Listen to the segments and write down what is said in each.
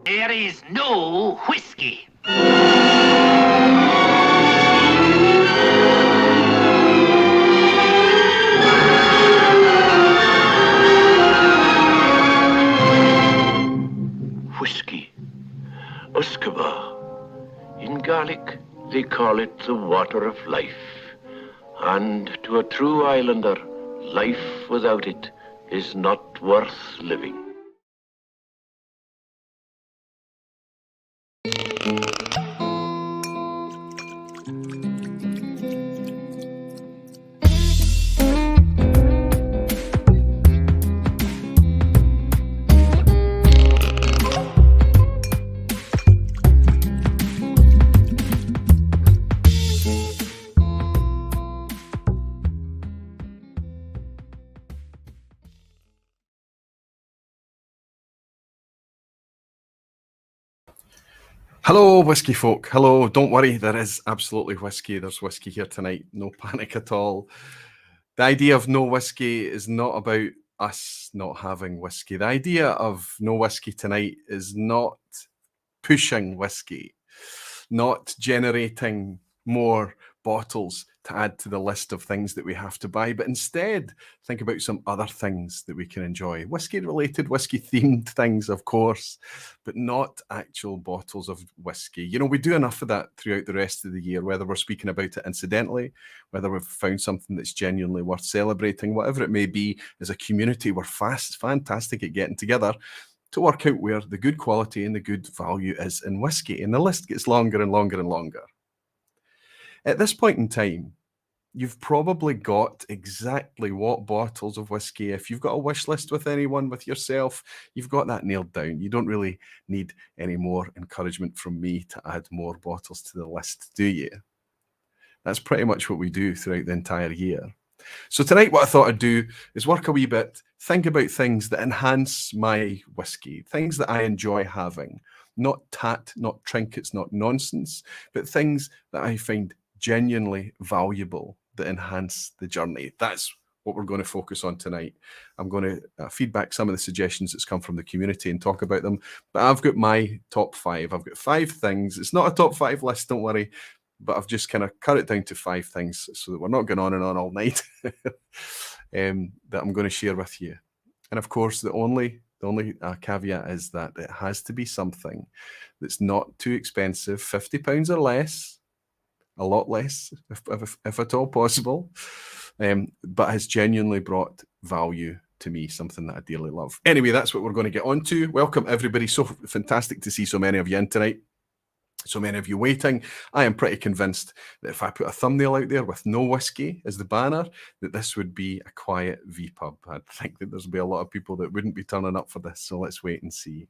There is no whiskey. Whiskey, Uscaba. In Gaelic, they call it the water of life. And to a true islander, life without it is not worth living. Hello, whiskey folk. Hello. Don't worry, there is absolutely whiskey. There's whiskey here tonight. No panic at all. The idea of no whiskey is not about us not having whiskey. The idea of no whiskey tonight is not pushing whiskey, not generating more bottles to add to the list of things that we have to buy, but instead think about some other things that we can enjoy. Whiskey-related, whiskey-themed things, of course, but not actual bottles of whiskey. You know, we do enough of that throughout the rest of the year, whether we're speaking about it incidentally, whether we've found something that's genuinely worth celebrating, whatever it may be. As a community, we're fantastic at getting together to work out where the good quality and the good value is in whiskey. And the list gets longer and longer and longer. At this point in time, you've probably got exactly what bottles of whiskey. If you've got a wish list with anyone, with yourself, you've got that nailed down. You don't really need any more encouragement from me to add more bottles to the list, do you? That's pretty much what we do throughout the entire year. So tonight, what I thought I'd do is work a wee bit, think about things that enhance my whiskey, things that I enjoy having, not tat, not trinkets, not nonsense, but things that I find genuinely valuable that enhance the journey. That's what we're going to focus on tonight. I'm going to feedback some of the suggestions that's come from the community and talk about them. But I've got my top 5. I've got 5 things. It's not a top 5 list, don't worry. But I've just kind of cut it down to 5 things so that we're not going on and on all night that I'm going to share with you. And of course, the only caveat is that it has to be something that's not too expensive, £50 or less, a lot less if at all possible, but has genuinely brought value to me, something that I dearly love. Anyway, that's what we're going to get on to. Welcome, everybody. So fantastic to see so many of you in tonight. So many of you waiting. I am pretty convinced that if I put a thumbnail out there with no whiskey as the banner, that this would be a quiet vPub. I think that there's be a lot of people that wouldn't be turning up for this, so let's wait and see.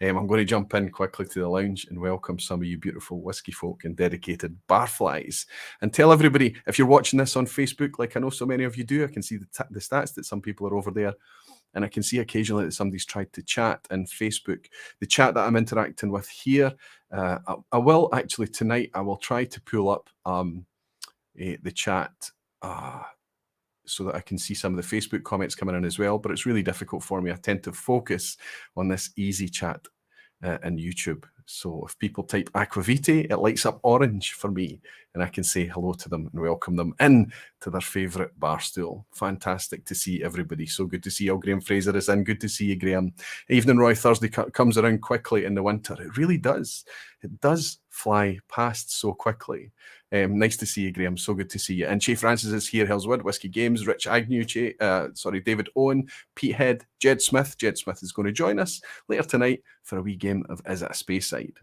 I'm going to jump in quickly to the lounge and welcome some of you beautiful whiskey folk and dedicated barflies. And tell everybody, if you're watching this on Facebook, like I know so many of you do, I can see the stats that some people are over there. And I can see occasionally that somebody's tried to chat in Facebook. The chat that I'm interacting with here, I will actually tonight, I will try to pull up the chat so that I can see some of the Facebook comments coming in as well. But it's really difficult for me. I tend to focus on this easy chat in YouTube. So if people type Aquavite, it lights up orange for me, and I can say hello to them and welcome them in to their favourite bar stool. Fantastic to see everybody. So good to see you. Graham Fraser is in. Good to see you, Graham. Evening Roy, Thursday comes around quickly in the winter. It really does. It does fly past so quickly. Nice to see you, Graham. So good to see you. And Che Francis is here. Hillswood, Whiskey Games, Rich Agnew, David Owen, Pete Head, Jed Smith. Jed Smith is going to join us later tonight for a wee game of Is It a Speyside?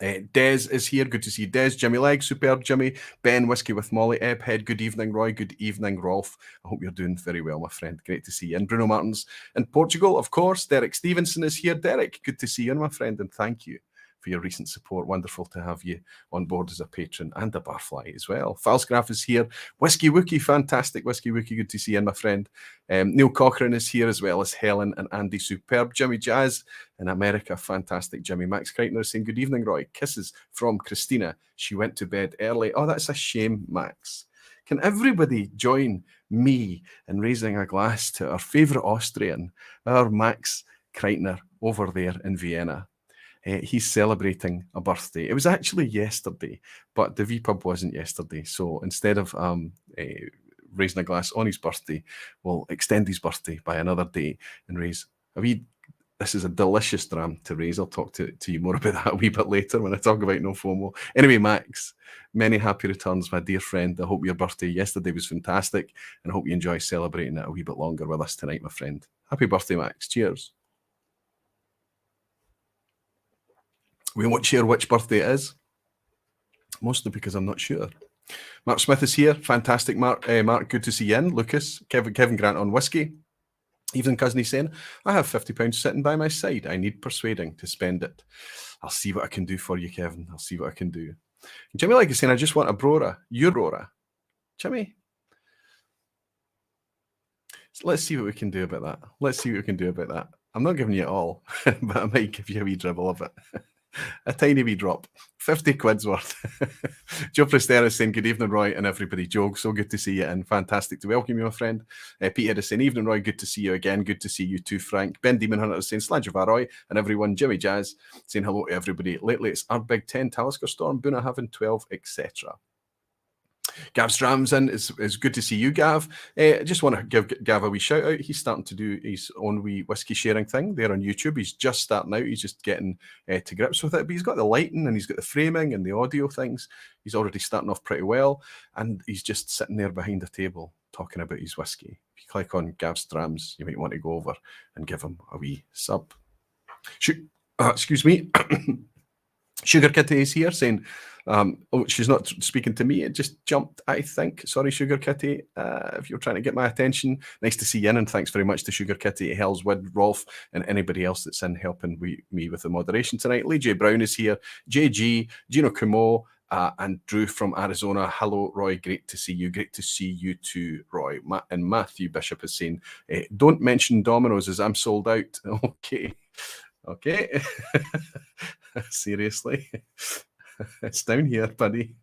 Des is here. Good to see you, Des. Jimmy Legg, superb, Jimmy. Ben, Whiskey with Molly. Eb Head, good evening, Roy. Good evening, Rolf. I hope you're doing very well, my friend. Great to see you. And Bruno Martins in Portugal, of course. Derek Stevenson is here. Derek, good to see you, my friend, and thank you for your recent support. Wonderful to have you on board as a patron and a barfly as well. Falsgraf is here. Whiskey Wookie, fantastic. Whiskey Wookie, good to see you, my friend. Neil Cochran is here, as well as Helen and Andy, superb. Jimmy Jazz in America, fantastic. Jimmy Max Kreitner is saying, good evening, Roy. Kisses from Christina. She went to bed early. Oh, that's a shame, Max. Can everybody join me in raising a glass to our favourite Austrian, our Max Kreitner over there in Vienna. He's celebrating a birthday. It was actually yesterday, but the vPub wasn't yesterday. So instead of raising a glass on his birthday, we'll extend his birthday by another day and raise a wee. This is a delicious dram to raise. I'll talk to you more about that a wee bit later when I talk about no FOMO. Anyway, Max, many happy returns, my dear friend. I hope your birthday yesterday was fantastic, and I hope you enjoy celebrating it a wee bit longer with us tonight, my friend. Happy birthday, Max. Cheers. We won't share which birthday it is, mostly because I'm not sure. Mark Smith is here. Fantastic, Mark. Mark, good to see you in. Lucas, Kevin Grant on whiskey. Even Cousin saying, I have £50 sitting by my side. I need persuading to spend it. I'll see what I can do for you, Kevin. I'll see what I can do. Jimmy like is saying, I just want a Brora. Your Brora. Jimmy. So let's see what we can do about that. Let's see what we can do about that. I'm not giving you it all, but I might give you a wee dribble of it. A tiny wee drop. 50 quid's worth. Joe Prestera is saying, good evening, Roy, and everybody. Joe, so good to see you, and fantastic to welcome you, my friend. Peter is saying, evening, Roy, good to see you again. Good to see you too, Frank. Ben Demon Hunter is saying, Slajava, Roy, and everyone. Jimmy Jazz saying hello to everybody. Lately, it's our Big 10, Talisker Storm, Boona Haven 12, etc. Gav Stram's in. It's good to see you, Gav. I just want to give Gav a wee shout out. He's starting to do his own wee whiskey sharing thing there on YouTube. He's just starting out. He's just getting to grips with it. But he's got the lighting and he's got the framing and the audio things. He's already starting off pretty well. And he's just sitting there behind a table talking about his whiskey. If you click on Gav Strams, you might want to go over and give him a wee sub. Excuse me. Sugar Kitty is here saying, oh, she's not speaking to me. It just jumped, I think. Sorry, Sugar Kitty, if you're trying to get my attention. Nice to see you in, and thanks very much to Sugar Kitty, Hellswood, Rolf, and anybody else that's in helping me with the moderation tonight. Lee J. Brown is here, JG, Gino Kumo, and Drew from Arizona. Hello, Roy. Great to see you. Great to see you too, Roy. And Matthew Bishop is saying, don't mention Domino's as I'm sold out. Okay. Okay. Seriously. It's down here, buddy.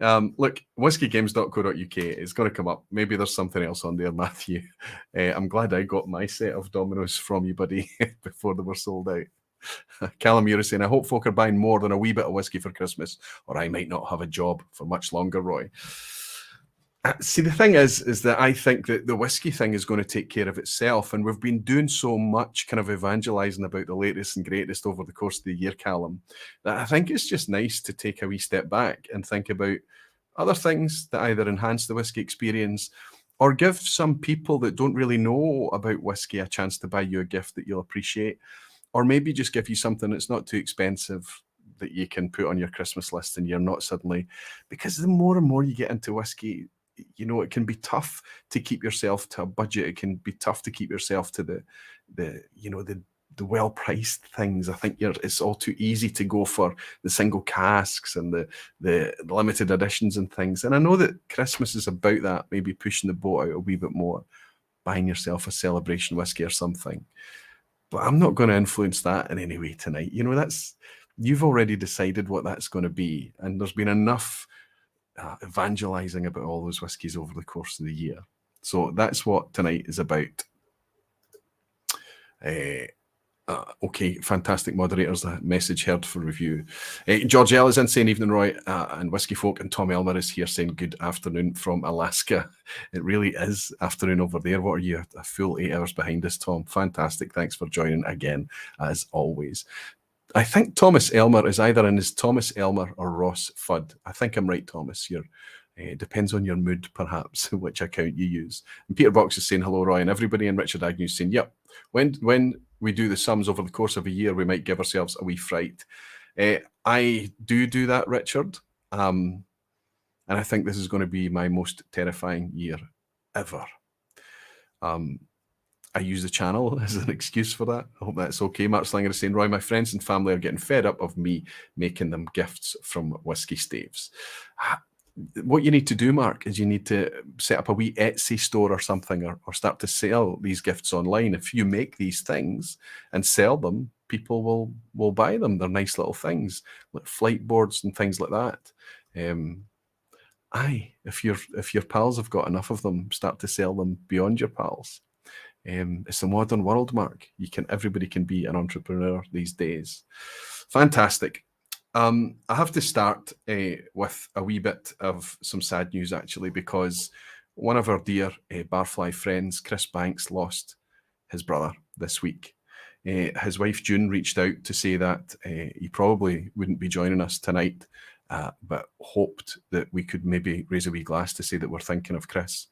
Look, whiskeygames.co.uk is going to come up. Maybe there's something else on there, Matthew. I'm glad I got my set of Dominoes from you, buddy, before they were sold out. Callum Muir is saying, I hope folk are buying more than a wee bit of whiskey for Christmas, or I might not have a job for much longer, Roy. See, the thing is that I think that the whiskey thing is going to take care of itself, and we've been doing so much kind of evangelizing about the latest and greatest over the course of the year, Callum, that I think it's just nice to take a wee step back and think about other things that either enhance the whiskey experience or give some people that don't really know about whiskey a chance to buy you a gift that you'll appreciate, or maybe just give you something that's not too expensive that you can put on your Christmas list and you're not suddenly, because the more and more you get into whiskey, you know, it can be tough to keep yourself to a budget. It can be tough to keep yourself to the well-priced things. I think it's all too easy to go for the single casks and the limited editions and things. And I know that Christmas is about that, maybe pushing the boat out a wee bit more, buying yourself a celebration whiskey or something. But I'm not going to influence that in any way tonight. You know, you've already decided what that's going to be. And there's been enough evangelizing about all those whiskies over the course of the year. So that's what tonight is about. Okay, fantastic moderators. The message heard for review. George L is in saying evening, Roy, and Whiskey Folk, and Tom Elmer is here saying good afternoon from Alaska. It really is afternoon over there. What are you, a full 8 hours behind us, Tom? Fantastic. Thanks for joining again, as always. I think Thomas Elmer is either in his Thomas Elmer or Ross Fudd. I think I'm right, Thomas. It depends on your mood, perhaps, which account you use. And Peter Box is saying hello, Roy, and everybody. And Richard Agnew is saying, yep, when we do the sums over the course of a year, we might give ourselves a wee fright. I do that, Richard. And I think this is going to be my most terrifying year ever. I use the channel as an excuse for that. I hope that's okay. Mark Slinger is saying, Roy, my friends and family are getting fed up of me making them gifts from whiskey staves. What you need to do, Mark, is you need to set up a wee Etsy store or something, or start to sell these gifts online. If you make these things and sell them, people will buy them. They're nice little things, like flight boards and things like that. If your pals have got enough of them, start to sell them beyond your pals. It's the modern world, Mark. Everybody can be an entrepreneur these days. Fantastic. I have to start with a wee bit of some sad news, actually, because one of our dear Barfly friends, Chris Banks, lost his brother this week. His wife June reached out to say that he probably wouldn't be joining us tonight, but hoped that we could maybe raise a wee glass to say that we're thinking of Chris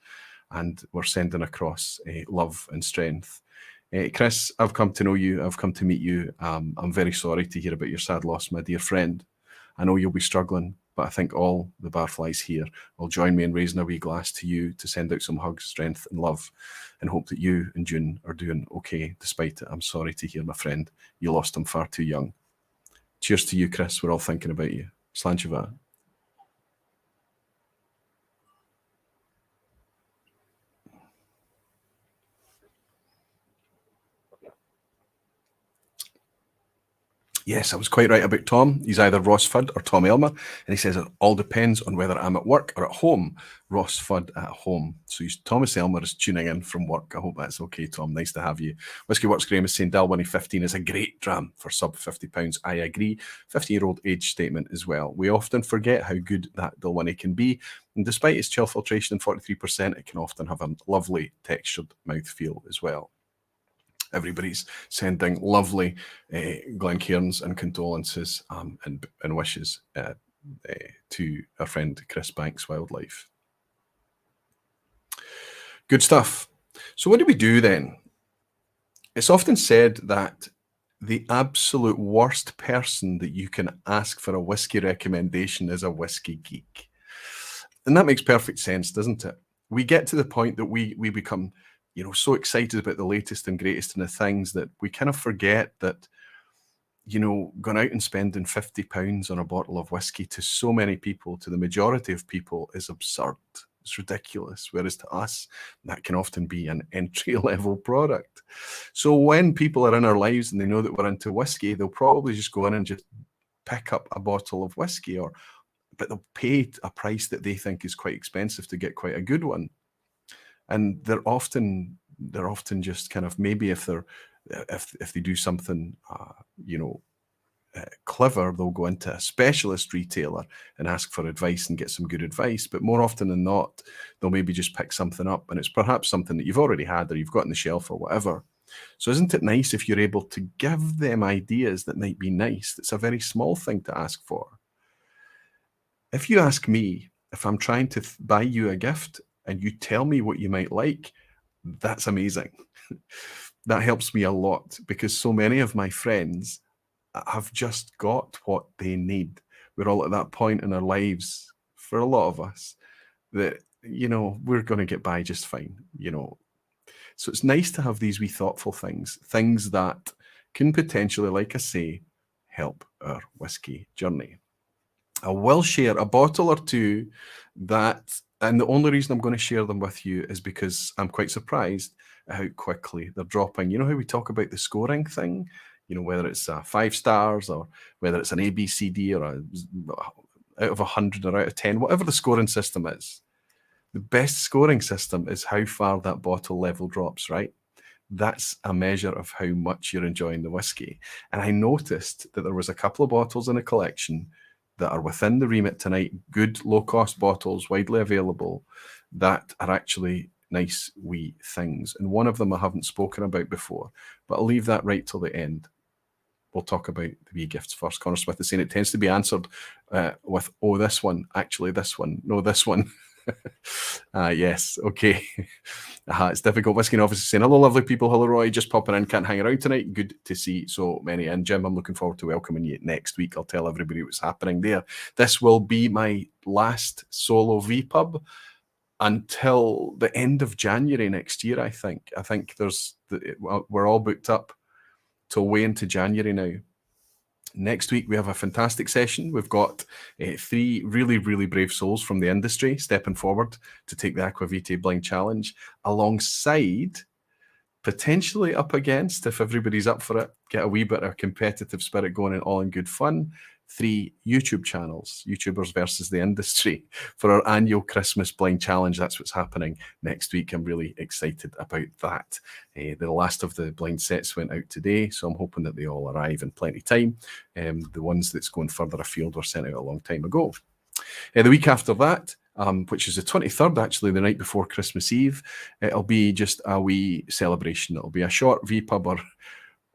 and we're sending across love and strength. Chris, I've come to know you. I've come to meet you. I'm very sorry to hear about your sad loss, my dear friend. I know you'll be struggling, but I think all the Barflies here will join me in raising a wee glass to you to send out some hugs, strength and love, and hope that you and June are doing okay despite it. I'm sorry to hear, my friend, you lost him far too young. Cheers to you, Chris. We're all thinking about you. Slanchiva. Yes, I was quite right about Tom. He's either Ross Fudd or Tom Elmer. And he says it all depends on whether I'm at work or at home. Ross Fudd at home. So Thomas Elmer is tuning in from work. I hope that's okay, Tom. Nice to have you. Whiskey Works Graham is saying Dalwhinnie 15 is a great dram for sub £50. I agree. 15-year-old age statement as well. We often forget how good that Dalwhinnie can be. And despite its chill filtration and 43%, it can often have a lovely textured mouthfeel as well. Everybody's sending lovely Glencairns and condolences and wishes to our friend Chris Banks Wildlife. Good stuff. So what do we do then? It's often said that the absolute worst person that you can ask for a whiskey recommendation is a whiskey geek. And that makes perfect sense, doesn't it? We get to the point that we become so excited about the latest and greatest in the things that we kind of forget that, going out and spending £50 on a bottle of whiskey to so many people, to the majority of people, is absurd. It's ridiculous. Whereas to us, that can often be an entry-level product. So when people are in our lives and they know that we're into whiskey, they'll probably just go in and just pick up a bottle of whiskey, but they'll pay a price that they think is quite expensive to get quite a good one. And they're often just kind of, maybe if they do something clever, they'll go into a specialist retailer and ask for advice and get some good advice. But more often than not, they'll maybe just pick something up, and it's perhaps something that you've already had or you've got on the shelf or whatever. So isn't it nice if you're able to give them ideas that might be nice? That's a very small thing to ask for. If you ask me, if I'm trying to buy you a gift and you tell me what you might like, that's amazing. That helps me a lot, because so many of my friends have just got what they need. We're all at that point in our lives, for a lot of us, that, we're going to get by just fine, So it's nice to have these wee thoughtful things that can potentially, like I say, help our whiskey journey. I will share a bottle or two and the only reason I'm going to share them with you is because I'm quite surprised at how quickly they're dropping. You know how we talk about the scoring thing? Whether it's 5 stars or whether it's an A, B, C, D, or out of 100 or out of 10, whatever the scoring system is. The best scoring system is how far that bottle level drops, right? That's a measure of how much you're enjoying the whiskey. And I noticed that there was a couple of bottles in a collection that are within the remit tonight, good low-cost bottles, widely available, that are actually nice wee things. And one of them I haven't spoken about before, but I'll leave that right till the end. We'll talk about the wee gifts first. Connor Smith is saying it tends to be answered with, oh, this one, actually this one, no, this one. Yes, okay. It's difficult. Whiskey Novice is saying, hello, lovely people. Hello, Roy. Just popping in. Can't hang around tonight. Good to see so many. And Jim, I'm looking forward to welcoming you next week. I'll tell everybody what's happening there. This will be my last solo vPub until the end of January next year, I think. I think we're all booked up till way into January now. Next week, we have a fantastic session. We've got 3 really, really brave souls from the industry stepping forward to take the Aquavite Blind Challenge alongside potentially up against, if everybody's up for it, get a wee bit of competitive spirit going and all in good fun. 3 YouTube channels, YouTubers versus the industry, for our annual Christmas blind challenge. That's what's happening next week. I'm really excited about that. The last of the blind sets went out today, so I'm hoping that they all arrive in plenty of time. The ones that's going further afield were sent out a long time ago. The week after that, which is the 23rd, actually, the night before Christmas Eve, it'll be just a wee celebration. It'll be a short vPub, or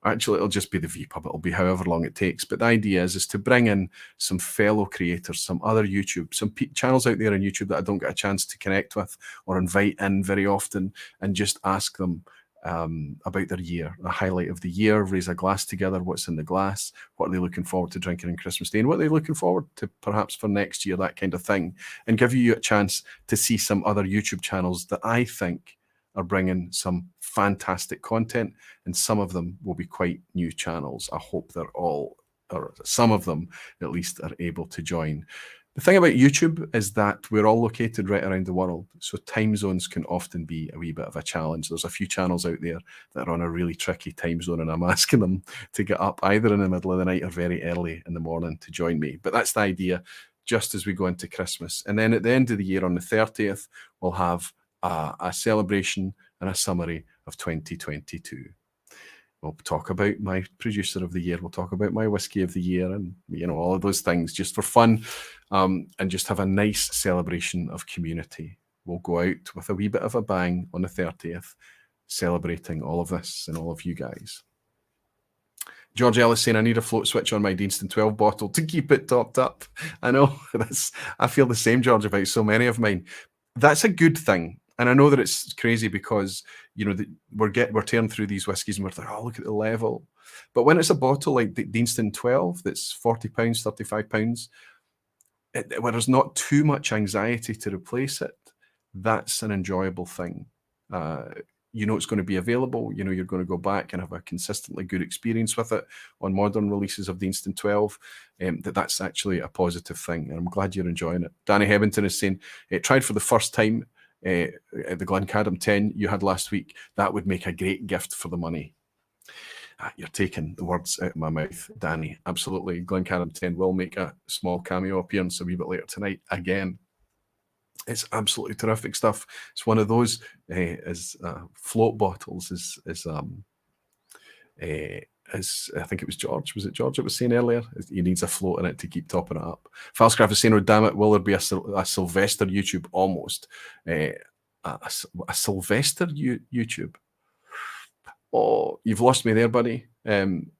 actually it'll just be the vPub. It'll be however long it takes. But the idea is to bring in some fellow creators, some other YouTube, some channels out there on YouTube that I don't get a chance to connect with or invite in very often, and just ask them about their year, a highlight of the year, raise a glass together, what's in the glass, what are they looking forward to drinking on Christmas Day, and what are they looking forward to perhaps for next year, that kind of thing, and give you a chance to see some other YouTube channels that I think are bringing some fantastic content, and some of them will be quite new channels. I hope they're all, or some of them at least, are able to join. The thing about YouTube is that we're all located right around the world, so time zones can often be a wee bit of a challenge. There's a few channels out there that are on a really tricky time zone, and I'm asking them to get up either in the middle of the night or very early in the morning to join me. But that's the idea, just as we go into Christmas. And then at the end of the year, on the 30th, we'll have a celebration and a summary of 2022. We'll talk about my producer of the year. We'll talk about my whiskey of the year, and all of those things just for fun, and just have a nice celebration of community. We'll go out with a wee bit of a bang on the 30th, celebrating all of this and all of you guys. George Ellis saying, I need a float switch on my Deanston 12 bottle to keep it topped up. I know, I feel the same, George, about so many of mine. That's a good thing. And I know that it's crazy because, we're tearing through these whiskies and we're like, oh, look at the level. But when it's a bottle like the Deanston 12, that's £40, £35, where there's not too much anxiety to replace it, that's an enjoyable thing. It's going to be available. You're going to go back and have a consistently good experience with it on modern releases of Deanston 12. That's actually a positive thing, and I'm glad you're enjoying it. Danny Hebbington is saying, tried for the first time at the Glencadam 10 you had last week. That would make a great gift for the money. You're taking the words out of my mouth, Danny. Absolutely. Glencadam 10 will make a small cameo appearance a wee bit later tonight again. It's absolutely terrific stuff. It's one of those float bottles as I think it was George. Was it George that was saying earlier? He needs a float in it to keep topping it up. Falscraft is saying, oh, damn it, will there be a Sylvester YouTube almost? A Sylvester YouTube? Oh, you've lost me there, buddy. I'm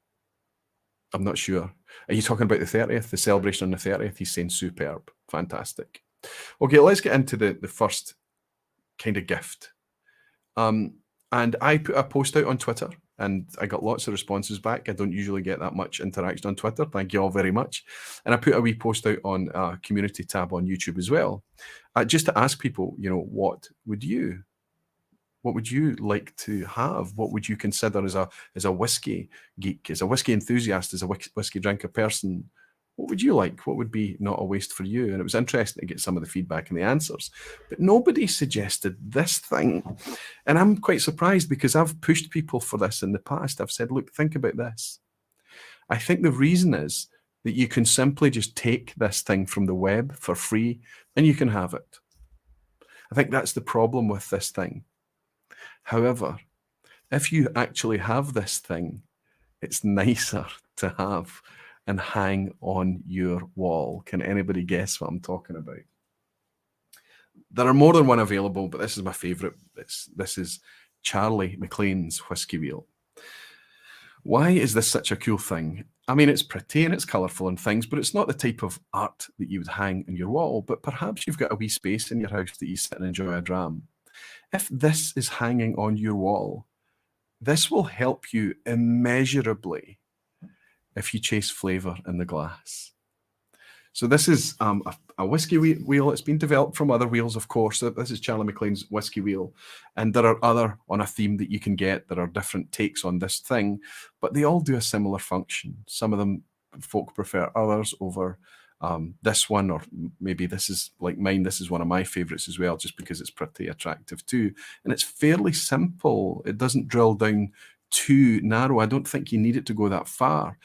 not sure. Are you talking about the 30th? The celebration on the 30th? He's saying superb. Fantastic. Okay, let's get into the first kind of gift. And I put a post out on Twitter, and I got lots of responses back. I don't usually get that much interaction on Twitter. Thank you all very much. And I put a wee post out on a community tab on YouTube as well, just to ask people, what would you like to have? What would you consider as a whiskey geek, as a whiskey enthusiast, as a whiskey drinker person? What would you like? What would be not a waste for you? And it was interesting to get some of the feedback and the answers. But nobody suggested this thing. And I'm quite surprised, because I've pushed people for this in the past. I've said, look, think about this. I think the reason is that you can simply just take this thing from the web for free and you can have it. I think that's the problem with this thing. However, if you actually have this thing, it's nicer to have and hang on your wall. Can anybody guess what I'm talking about? There are more than one available, but this is my favourite. This is Charlie McLean's Whisky Wheel. Why is this such a cool thing? I mean, it's pretty and it's colourful and things, but it's not the type of art that you would hang on your wall. But perhaps you've got a wee space in your house that you sit and enjoy a dram. If this is hanging on your wall, this will help you immeasurably if you chase flavour in the glass. So this is a whiskey wheel. It's been developed from other wheels, of course. So this is Charlie McLean's Whiskey Wheel. And there are other on a theme that you can get. There are different takes on this thing, but they all do a similar function. Some of them folk prefer others over This one, or maybe this is like mine, this is one of my favorites as well, just because it's pretty attractive too. And it's fairly simple. It doesn't drill down too narrow. I don't think you need it to go that far.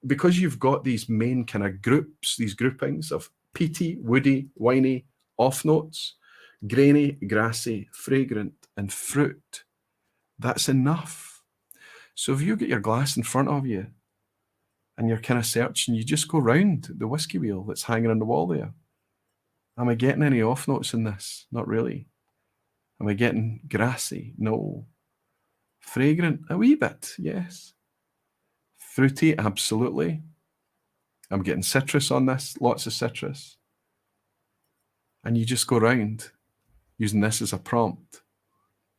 Because you've got these main kind of groups, these groupings of peaty, woody, winey, off notes, grainy, grassy, fragrant, and fruit, that's enough. So if you get your glass in front of you and you're kind of searching, you just go round the whiskey wheel that's hanging on the wall there. Am I getting any off notes in this? Not really. Am I getting grassy? No. Fragrant? A wee bit, yes. Fruity? Absolutely. I'm getting citrus on this, lots of citrus. And you just go round using this as a prompt.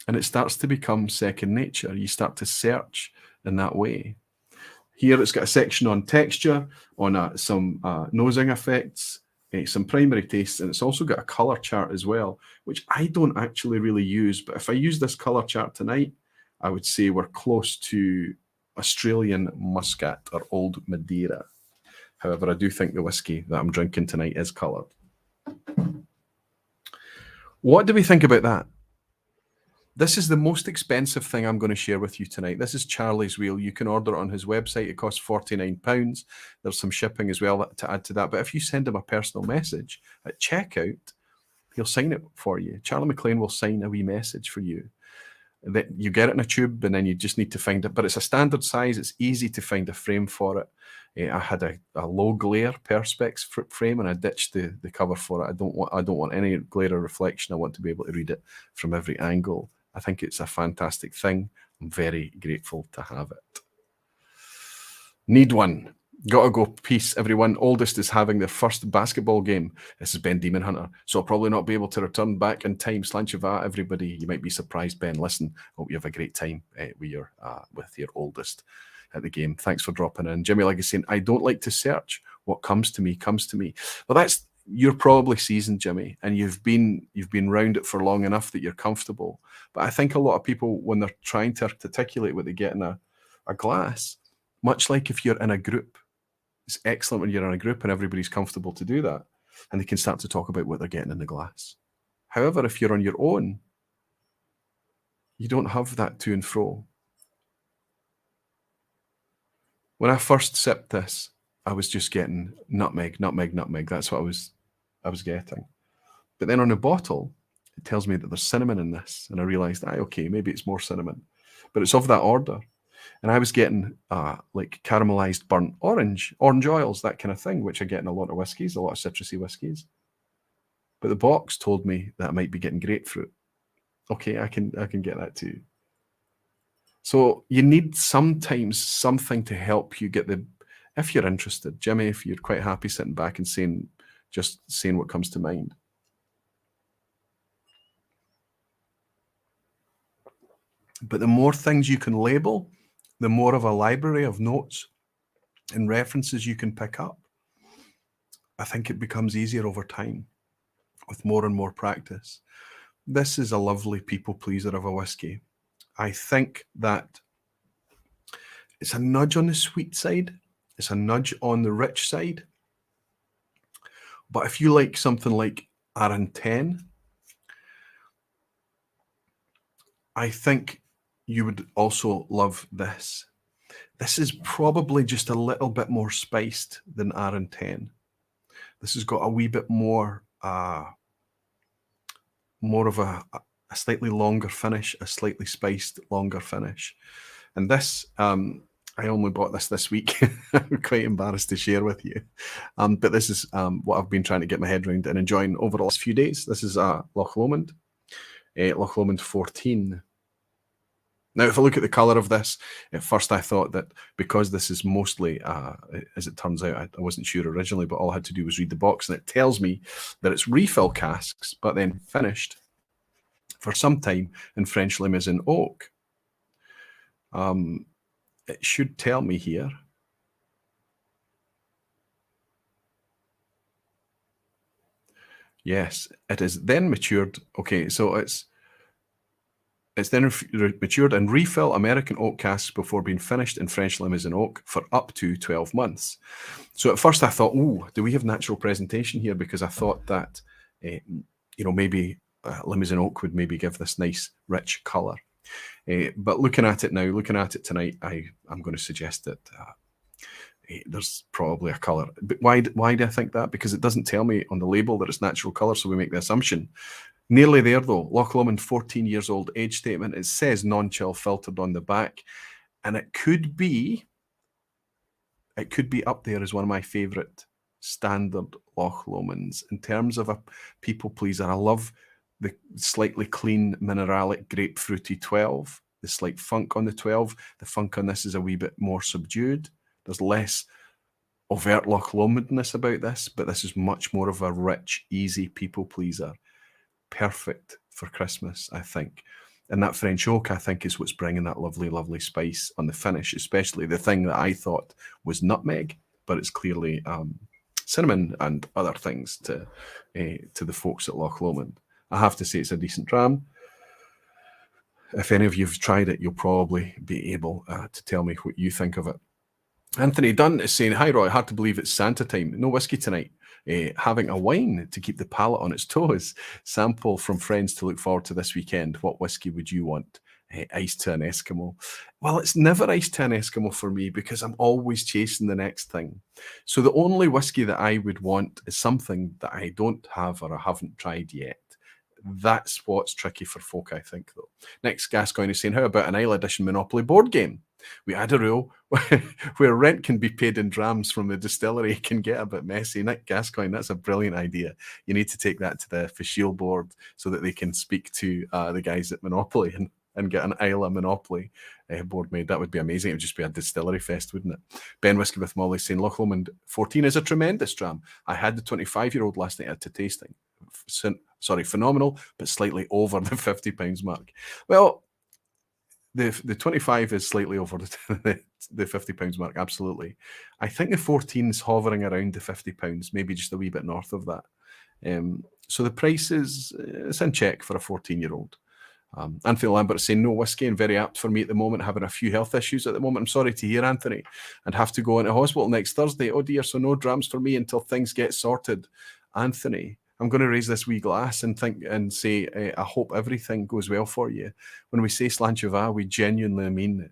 And it starts to become second nature. You start to search in that way. Here it's got a section on texture, on some nosing effects, some primary tastes, and it's also got a colour chart as well, which I don't actually really use. But if I use this colour chart tonight, I would say we're close to Australian Muscat or Old Madeira. However, I do think the whiskey that I'm drinking tonight is coloured. What do we think about that? This is the most expensive thing I'm going to share with you tonight. This is Charlie's Wheel. You can order it on his website. It costs £49. There's some shipping as well to add to that. But if you send him a personal message at checkout, he'll sign it for you. Charlie McLean will sign a wee message for you. That you get it in a tube, and then you just need to find it. But it's a standard size. It's easy to find a frame for it. I had a low glare perspex frame, and I ditched the cover for it. I don't want any glare or reflection. I want to be able to read it from every angle. I think it's a fantastic thing. I'm very grateful to have it. Need one. Gotta go. Peace, everyone. Oldest is having their first basketball game. This is Ben Demon Hunter, so I'll probably not be able to return back in time. Slanchava, everybody. You might be surprised, Ben. Listen, hope you have a great time with your oldest at the game. Thanks for dropping in. Jimmy Legacy saying, I don't like to search. What comes to me comes to me. Well, you're probably seasoned, Jimmy, and you've been round it for long enough that you're comfortable. But I think a lot of people, when they're trying to articulate what they get in a glass, much like if you're in a group, it's excellent when you're in a group and everybody's comfortable to do that, and they can start to talk about what they're getting in the glass. However, if you're on your own, you don't have that to and fro. When I first sipped this, I was just getting nutmeg, nutmeg, nutmeg. That's what I was getting. But then on the bottle, it tells me that there's cinnamon in this, and I realised, okay, maybe it's more cinnamon, but it's of that order. And I was getting like caramelized burnt orange oils, that kind of thing, which I get in a lot of whiskies, a lot of citrusy whiskies. But the box told me that I might be getting grapefruit. Okay, I can get that too. So you need sometimes something to help you get if you're interested, Jimmy, if you're quite happy sitting back and saying what comes to mind. But the more things you can label, the more of a library of notes and references you can pick up. I think it becomes easier over time with more and more practice. This is a lovely people pleaser of a whiskey. I think that it's a nudge on the sweet side. It's a nudge on the rich side. But if you like something like Arran-10, I think you would also love this. This is probably just a little bit more spiced than Arran-10. This has got a wee bit more of a slightly longer finish, a slightly spiced longer finish. And this, I only bought this week. I'm quite embarrassed to share with you. But this is what I've been trying to get my head around and enjoying over the last few days. This is Loch Lomond, Loch Lomond 14. Now, if I look at the colour of this, at first I thought that because this is mostly, as it turns out, I wasn't sure originally, but all I had to do was read the box, and it tells me that it's refill casks, but then finished for some time in French Limousin oak. It should tell me here. Yes, it is then matured. Okay, so it It's then matured in refill American oak casks before being finished in French Limousin oak for up to 12 months. So at first I thought, oh, do we have natural presentation here? Because I thought that, maybe Limousin oak would maybe give this nice, rich colour. But looking at it tonight, I'm going to suggest that there's probably a colour. But why do I think that? Because it doesn't tell me on the label that it's natural colour, so we make the assumption. Nearly there though. Loch Lomond 14 years old age statement. It says non-chill filtered on the back, and it could be up there as one of my favourite standard Loch Lomonds in terms of a people pleaser. I love the slightly clean mineralic grapefruity 12, the slight funk on the 12. The funk on this is a wee bit more subdued. There's less overt Loch Lomondness about this, but this is much more of a rich, easy people pleaser. Perfect for Christmas, I think. And that French oak, I think, is what's bringing that lovely, lovely spice on the finish, especially the thing that I thought was nutmeg, but it's clearly cinnamon and other things to the folks at Loch Lomond. I have to say it's a decent dram. If any of you have tried it, you'll probably be able to tell me what you think of it. Anthony Dunn is saying, hi Roy, hard to believe it's Santa time. No whiskey tonight. Having a wine to keep the palate on its toes. Sample from friends to look forward to this weekend. What whiskey would you want? Ice to an Eskimo. Well, it's never ice to an Eskimo for me because I'm always chasing the next thing. So the only whiskey that I would want is something that I don't have or I haven't tried yet. That's what's tricky for folk, I think, though. Next, Gascoigne is saying, how about an Isle Edition Monopoly board game? We had a rule where rent can be paid in drams from the distillery. It can get a bit messy. Nick Gascoigne, that's a brilliant idea. You need to take that to the Fashil board so that they can speak to the guys at Monopoly and get an Isle of Monopoly board made. That would be amazing. It would just be a distillery fest, wouldn't it? Ben Whiskey with Molly saying, Loch Lomond 14 is a tremendous dram. I had the 25-year-old last night at a tasting. Phenomenal, but slightly over the £50 mark. Well, the 25 is slightly over the £50 mark, absolutely. I think the 14 is hovering around the £50, maybe just a wee bit north of that. So the price is it's in check for a 14-year-old. Anthony Lambert is saying, no whiskey and very apt for me at the moment, having a few health issues at the moment. I'm sorry to hear, Anthony, and have to go into hospital next Thursday. Oh dear, so no drams for me until things get sorted. Anthony, I'm going to raise this wee glass and think and say, I hope everything goes well for you. When we say Slancheva, we genuinely mean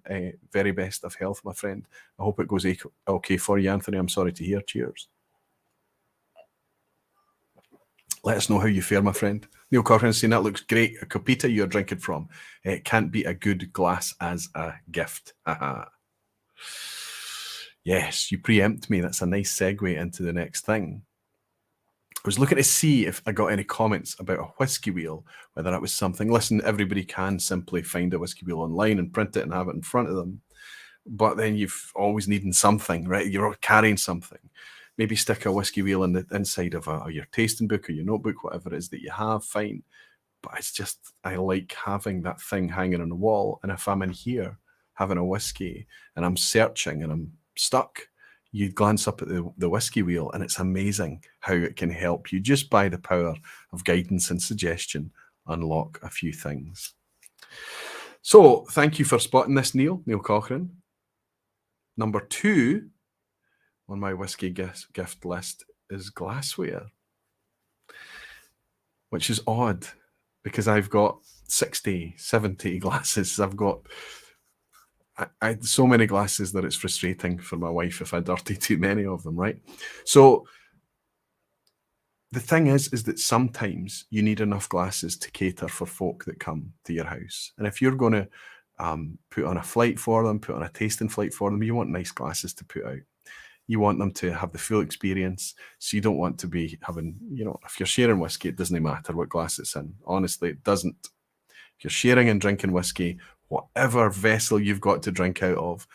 very best of health, my friend. I hope it goes okay for you, Anthony. I'm sorry to hear. Cheers. Let us know how you fare, my friend. Neil Cochran is saying, that looks great. A Copita you're drinking from. It can't be a good glass as a gift. Yes, you preempt me. That's a nice segue into the next thing. I was looking to see if I got any comments about a whiskey wheel, whether that was something. Listen, everybody can simply find a whiskey wheel online and print it and have it in front of them. But then you've always needing something, right? You're carrying something. Maybe stick a whiskey wheel in the inside of your tasting book or your notebook, whatever it is that you have, fine. But it's just, I like having that thing hanging on the wall. And if I'm in here having a whiskey and I'm searching and I'm stuck, you glance up at the whiskey wheel and it's amazing how it can help you just by the power of guidance and suggestion unlock a few things. So thank you for spotting this, Neil Cochran. Number 2 on my whiskey gift list is Glassware, which is odd because I've got 60, 70 glasses. I've got so many glasses that it's frustrating for my wife if I dirty too many of them, right? So the thing is that sometimes you need enough glasses to cater for folk that come to your house. And if you're going to put on a flight for them, put on a tasting flight for them, you want nice glasses to put out. You want them to have the full experience. So you don't want to be having, if you're sharing whiskey, it doesn't matter what glass it's in. Honestly, it doesn't. If you're sharing and drinking whiskey, whatever vessel you've got to drink out of,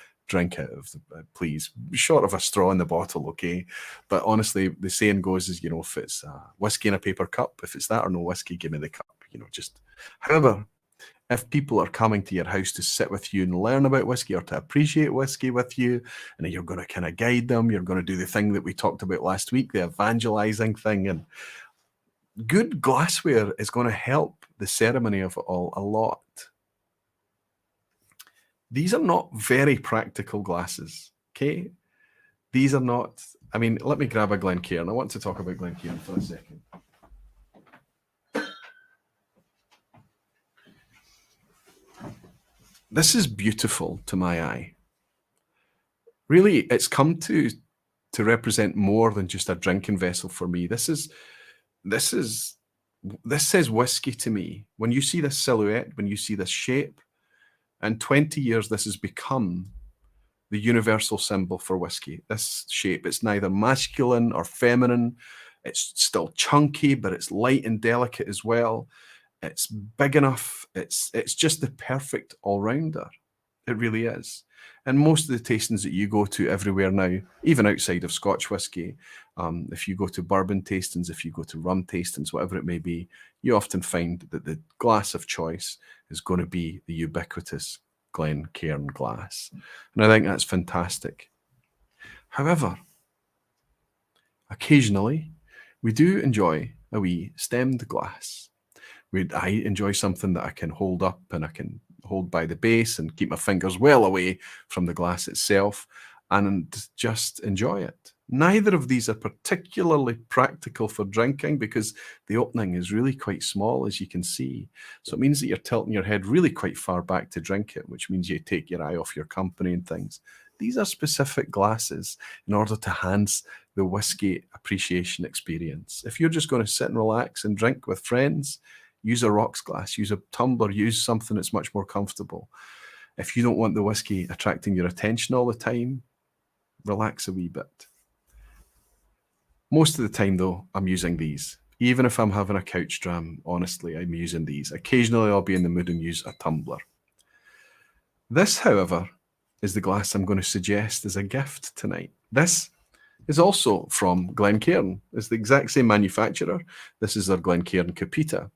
please. Short of a straw in the bottle, okay? But honestly, the saying goes is, if it's whiskey in a paper cup, if it's that or no whiskey, give me the cup. However, if people are coming to your house to sit with you and learn about whiskey or to appreciate whiskey with you, and you're going to kind of guide them, you're going to do the thing that we talked about last week, the evangelizing thing, and good glassware is going to help the ceremony of it all a lot. These are not very practical glasses, okay? These are not, I mean, let me grab a Glencairn. I want to talk about Glencairn for a second. This is beautiful to my eye. Really, it's come to represent more than just a drinking vessel for me. This says whiskey to me. When you see this silhouette, when you see this shape, in 20 years, this has become the universal symbol for whiskey. This shape, it's neither masculine or feminine. It's still chunky, but it's light and delicate as well. It's big enough. It's just the perfect all-rounder. It really is. And most of the tastings that you go to everywhere now, even outside of Scotch whiskey, if you go to bourbon tastings, if you go to rum tastings, whatever it may be, you often find that the glass of choice is going to be the ubiquitous Glencairn glass. And I think that's fantastic. However, occasionally, we do enjoy a wee stemmed glass. I enjoy something that I can hold up and I can hold by the base and keep my fingers well away from the glass itself and just enjoy it. Neither of these are particularly practical for drinking because the opening is really quite small, as you can see. So it means that you're tilting your head really quite far back to drink it, which means you take your eye off your company and things. These are specific glasses in order to enhance the whiskey appreciation experience. If you're just going to sit and relax and drink with friends, use a rocks glass, use a tumbler, use something that's much more comfortable. If you don't want the whiskey attracting your attention all the time, relax a wee bit. Most of the time, though, I'm using these. Even if I'm having a couch dram, honestly, I'm using these. Occasionally, I'll be in the mood and use a tumbler. This, however, is the glass I'm going to suggest as a gift tonight. This is also from Glencairn. It's the exact same manufacturer. This is their Glencairn Capita.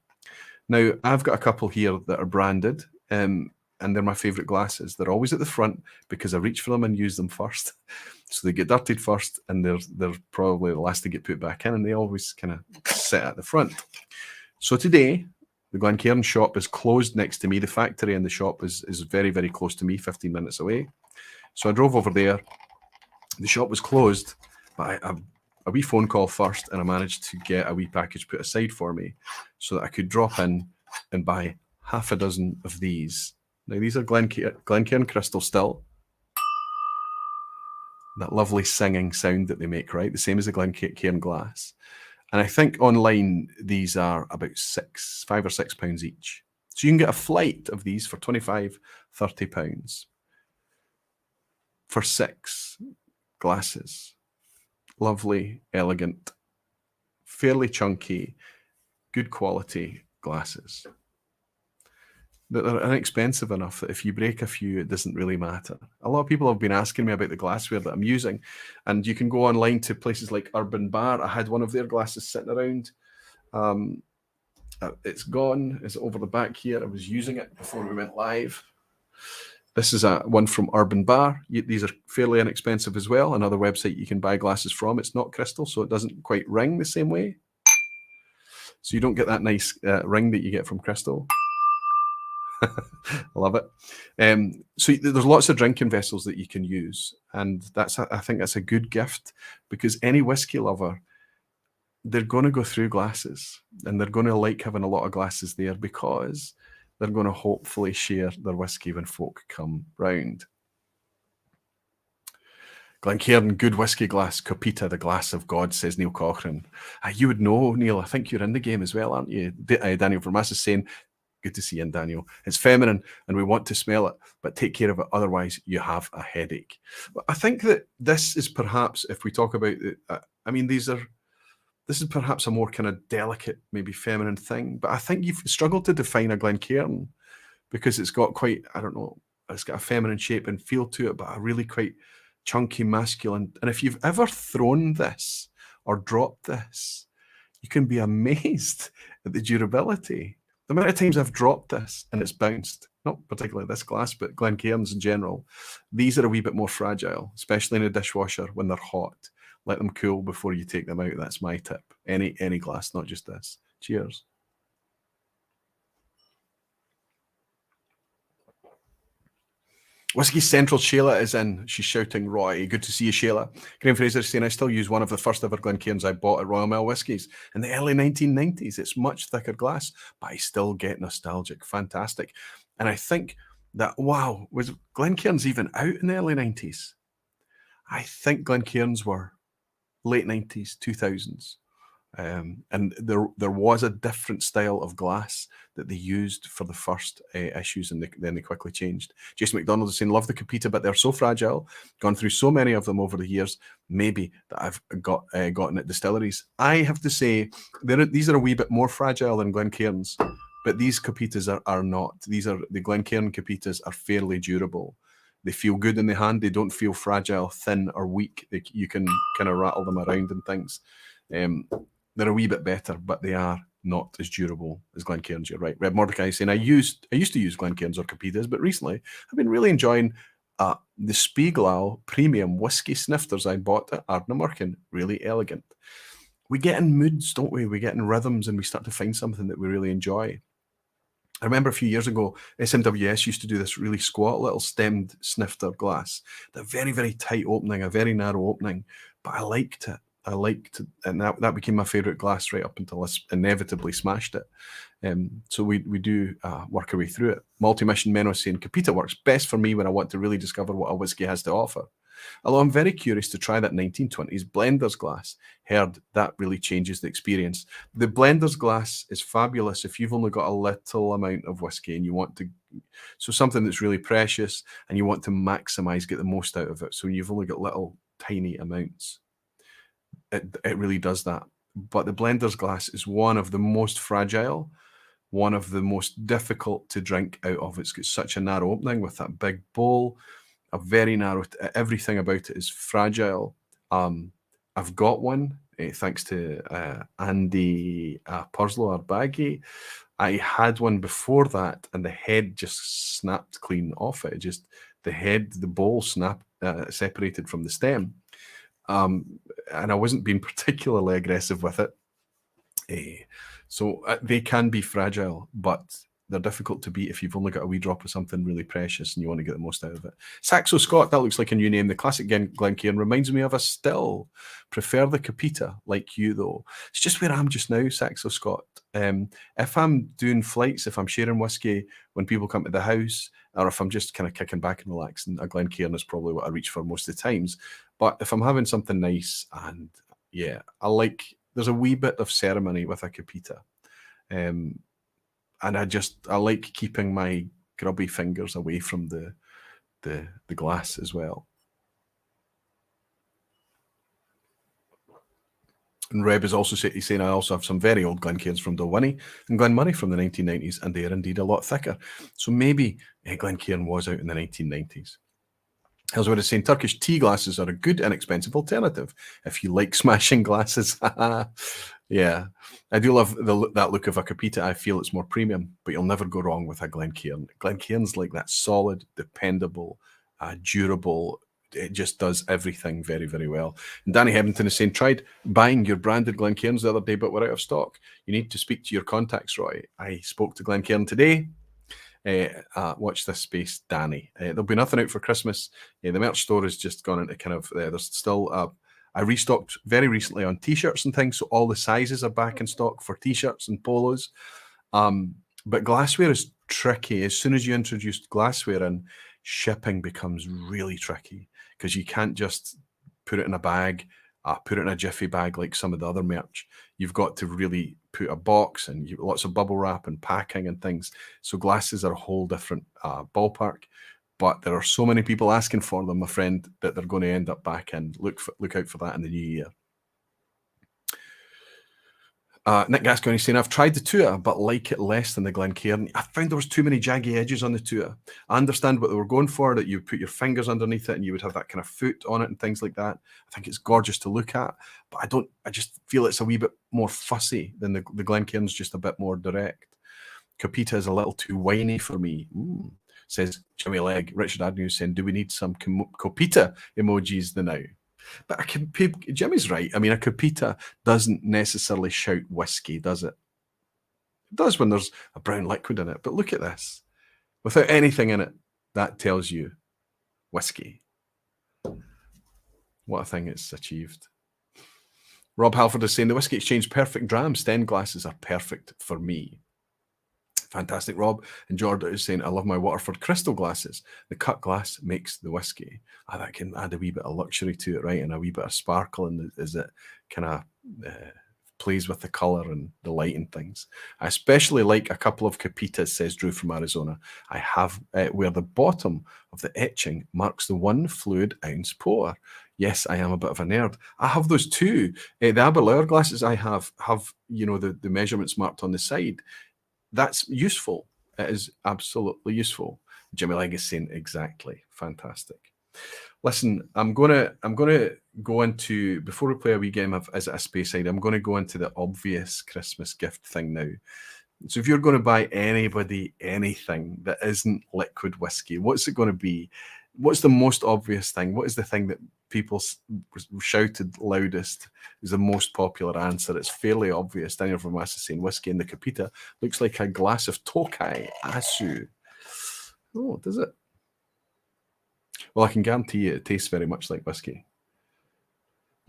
Now, I've got a couple here that are branded, and they're my favourite glasses. They're always at the front because I reach for them and use them first. So they get dirtied first, and they're probably the last to get put back in, and they always kind of sit at the front. So today, the Glencairn shop is closed next to me. The factory and the shop is very, very close to me, 15 minutes away. So I drove over there. The shop was closed, but a wee phone call first, and I managed to get a wee package put aside for me so that I could drop in and buy half a dozen of these. Now, these are Glencairn Crystal still. That lovely singing sound that they make, right? The same as the Glencairn glass. And I think online, these are about £5 or £6 each. So you can get a flight of these for £25, £30 for 6 glasses. Lovely, elegant, fairly chunky, good quality glasses. That are inexpensive enough that if you break a few, it doesn't really matter. A lot of people have been asking me about the glassware that I'm using, and you can go online to places like Urban Bar. I had one of their glasses sitting around. It's gone. It's over the back here. I was using it before we went live. This is one from Urban Bar. These are fairly inexpensive as well. Another website you can buy glasses from. It's not crystal, so it doesn't quite ring the same way. So you don't get that nice ring that you get from crystal. I love it. So there's lots of drinking vessels that you can use, and I think that's a good gift because any whiskey lover, they're going to go through glasses, and they're going to like having a lot of glasses there because they're going to hopefully share their whiskey when folk come round. Glencairn Good Whiskey Glass, Copita, the glass of God, says Neil Cochrane. You would know, Neil. I think you're in the game as well, aren't you? Daniel Vermas is saying, good to see you, Daniel. It's feminine and we want to smell it, but take care of it. Otherwise, you have a headache. I think that this is perhaps, if we talk about it, this is perhaps a more kind of delicate, maybe feminine thing. But I think you've struggled to define a Glencairn because it's got quite, I don't know, it's got a feminine shape and feel to it, but a really quite chunky masculine. And if you've ever thrown this or dropped this, you can be amazed at the durability. The amount of times I've dropped this and it's bounced, not particularly this glass, but Glencairns in general, these are a wee bit more fragile, especially in a dishwasher when they're hot. Let them cool before you take them out. That's my tip. Any glass, not just this. Cheers. Whiskey Central, Shayla is in. She's shouting, Roy, good to see you, Shayla. Graham Fraser is saying, I still use one of the first ever Glencairns I bought at Royal Mail Whiskies in the early 1990s. It's much thicker glass, but I still get nostalgic. Fantastic. And I think that, wow, was Glencairns even out in the early 90s? I think Glencairns were late 90s, 2000s. And there was a different style of glass that they used for the first issues, and then they quickly changed. Jason McDonald is saying, love the Capita, but they're so fragile. Gone through so many of them over the years, maybe that I've gotten at distilleries. I have to say, these are a wee bit more fragile than Glencairns, but these Capitas are not. The Glencairn Capitas are fairly durable. They feel good in the hand. They don't feel fragile, thin, or weak. You can kind of rattle them around and things. They're a wee bit better, but they are not as durable as Glencairns. You're right. Red Mordecai is saying, I used to use Glencairns or Capitas, but recently I've been really enjoying the Spiegelau premium whiskey snifters I bought at Ardnamurchan. Really elegant. We get in moods, don't we? We get in rhythms, and we start to find something that we really enjoy. I remember a few years ago, SMWS used to do this really squat little stemmed snifter glass. The very, very tight opening, a very narrow opening, but I liked it. And that became my favourite glass right up until I inevitably smashed it. So we do work our way through it. Multi-Mission Menno saying, Capita works best for me when I want to really discover what a whiskey has to offer. Although I'm very curious to try that 1920s blender's glass. Heard that really changes the experience. The blender's glass is fabulous if you've only got a little amount of whiskey and you want to, so something that's really precious and you want to maximize, get the most out of it. So you've only got little tiny amounts. It really does that. But the blender's glass is one of the most fragile, one of the most difficult to drink out of. It's got such a narrow opening with that big bowl, a very narrow, everything about it is fragile. I've got one, thanks to Andy Purslow, our baggie. I had one before that, and the head just snapped clean off it. The bowl separated from the stem. And I wasn't being particularly aggressive with it. So they can be fragile, but they're difficult to beat if you've only got a wee drop of something really precious and you want to get the most out of it. Saxo Scott, that looks like a new name. The classic Glencairn reminds me of a still. Prefer the Capita, like you, though. It's just where I'm just now, Saxo Scott. If I'm doing flights, if I'm sharing whiskey when people come to the house, or if I'm just kind of kicking back and relaxing, a Glencairn is probably what I reach for most of the times. But if I'm having something nice, and yeah, there's a wee bit of ceremony with a Capita. And I like keeping my grubby fingers away from the glass as well. And Reb is also saying, I also have some very old Glencairns from Dalwhinnie and Glenmurray from the 1990s, and they are indeed a lot thicker. So maybe Glencairn was out in the 1990s. Ellsworth is saying, Turkish tea glasses are a good, inexpensive alternative if you like smashing glasses. Yeah, I do love that look of a Capita. I feel it's more premium, but you'll never go wrong with a Glencairn. Glencairn's like that solid, dependable, durable. It just does everything very, very well. And Danny Hebington is saying, tried buying your branded Glencairns the other day, but we're out of stock. You need to speak to your contacts, Roy. I spoke to Glencairn today. Watch this space, Danny. There'll be nothing out for Christmas. The merch store has just gone into kind of, there's still, I restocked very recently on t-shirts and things, so all the sizes are back in stock for t-shirts and polos. But glassware is tricky. As soon as you introduce glassware in, shipping becomes really tricky because you can't just put it in a bag, put it in a jiffy bag like some of the other merch. You've got to really put a box and lots of bubble wrap and packing and things. So glasses are a whole different ballpark. But there are so many people asking for them, my friend, that they're going to end up back in. Look out for that in the new year. Nick Gascoigne saying, I've tried the Tua, but like it less than the Glencairn. I found there was too many jaggy edges on the Tua. I understand what they were going for, that you put your fingers underneath it and you would have that kind of foot on it and things like that. I think it's gorgeous to look at, but I just feel it's a wee bit more fussy than the Glencairn's, just a bit more direct. Capita is a little too whiny for me. Says Jimmy Legg. Richard Agnew saying, do we need some Copita emojis now? But Jimmy's right. I mean, a Copita doesn't necessarily shout whiskey, does it? It does when there's a brown liquid in it. But look at this. Without anything in it, that tells you whiskey. What a thing it's achieved. Rob Halford is saying the Whiskey Exchange Perfect Dram Sten glasses are perfect for me. Fantastic, Rob. And Jordan is saying, I love my Waterford crystal glasses. The cut glass makes the whiskey. That can add a wee bit of luxury to it, right? And a wee bit of sparkle, and as it kind of plays with the colour and the light and things. I especially like a couple of Capitas, says Drew from Arizona. I have where the bottom of the etching marks the 1 fluid ounce pour. Yes, I am a bit of a nerd. I have those too. The Abbot glasses I have, you know, the measurements marked on the side. That's useful. It is absolutely useful. Jimmy Legg is saying exactly. Fantastic. Listen, I'm gonna go into, before we play a wee game of Is It a Speyside, I'm gonna go into the obvious Christmas gift thing now. So if you're going to buy anybody anything that isn't liquid whiskey, what's it going to be? What's the most obvious thing? What is the thing that people shouted loudest is the most popular answer? It's fairly obvious. Daniel from Mass is saying whiskey in the Capita looks like a glass of Tokai Asu. Oh, does it? Well, I can guarantee you it tastes very much like whiskey.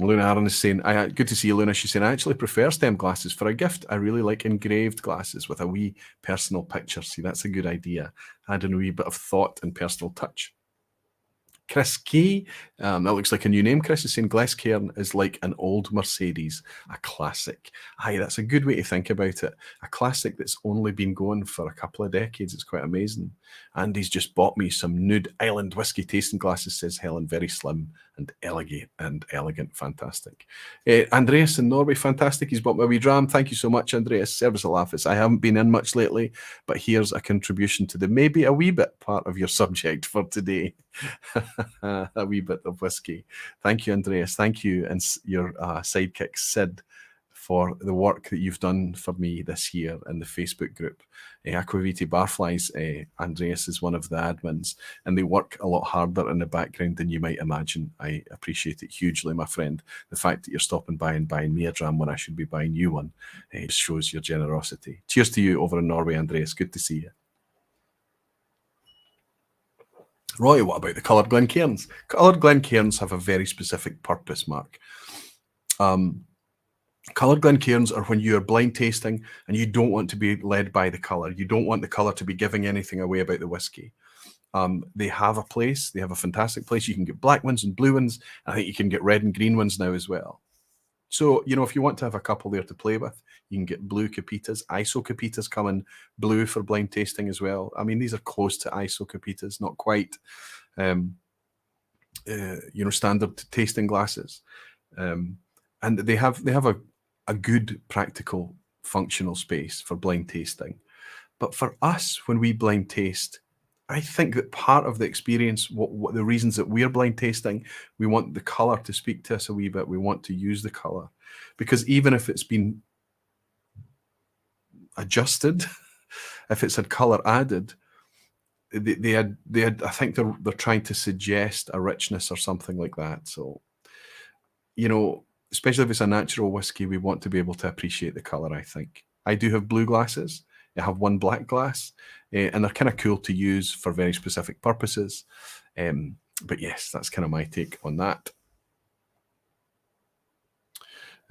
Luna Aaron is saying, good to see you, Luna. She's saying, I actually prefer stem glasses for a gift. I really like engraved glasses with a wee personal picture. See, that's a good idea. Adding a wee bit of thought and personal touch. Chris Key, that looks like a new name. Chris is saying Glascairn is like an old Mercedes, a classic. Aye, that's a good way to think about it. A classic that's only been going for a couple of decades. It's quite amazing. Andy's just bought me some Nude Island whiskey tasting glasses, says Helen. Very slim and elegant. Fantastic. Andreas in Norway, fantastic. He's bought my wee dram. Thank you so much, Andreas. Service a laugh. I haven't been in much lately, but here's a contribution to the maybe a wee bit part of your subject for today. A wee bit of whiskey. Thank you, Andreas. Thank you and your sidekick Sid for the work that you've done for me this year in the Facebook group. Aquaviti Barflies, Andreas is one of the admins, and they work a lot harder in the background than you might imagine. I appreciate it hugely, my friend. The fact that you're stopping by and buying me a dram when I should be buying you one shows your generosity. Cheers to you over in Norway, Andreas. Good to see you. Roy, what about the coloured Glencairns? Coloured Glencairns have a very specific purpose, Mark. Coloured Glencairns are when you're blind tasting and you don't want to be led by the colour. You don't want the colour to be giving anything away about the whiskey. They have a place. They have a fantastic place. You can get black ones and blue ones. I think you can get red and green ones now as well. So, you know, if you want to have a couple there to play with, you can get blue Capitas. ISO Capitas come in blue for blind tasting as well. I mean, these are close to ISO Capitas, not quite, you know, standard tasting glasses. And they have a good practical functional space for blind tasting. But for us, when we blind taste, I think that part of the experience, what the reasons that we're blind tasting, we want the colour to speak to us a wee bit. We want to use the colour. Because even if it's been adjusted, if it's had colour added, they had I think they're trying to suggest a richness or something like that. So, you know, especially if it's a natural whiskey, we want to be able to appreciate the colour, I think. I do have blue glasses. I have one black glass, and they're kind of cool to use for very specific purposes. But yes, that's kind of my take on that.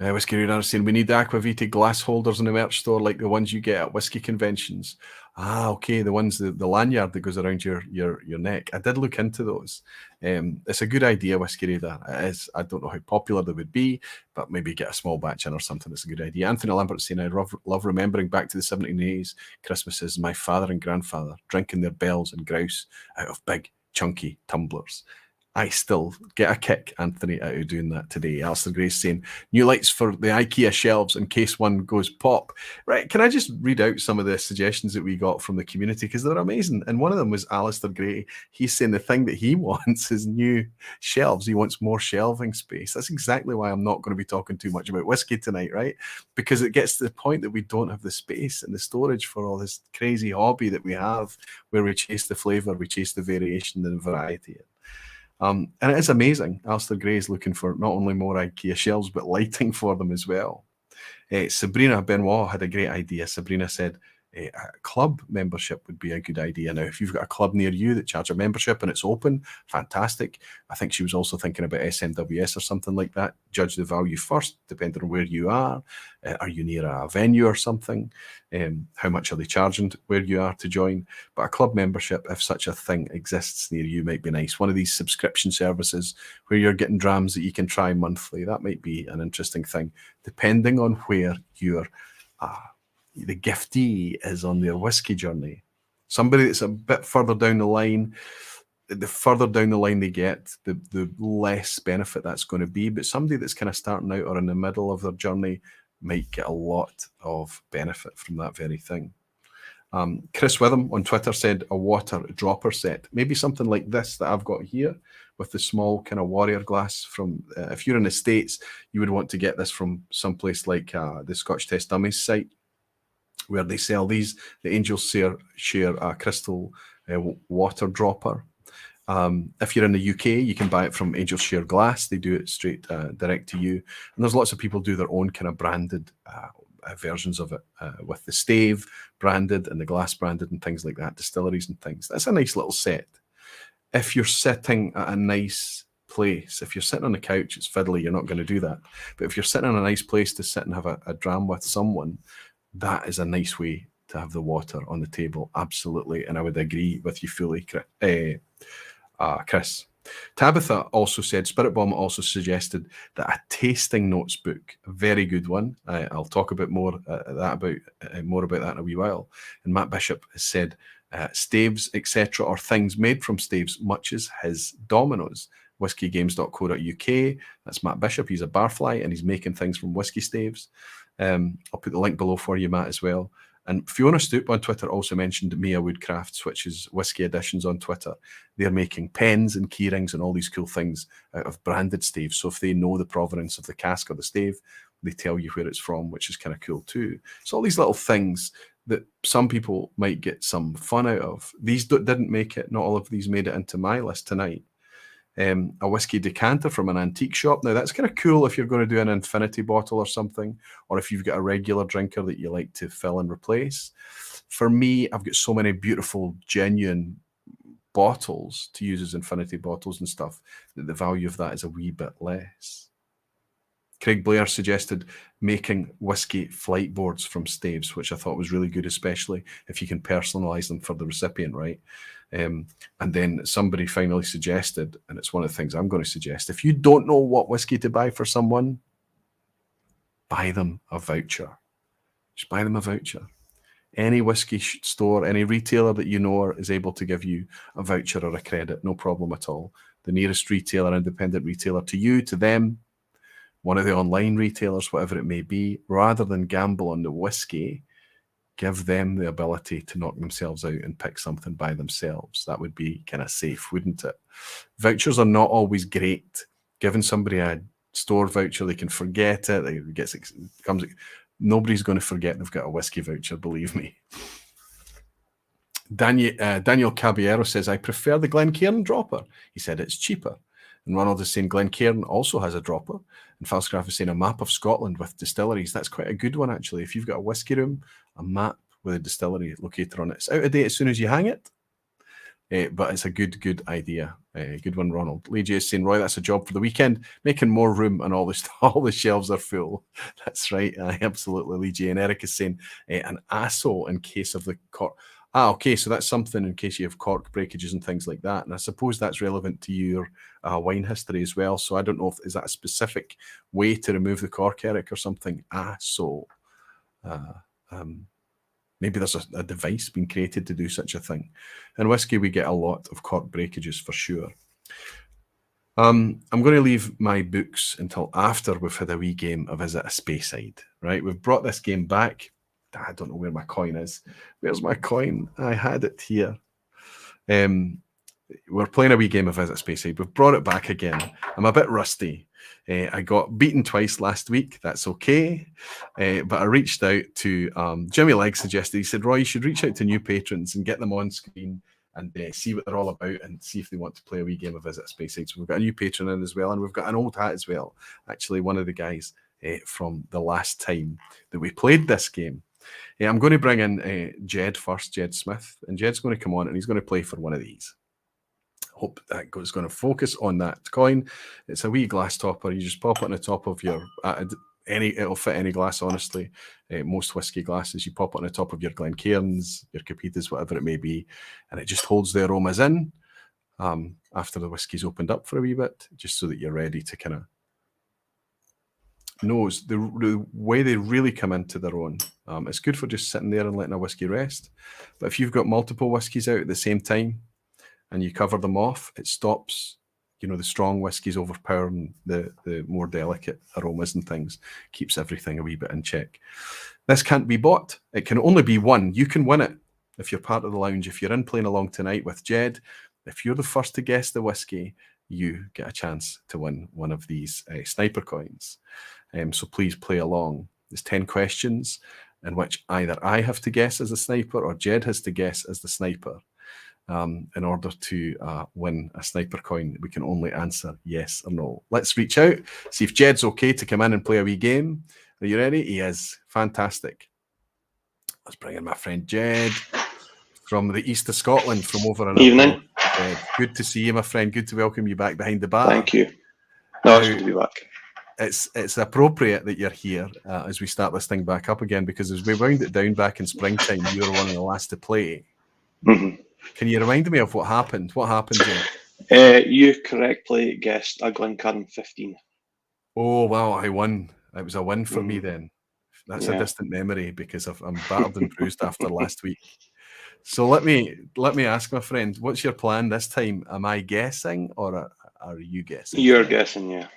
Whiskey Radar saying, we need the Aquaviti glass holders in the merch store like the ones you get at whiskey conventions. Ah, okay, the ones, the lanyard that goes around your neck. I did look into those. It's a good idea, Whiskey Radar. It is. I don't know how popular they would be, but maybe get a small batch in or something. It's a good idea. Anthony Lambert saying, I love remembering back to the 1780s Christmases, my father and grandfather drinking their bells and grouse out of big, chunky tumblers. I still get a kick, Anthony, out of doing that today. Alistair Grace saying, new lights for the IKEA shelves in case one goes pop. Right, can I just read out some of the suggestions that we got from the community? Because they're amazing. And one of them was Alistair Gray. He's saying the thing that he wants is new shelves. He wants more shelving space. That's exactly why I'm not going to be talking too much about whiskey tonight, right? Because it gets to the point that we don't have the space and the storage for all this crazy hobby that we have, where we chase the flavour, we chase the variation and the variety. And it is amazing. Alistair Gray is looking for not only more IKEA shelves, but lighting for them as well. Sabrina Benoit had a great idea. Sabrina said, A club membership would be a good idea. Now, if you've got a club near you that charge a membership and it's open, fantastic. I think she was also thinking about SMWS or something like that. Judge the value first, depending on where you are. Are you near a venue or something? How much are they charging where you are to join? But a club membership, if such a thing exists near you, might be nice. One of these subscription services where you're getting drams that you can try monthly. That might be an interesting thing, depending on where you're the giftee is on their whiskey journey. Somebody that's a bit further down the line, the further down the line they get, the less benefit that's going to be. But somebody that's kind of starting out or in the middle of their journey might get a lot of benefit from that very thing. Chris Witham on Twitter said a water dropper set. Maybe something like this that I've got here with the small kind of warrior glass from, if you're in the States, you would want to get this from someplace like the Scotch Test Dummies site, where they sell these. The Angels share a crystal water dropper. If you're in the UK, you can buy it from Angels Share Glass. They do it straight direct to you. And there's lots of people do their own kind of branded versions of it with the stave branded and the glass branded and things like that, distilleries and things. That's a nice little set. If you're sitting at a nice place, if you're sitting on the couch, it's fiddly, you're not going to do that. But if you're sitting in a nice place to sit and have a dram with someone, that is a nice way to have the water on the table, absolutely. And I would agree with you fully, Chris. Tabitha also said, Spirit Bomb also suggested that a tasting notes book, a very good one. I'll talk a bit more about that in a wee while. And Matt Bishop has said staves, etc., or things made from staves, much as his dominoes. Whiskygames.co.uk. That's Matt Bishop. He's a barfly and he's making things from whiskey staves. I'll put the link below for you, Matt, as well. And Fiona Stoop on Twitter also mentioned Mia Woodcrafts, which is Whiskey Editions on Twitter. They're making pens and key rings and all these cool things out of branded staves. So if they know the provenance of the cask or the stave, they tell you where it's from, which is kind of cool too. So all these little things that some people might get some fun out of. These didn't make it. Not all of these made it into my list tonight. A whiskey decanter from an antique shop. Now, that's kind of cool if you're going to do an infinity bottle or something, or if you've got a regular drinker that you like to fill and replace. For me, I've got so many beautiful, genuine bottles to use as infinity bottles and stuff that the value of that is a wee bit less. Craig Blair suggested making whiskey flight boards from staves, which I thought was really good, especially if you can personalize them for the recipient, right? And then somebody finally suggested, and it's one of the things I'm going to suggest, if you don't know what whiskey to buy for someone, buy them a voucher. Just buy them a voucher. Any whiskey store, any retailer that you know is able to give you a voucher or a credit, no problem at all. The nearest retailer, independent retailer to you, to them, one of the online retailers, whatever it may be, rather than gamble on the whiskey, give them the ability to knock themselves out and pick something by themselves. That would be kind of safe, wouldn't it? Vouchers are not always great. Giving somebody a store voucher, they can forget it. Nobody's going to forget they've got a whiskey voucher, believe me. Daniel Caballero says, I prefer the Glencairn dropper. He said it's cheaper. And Ronald is saying Glencairn also has a dropper. And Falscraft is saying a map of Scotland with distilleries. That's quite a good one, actually. If you've got a whiskey room, a map with a distillery locator on it. It's out of date as soon as you hang it. But it's a good idea. Good one, Ronald. Lee J is saying, Roy, that's a job for the weekend. Making more room and all the shelves are full. That's right. Absolutely, Lee J. And Eric is saying an ASO in case of the cork. Okay, so that's something in case you have cork breakages and things like that. And I suppose that's relevant to your wine history as well. So I don't know is that a specific way to remove the cork, Eric, or something? Maybe there's a device being created to do such a thing. In whiskey, we get a lot of cork breakages for sure. I'm going to leave my books until after we've had a wee game of Is It a Speyside, right? We've brought this game back. I don't know where my coin is. Where's my coin? I had it here. We're playing a wee game of Is It a Speyside. We've brought it back again. I'm a bit rusty. I got beaten twice last week. That's okay. But I reached out to Jimmy Legg suggested, he said, Roy, you should reach out to new patrons and get them on screen and see what they're all about and see if they want to play a wee game of Is It a Speyside. So we've got a new patron in as well, and we've got an old hat as well. Actually, one of the guys from the last time that we played this game. Yeah, I'm going to bring in Jed first, Jed Smith, and Jed's going to come on and he's going to play for one of these. Hope that is going to focus on that coin. It's a wee glass topper. You just pop it on the top of your it'll fit any glass, honestly. Most whiskey glasses, you pop it on the top of your Glencairns, your Capitas, whatever it may be, and it just holds the aromas in after the whiskey's opened up for a wee bit, just so that you're ready to kind of nose the way they really come into their own. It's good for just sitting there and letting a whiskey rest. But if you've got multiple whiskies out at the same time and you cover them off, it stops, the strong whiskies overpowering the more delicate aromas and things, keeps everything a wee bit in check. This can't be bought. It can only be won. You can win it if you're part of the lounge. If you're in playing along tonight with Jed, if you're the first to guess the whiskey, you get a chance to win one of these sniper coins. So please play along. There's 10 questions in which either I have to guess as a sniper or Jed has to guess as the sniper. In order to win a sniper coin, we can only answer yes or no. Let's reach out, see if Jed's okay to come in and play a wee game. Are you ready? He is. Fantastic. Let's bring in my friend Jed from the east of Scotland, from over in Evening. Jed, good to see you, my friend. Good to welcome you back behind the bar. Thank you. No, it's good to be back. It's appropriate that you're here as we start this thing back up again, because as we wound it down back in springtime, you were one of the last to play. Mm-hmm. Can you remind me of what happened? What happened, Jed? You correctly guessed a Glencairn 15. Oh, wow, I won. It was a win for me then. That's a distant memory because I'm battered and bruised after last week. So let me ask my friend, what's your plan this time? Am I guessing or are you guessing? You're guessing, yeah.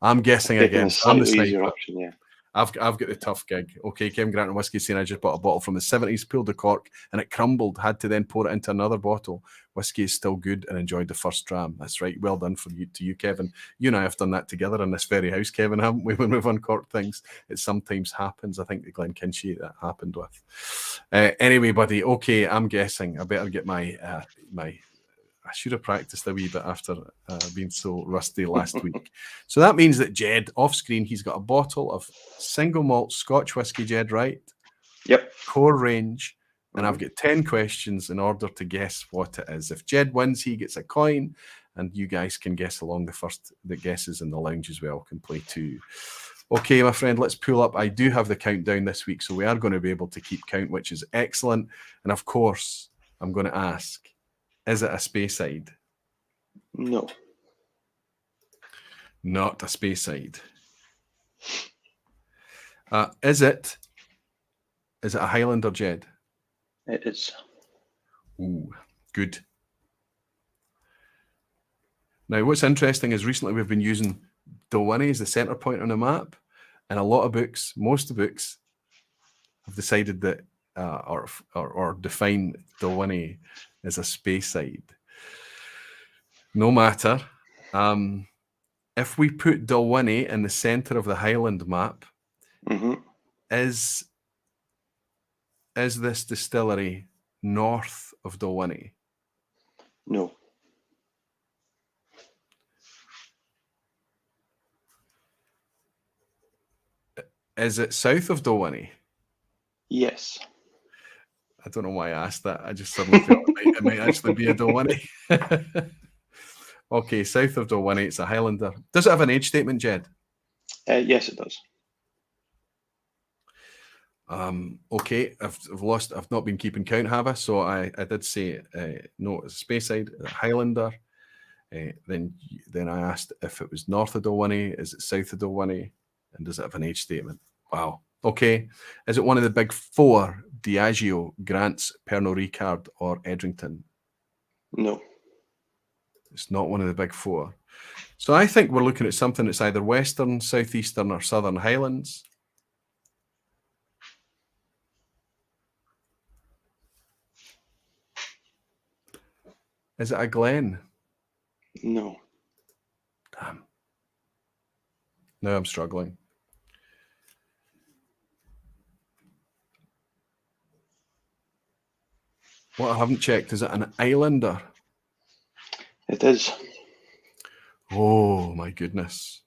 I'm guessing again. I'm the easier option, yeah. I've got the tough gig. Okay, Kim Grant and Whiskey saying I just bought a bottle from the 70s, pulled the cork, and it crumbled. Had to then pour it into another bottle. Whiskey is still good and enjoyed the first dram. That's right. Well done to you, Kevin. You and I have done that together in this very house, Kevin, haven't we? When we've uncorked things, it sometimes happens. I think the Glenkinchie that happened with. Anyway, buddy. Okay, I'm guessing. I better get my I should have practiced a wee bit after being so rusty last week. So that means that Jed, off screen, he's got a bottle of single malt Scotch whiskey, Jed, right? Yep. Core range. And I've got 10 questions in order to guess what it is. If Jed wins, he gets a coin, and you guys can guess along. The first that guesses in the lounge as well can play too. Okay, my friend, let's pull up. I do have the countdown this week, so we are going to be able to keep count, which is excellent. And of course, I'm going to ask, is it a Speyside? No. Not a Speyside. Is it a Highlander, Jed? It is. Ooh, good. Now, what's interesting is recently we've been using Dalwhinnie as the centre point on the map, and a lot of books, most of the books, have decided that or define Dalwhinnie as a Speyside. No matter. If we put Dalwhinnie in the centre of the Highland map, is this distillery north of Dalwhinnie? No. Is it south of Dalwhinnie? Yes. I don't know why I asked that. I just suddenly felt it might actually be a Dalwhinnie. Okay, south of Dalwhinnie, it's a Highlander. Does it have an age statement, Jed? Yes, it does. Okay, I've not been keeping count, have I? So I did say no, it's a Speyside, a Highlander. Then I asked if it was north of Dalwhinnie, is it south of Dalwhinnie, and does it have an age statement? Wow. Okay, is it one of the big four? Diageo, Grant's, Pernod Ricard, or Edrington? No. It's not one of the big four. So I think we're looking at something that's either Western, Southeastern, or Southern Highlands. Is it a Glen? No. Damn. Now I'm struggling. What I haven't checked, is it an Islander? It is. Oh, my goodness.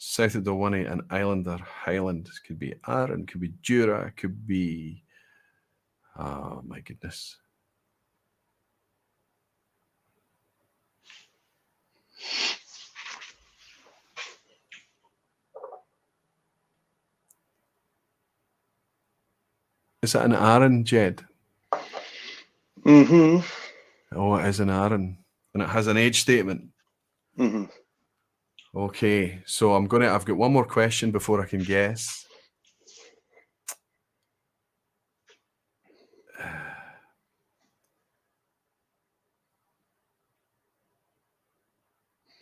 South of Dalwhinnie, an Islander Highland. This could be Arran, could be Jura, could be... Oh, my goodness. Is it an Arran, Jed? Mm-hmm. Oh, it is an Arran. And it has an age statement. Mm-hmm. Okay, so I've got one more question before I can guess.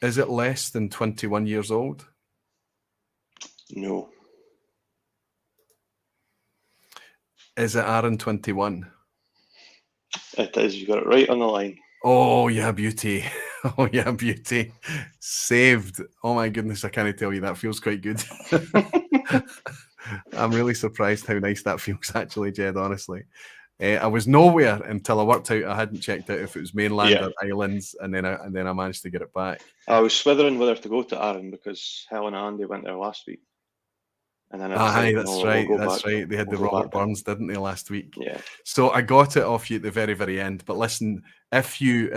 Is it less than 21 years old? No. Is it Arran 21? It is. You got it right on the line. Oh, yeah, beauty. Oh, yeah, beauty. Saved. Oh, my goodness, I can't tell you. That feels quite good. I'm really surprised how nice that feels, actually, Jed, honestly. I was nowhere until I worked out. I hadn't checked out if it was mainland or islands, and then I managed to get it back. I was swithering whether to go to Arran because Helen and Andy went there last week. And then Aye, that's right. That's right. They had the Robert Burns, didn't they, last week? Yeah. So I got it off you at the very, very end. But listen, if you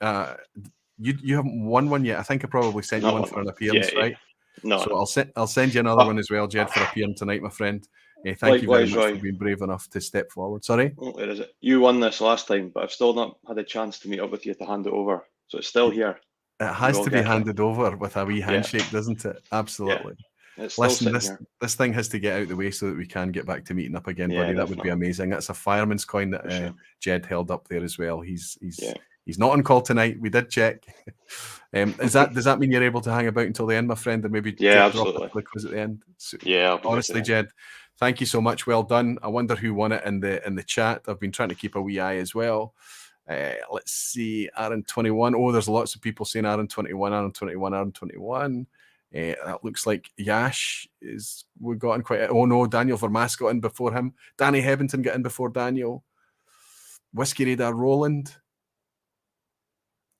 haven't won one yet, I think I probably sent you one for an appearance, right? No. So I'll send you another one as well, Jed, for appearing tonight, my friend. Thank you very much for being brave enough to step forward. Sorry. Oh, where is it? You won this last time, but I've still not had a chance to meet up with you to hand it over. So it's still here. It has to be handed over with a wee handshake, doesn't it? Absolutely. Yeah. Listen, this thing has to get out of the way so that we can get back to meeting up again, buddy. That would be amazing. That's a fireman's coin that Jed held up there as well. He's not on call tonight. We did check. Does that mean you're able to hang about until the end, my friend, and maybe drop a quiz at the end? So, honestly, Jed, thank you so much. Well done. I wonder who won it in the chat. I've been trying to keep a wee eye as well. Let's see, Arran 21. Oh, there's lots of people saying Arran 21, Arran 21, Arran 21. That looks like Yash we got in quite. Oh no, Daniel Vermaas got in before him. Danny Hebbington got in before Daniel. Whiskey Radar Roland.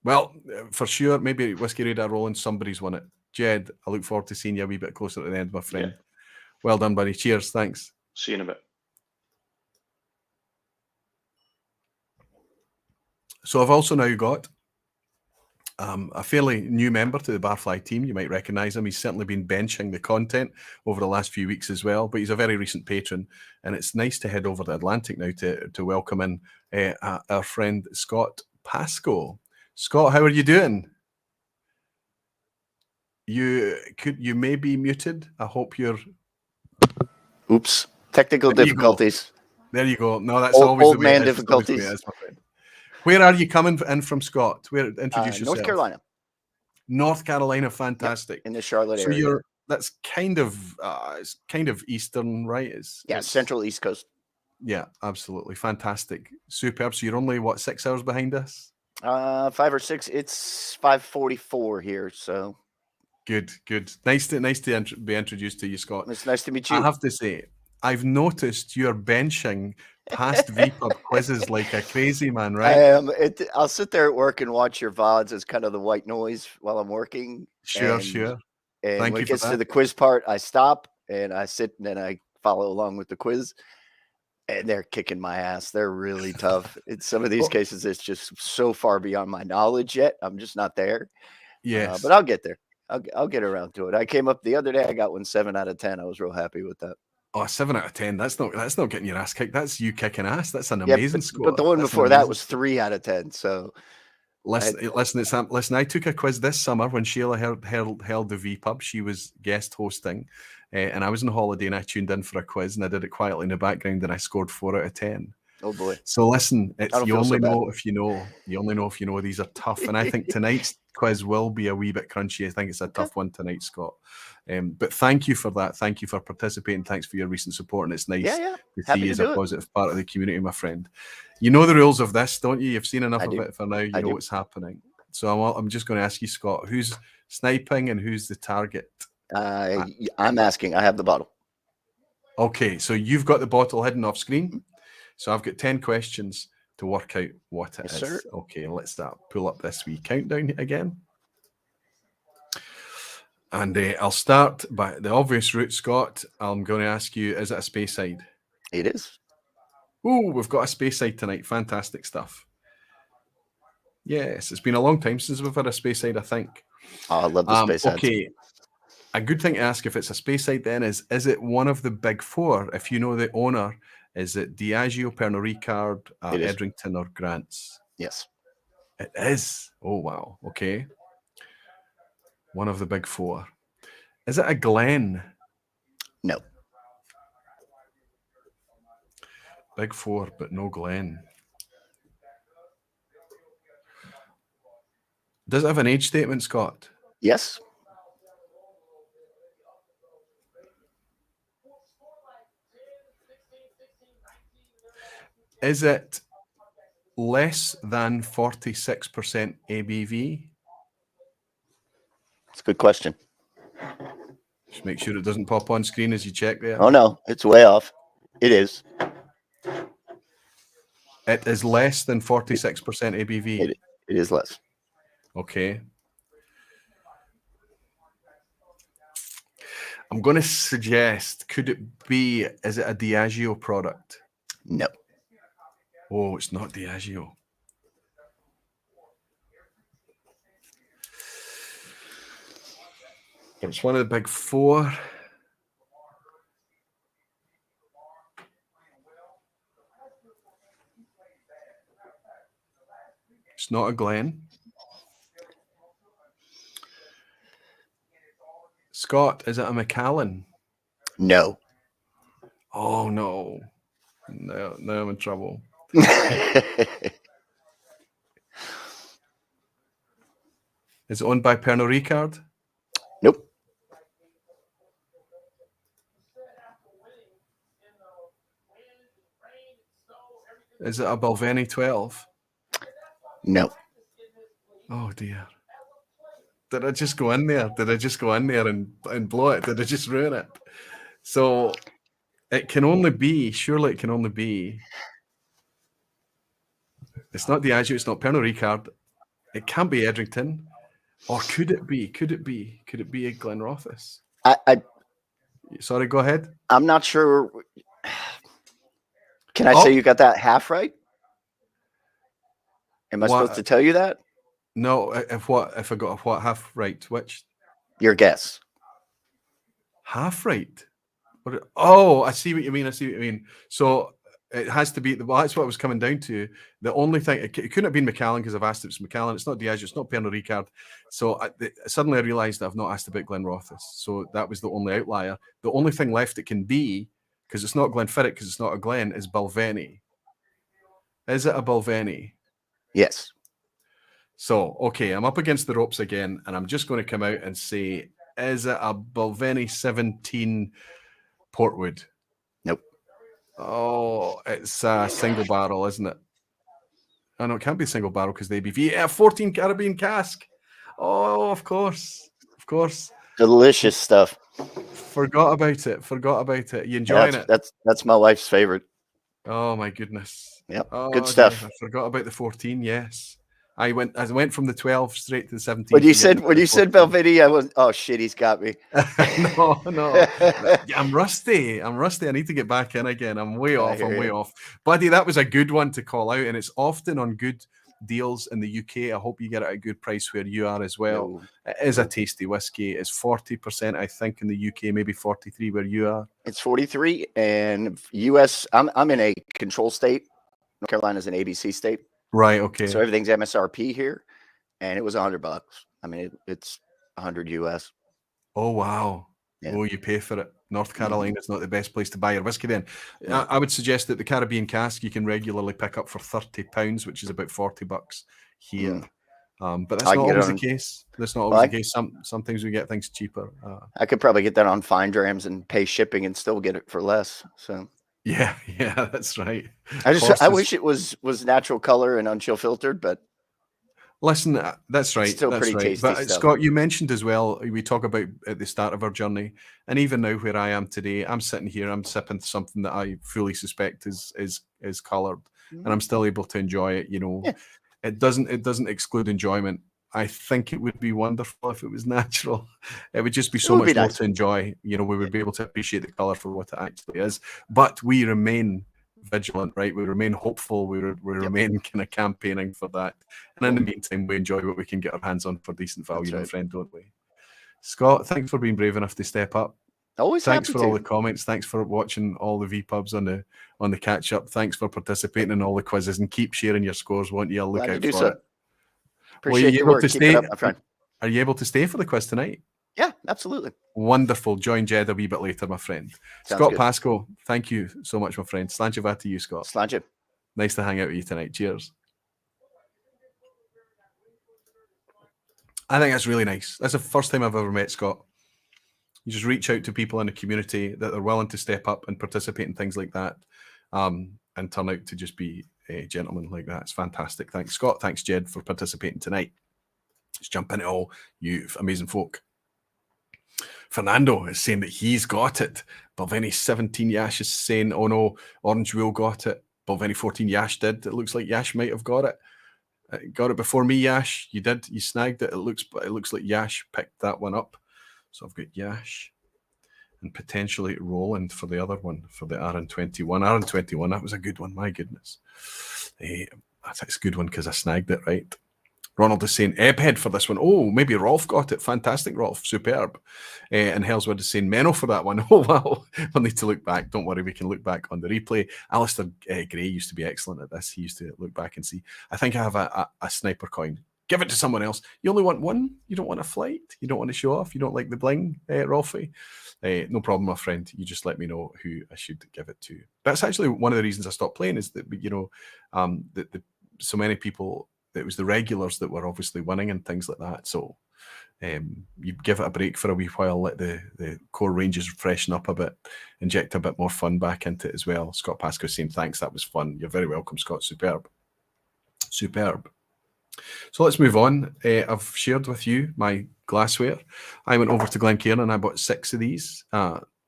Well, for sure, maybe Whiskey Radar Roland. Somebody's won it. Jed, I look forward to seeing you a wee bit closer to the end, my friend. Yeah. Well done, buddy. Cheers. Thanks. See you in a bit. So I've also now got a fairly new member to the Barfly team. You might recognise him. He's certainly been benching the content over the last few weeks as well, but he's a very recent patron, and it's nice to head over the Atlantic now to welcome in our friend Scott Pascoe. Scott, how are you doing? You may be muted. I hope you're... Oops. Technical difficulties. There you go. No, that's always old the way man difficulties. Where are you coming in from, Scott? Introduce yourself. North Carolina. North Carolina, fantastic. Yep, in the Charlotte area. So that's kind of eastern, right? It's central East Coast. Yeah, absolutely, fantastic, superb. So you're only 6 hours behind us? 5 or 6. It's 5:44 here. So good. Nice to be introduced to you, Scott. It's nice to meet you. I have to say, I've noticed you're benching past vPub quizzes like a crazy man, right? I am. I'll sit there at work and watch your VODs as kind of the white noise while I'm working. Sure. And when it gets to the quiz part, I stop and I sit and then I follow along with the quiz. And they're kicking my ass. They're really tough. In some of these cases, it's just so far beyond my knowledge yet. I'm just not there. Yes. But I'll get there. I'll get around to it. I came up the other day. I got one 7 out of 10. I was real happy with that. Oh, 7 out of 10. That's not getting your ass kicked. That's you kicking ass. That's an amazing score. But the one before that was 3 out of 10. So listen. I took a quiz this summer when Sheila held the vPub. She was guest hosting, and I was on holiday and I tuned in for a quiz and I did it quietly in the background and I scored 4 out of 10. Oh boy! So listen, you only know if you know. You only know if you know. These are tough, and I think tonight's quiz will be a wee bit crunchy. I think it's a tough one tonight, Scott. But thank you for that. Thank you for participating. Thanks for your recent support, and it's nice to see you as a positive part of the community, my friend. You know the rules of this, don't you? You've seen enough of it for now. You know what's happening. So I'm just going to ask you, Scott, who's sniping and who's the target? I'm asking. I have the bottle. Okay, so you've got the bottle hidden off screen. So I've got 10 questions to work out what it is. Sir. Okay, let's pull up this wee countdown again. And I'll start by the obvious route, Scott. I'm going to ask you, is it a Speyside? It is. Oh, we've got a Speyside tonight. Fantastic stuff. Yes, it's been a long time since we've had a Speyside, I think. Oh, I love the Speyside. Okay, a good thing to ask if it's a Speyside then is it one of the big four? If you know the owner, is it Diageo, Pernod Ricard, Edrington, or Grants? Yes. It is. Oh, wow. Okay. One of the big four. Is it a Glen? No. Big four, but no Glen. Does it have an age statement, Scott? Yes. Is it less than 46% ABV? It's a good question. Just make sure it doesn't pop on screen as you check there. Oh, no, it's way off. It is. It is less than 46% ABV. It is less. Okay. I'm going to suggest, could it be, is it a Diageo product? No. Oh, it's not Diageo. It's one of the big four. It's not a Glen. Scott, is it a Macallan? No. Oh, no. No, I'm in trouble. Is it owned by Pernod Ricard? Nope. Is it a Balvenie 12? No. Oh, dear. Did I just go in there? Did I just go in there and blow it? Did I just ruin it? So it can only be, surely it can only be, it's not Diageo, it's not Pernod Ricard, it can't be Edrington, or could it be? Could it be a Glenrothes? Sorry, go ahead. I'm not sure. Can I say you got that half right? Am I supposed to tell you that? No, if I got what half right? Which? Your guess. Half right? Oh, I see what you mean. So it has to be, well, that's what I was coming down to. The only thing, it couldn't have been Macallan because I've asked if it's Macallan. It's not Diageo, it's not Pernod Ricard. So suddenly I realised I've not asked about Glenrothes. So that was the only outlier. The only thing left it can be, because it's not Glenfiddich, because it's not a Glen, is Balvenie. Is it a Balvenie? Yes. So, okay, I'm up against the ropes again, and I'm just going to come out and say, is it a Balvenie 17 Portwood? Nope. Oh, it's a single barrel, isn't it? Oh, no, it can't be single barrel because the ABV. Yeah, 14 Caribbean cask. Oh, of course. Of course. Delicious stuff. Forgot about it. You enjoying it? That's my wife's favorite. Oh, my goodness. Yep. Oh, good stuff. Dear, I forgot about the 14, yes. I went from the 12 straight to the 17. When you said Balvenie, I was, oh shit, he's got me. No. I'm rusty. I need to get back in again. I'm way off. Buddy, that was a good one to call out, and it's often on good deals in the UK. I hope you get it at a good price where you are as well. It is a tasty whiskey. It's 40%, I think, in the UK, maybe 43 where you are. It's 43, and US. I'm in a control state. North Carolina is an ABC state. Right. Okay. So everything's MSRP here, and it was $100. I mean, it's 100 US. Oh wow! Yeah. Oh, you pay for it. North Carolina is not the best place to buy your whiskey. Then I would suggest that the Caribbean cask you can regularly pick up for £30, which is about $40 here. But that's not always the case. That's not always the case. Sometimes we get things cheaper. I could probably get that on Fine Drams and pay shipping and still get it for less. So. Yeah, that's right. I wish it was natural color and unchill filtered, but listen, that's right. Still that's pretty right. tasty But stuff. Scott, you mentioned as well, we talk about at the start of our journey, and even now where I am today, I'm sitting here, I'm sipping something that I fully suspect is colored, and I'm still able to enjoy it. You know, it doesn't exclude enjoyment. I think it would be wonderful if it was natural. It would just be so much more to enjoy. You know, we would be able to appreciate the colour for what it actually is. But we remain vigilant, right? We remain hopeful. We remain kind of campaigning for that. And in the meantime, we enjoy what we can get our hands on for decent value, my friend, don't we? Scott, thanks for being brave enough to step up. Always thanks happy for to. all the comments. Thanks for watching all the vPubs on the catch up. Thanks for participating in all the quizzes, and keep sharing your scores, won't you? I'll look out for it. Appreciate your work. Keep it up, my friend. Are you able to stay for the quiz tonight? Yeah, absolutely. Wonderful. Join Jed a wee bit later, my friend. Sounds Scott good. Pascoe, thank you so much, my friend. Slanchevat to you, Scott. Slanche. Nice to hang out with you tonight. Cheers. I think that's really nice. That's the first time I've ever met Scott. You just reach out to people in the community that are willing to step up and participate in things like that, and turn out to just be a gentleman like that. It's fantastic. Thanks, Scott. Thanks, Jed, for participating tonight. Let's jump into all you amazing folk. Fernando is saying that he's got it. Balvenie 17 Yash is saying, oh no, Orange Wheel got it. Balvenie 14 Yash did. It looks like Yash might have got it. Got it before me, Yash. You did. You snagged it. It looks like Yash picked that one up. So I've got Yash and potentially Roland for the other one, for the RN21. RN21, that was a good one. My goodness. That's a good one because I snagged it, right? Ronald is saying Ebbhead for this one. Oh, maybe Rolf got it. Fantastic, Rolf. Superb. And Hellswood is saying Menno for that one. Oh, wow. We'll need to look back. Don't worry. We can look back on the replay. Alistair Gray used to be excellent at this. He used to look back and see. I think I have a sniper coin. Give it to someone else. You only want one. You don't want a flight. You don't want to show off. You don't like the bling, Rolfie. No problem, my friend. You just let me know who I should give it to. That's actually one of the reasons I stopped playing, is that, you know, so many people, it was the regulars that were obviously winning and things like that. So you give it a break for a wee while, let the core ranges freshen up a bit, inject a bit more fun back into it as well. Scott Pascoe saying thanks, that was fun. You're very welcome, Scott. Superb. Superb. So let's move on. I've shared with you my glassware. I went over to Glencairn and I bought 6 of these.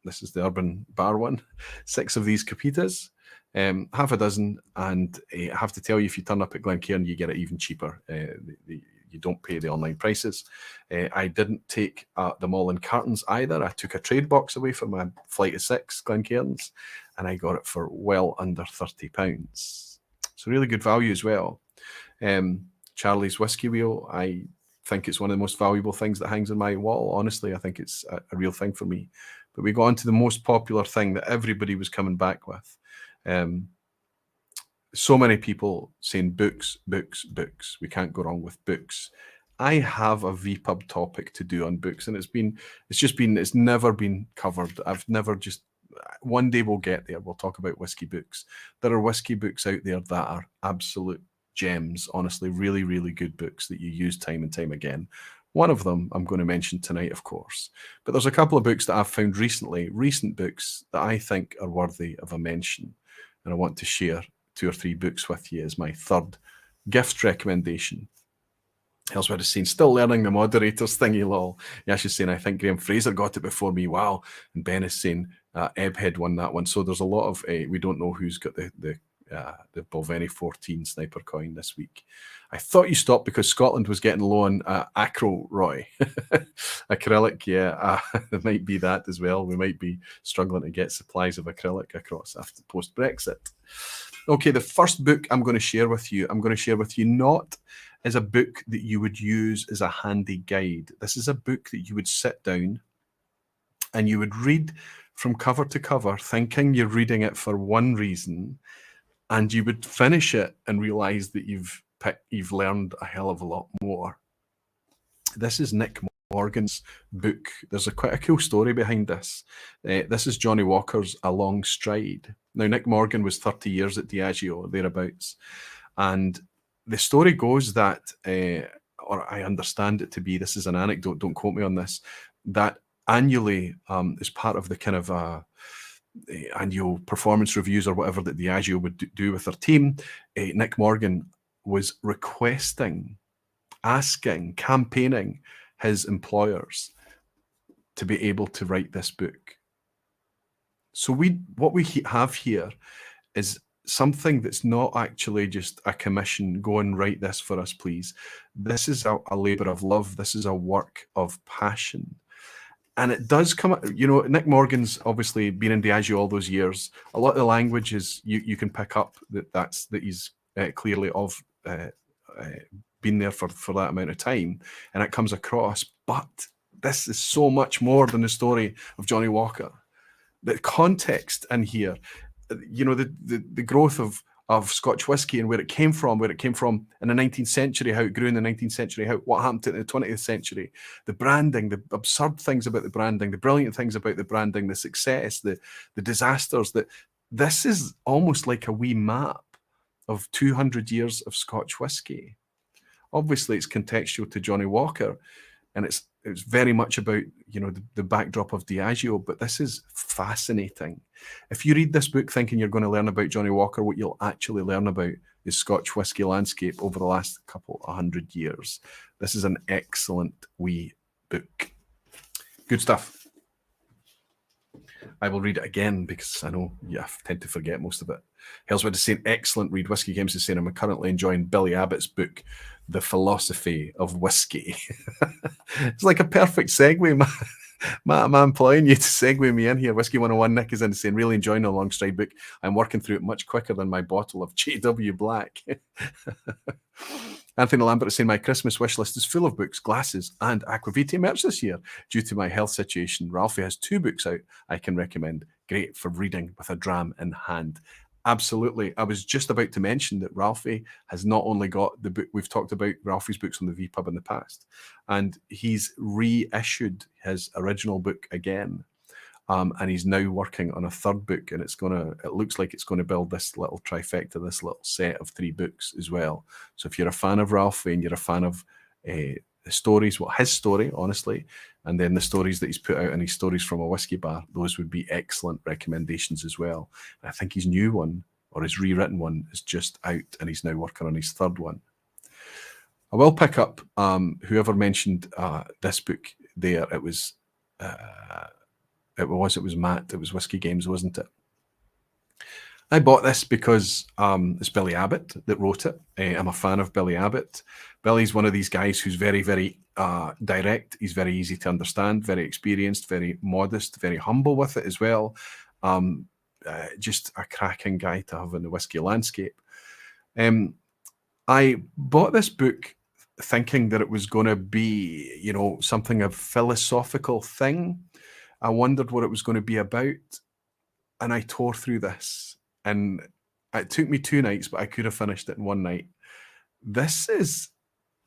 This is the Urban Bar one. 6 of these Capitas, half a dozen. And I have to tell you, if you turn up at Glencairn, you get it even cheaper. You don't pay the online prices. I didn't take them all in cartons either. I took a trade box away for my flight of 6 Glencairns, and I got it for well under £30. So really good value as well. Charlie's Whisky Wheel, I think it's one of the most valuable things that hangs on my wall. Honestly, I think it's a real thing for me. But we go on to the most popular thing that everybody was coming back with. So many people saying books, books, books. We can't go wrong with books. I have a vPub topic to do on books, and it's never been covered. I've never just, one day we'll get there. We'll talk about whiskey books. There are whiskey books out there that are absolute gems, honestly, really, really good books that you use time and time again. One of them I'm going to mention tonight, of course, but there's a couple of books that I've found recent books that I think are worthy of a mention, and I want to share 2 or 3 books with you as my third gift recommendation. Elsewhere is saying, still learning the moderators thingy, lol. Yash is saying, I think Graham Fraser got it before me. Wow. And Ben is saying, Ebbhead won that one. So there's a lot of, we don't know who's got the Balvenie 14 sniper coin this week. I thought you stopped because Scotland was getting low on acro, Roy. Acrylic, yeah, it might be that as well. We might be struggling to get supplies of acrylic across after post-Brexit. Okay, the first book I'm going to share with you, not as a book that you would use as a handy guide. This is a book that you would sit down and you would read from cover to cover, thinking you're reading it for one reason, and you would finish it and realize that you've learned a hell of a lot more. This is Nick Morgan's book. There's quite a cool story behind this. This is Johnny Walker's A Long Stride. Now, Nick Morgan was 30 years at Diageo, thereabouts. And the story goes that, or I understand it to be, this is an anecdote, don't quote me on this, that annually, as part of the kind of annual performance reviews or whatever that Diageo would do with their team, Nick Morgan was asking, campaigning his employers to be able to write this book. So what we have here is something that's not actually just a commission, go and write this for us, please. This is a labor of love. This is a work of passion. And it does come, you know, Nick Morgan's obviously been in Diageo all those years. A lot of the language is, you can pick up that he's clearly been there for that amount of time, and it comes across. But this is so much more than the story of Johnnie Walker. The context in here, you know, the growth of Scotch whisky and where it came from in the 19th century, how it grew in the 19th century, what happened to it in the 20th century, the branding, the absurd things about the branding, the brilliant things about the branding, the success, the disasters. That this is almost like a wee map of 200 years of Scotch whisky. Obviously, it's contextual to Johnnie Walker, and it's very much about, you know, the backdrop of Diageo, but this is fascinating. If you read this book thinking you're going to learn about Johnnie Walker, what you'll actually learn about is Scotch whisky landscape over the last couple of 100 years. This is an excellent wee book. Good stuff. I will read it again because I know I tend to forget most of it. Hellswood is saying, excellent read. Whiskey Games is saying, I'm currently enjoying Billy Abbott's book, The Philosophy of Whiskey. It's like a perfect segue, Matt, I'm employing you to segue me in here. Whiskey 101, Nick is in saying, really enjoying the long stride book. I'm working through it much quicker than my bottle of JW Black. Anthony Lambert is saying, my Christmas wish list is full of books, glasses, and Aquavitae merch this year. Due to my health situation, Ralphie has 2 books out I can recommend. Great for reading with a dram in hand. Absolutely. I was just about to mention that Ralphie has not only got the book, we've talked about Ralphie's books on the vPub in the past, and he's reissued his original book again. And he's now working on a 3rd book, and it looks like it's going to build this little trifecta, this little set of 3 books as well. So if you're a fan of Ralphie and you're a fan of the stories, well, his story, honestly, and then the stories that he's put out and his stories from a whiskey bar, those would be excellent recommendations as well. And I think his new one, or his rewritten one, is just out, and he's now working on his 3rd one. I will pick up whoever mentioned this book there. It was Matt. It was Whiskey Games, wasn't it? I bought this because it's Billy Abbott that wrote it. I'm a fan of Billy Abbott. Billy's one of these guys who's very, very direct. He's very easy to understand, very experienced, very modest, very humble with it as well. Just a cracking guy to have in the whiskey landscape. I bought this book thinking that it was going to be, you know, something of philosophical thing. I wondered what it was going to be about, and I tore through this. And it took me 2 nights, but I could have finished it in 1 night. This is,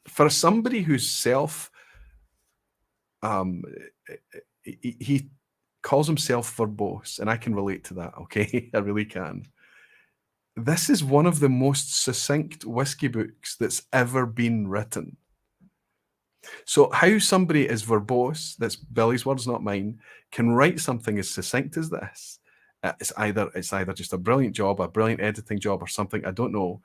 for somebody who's he calls himself verbose, and I can relate to that, okay? I really can. This is one of the most succinct whiskey books that's ever been written. So how somebody is verbose, that's Billy's words, not mine, can write something as succinct as this, it's either just a brilliant job, a brilliant editing job, or something, I don't know.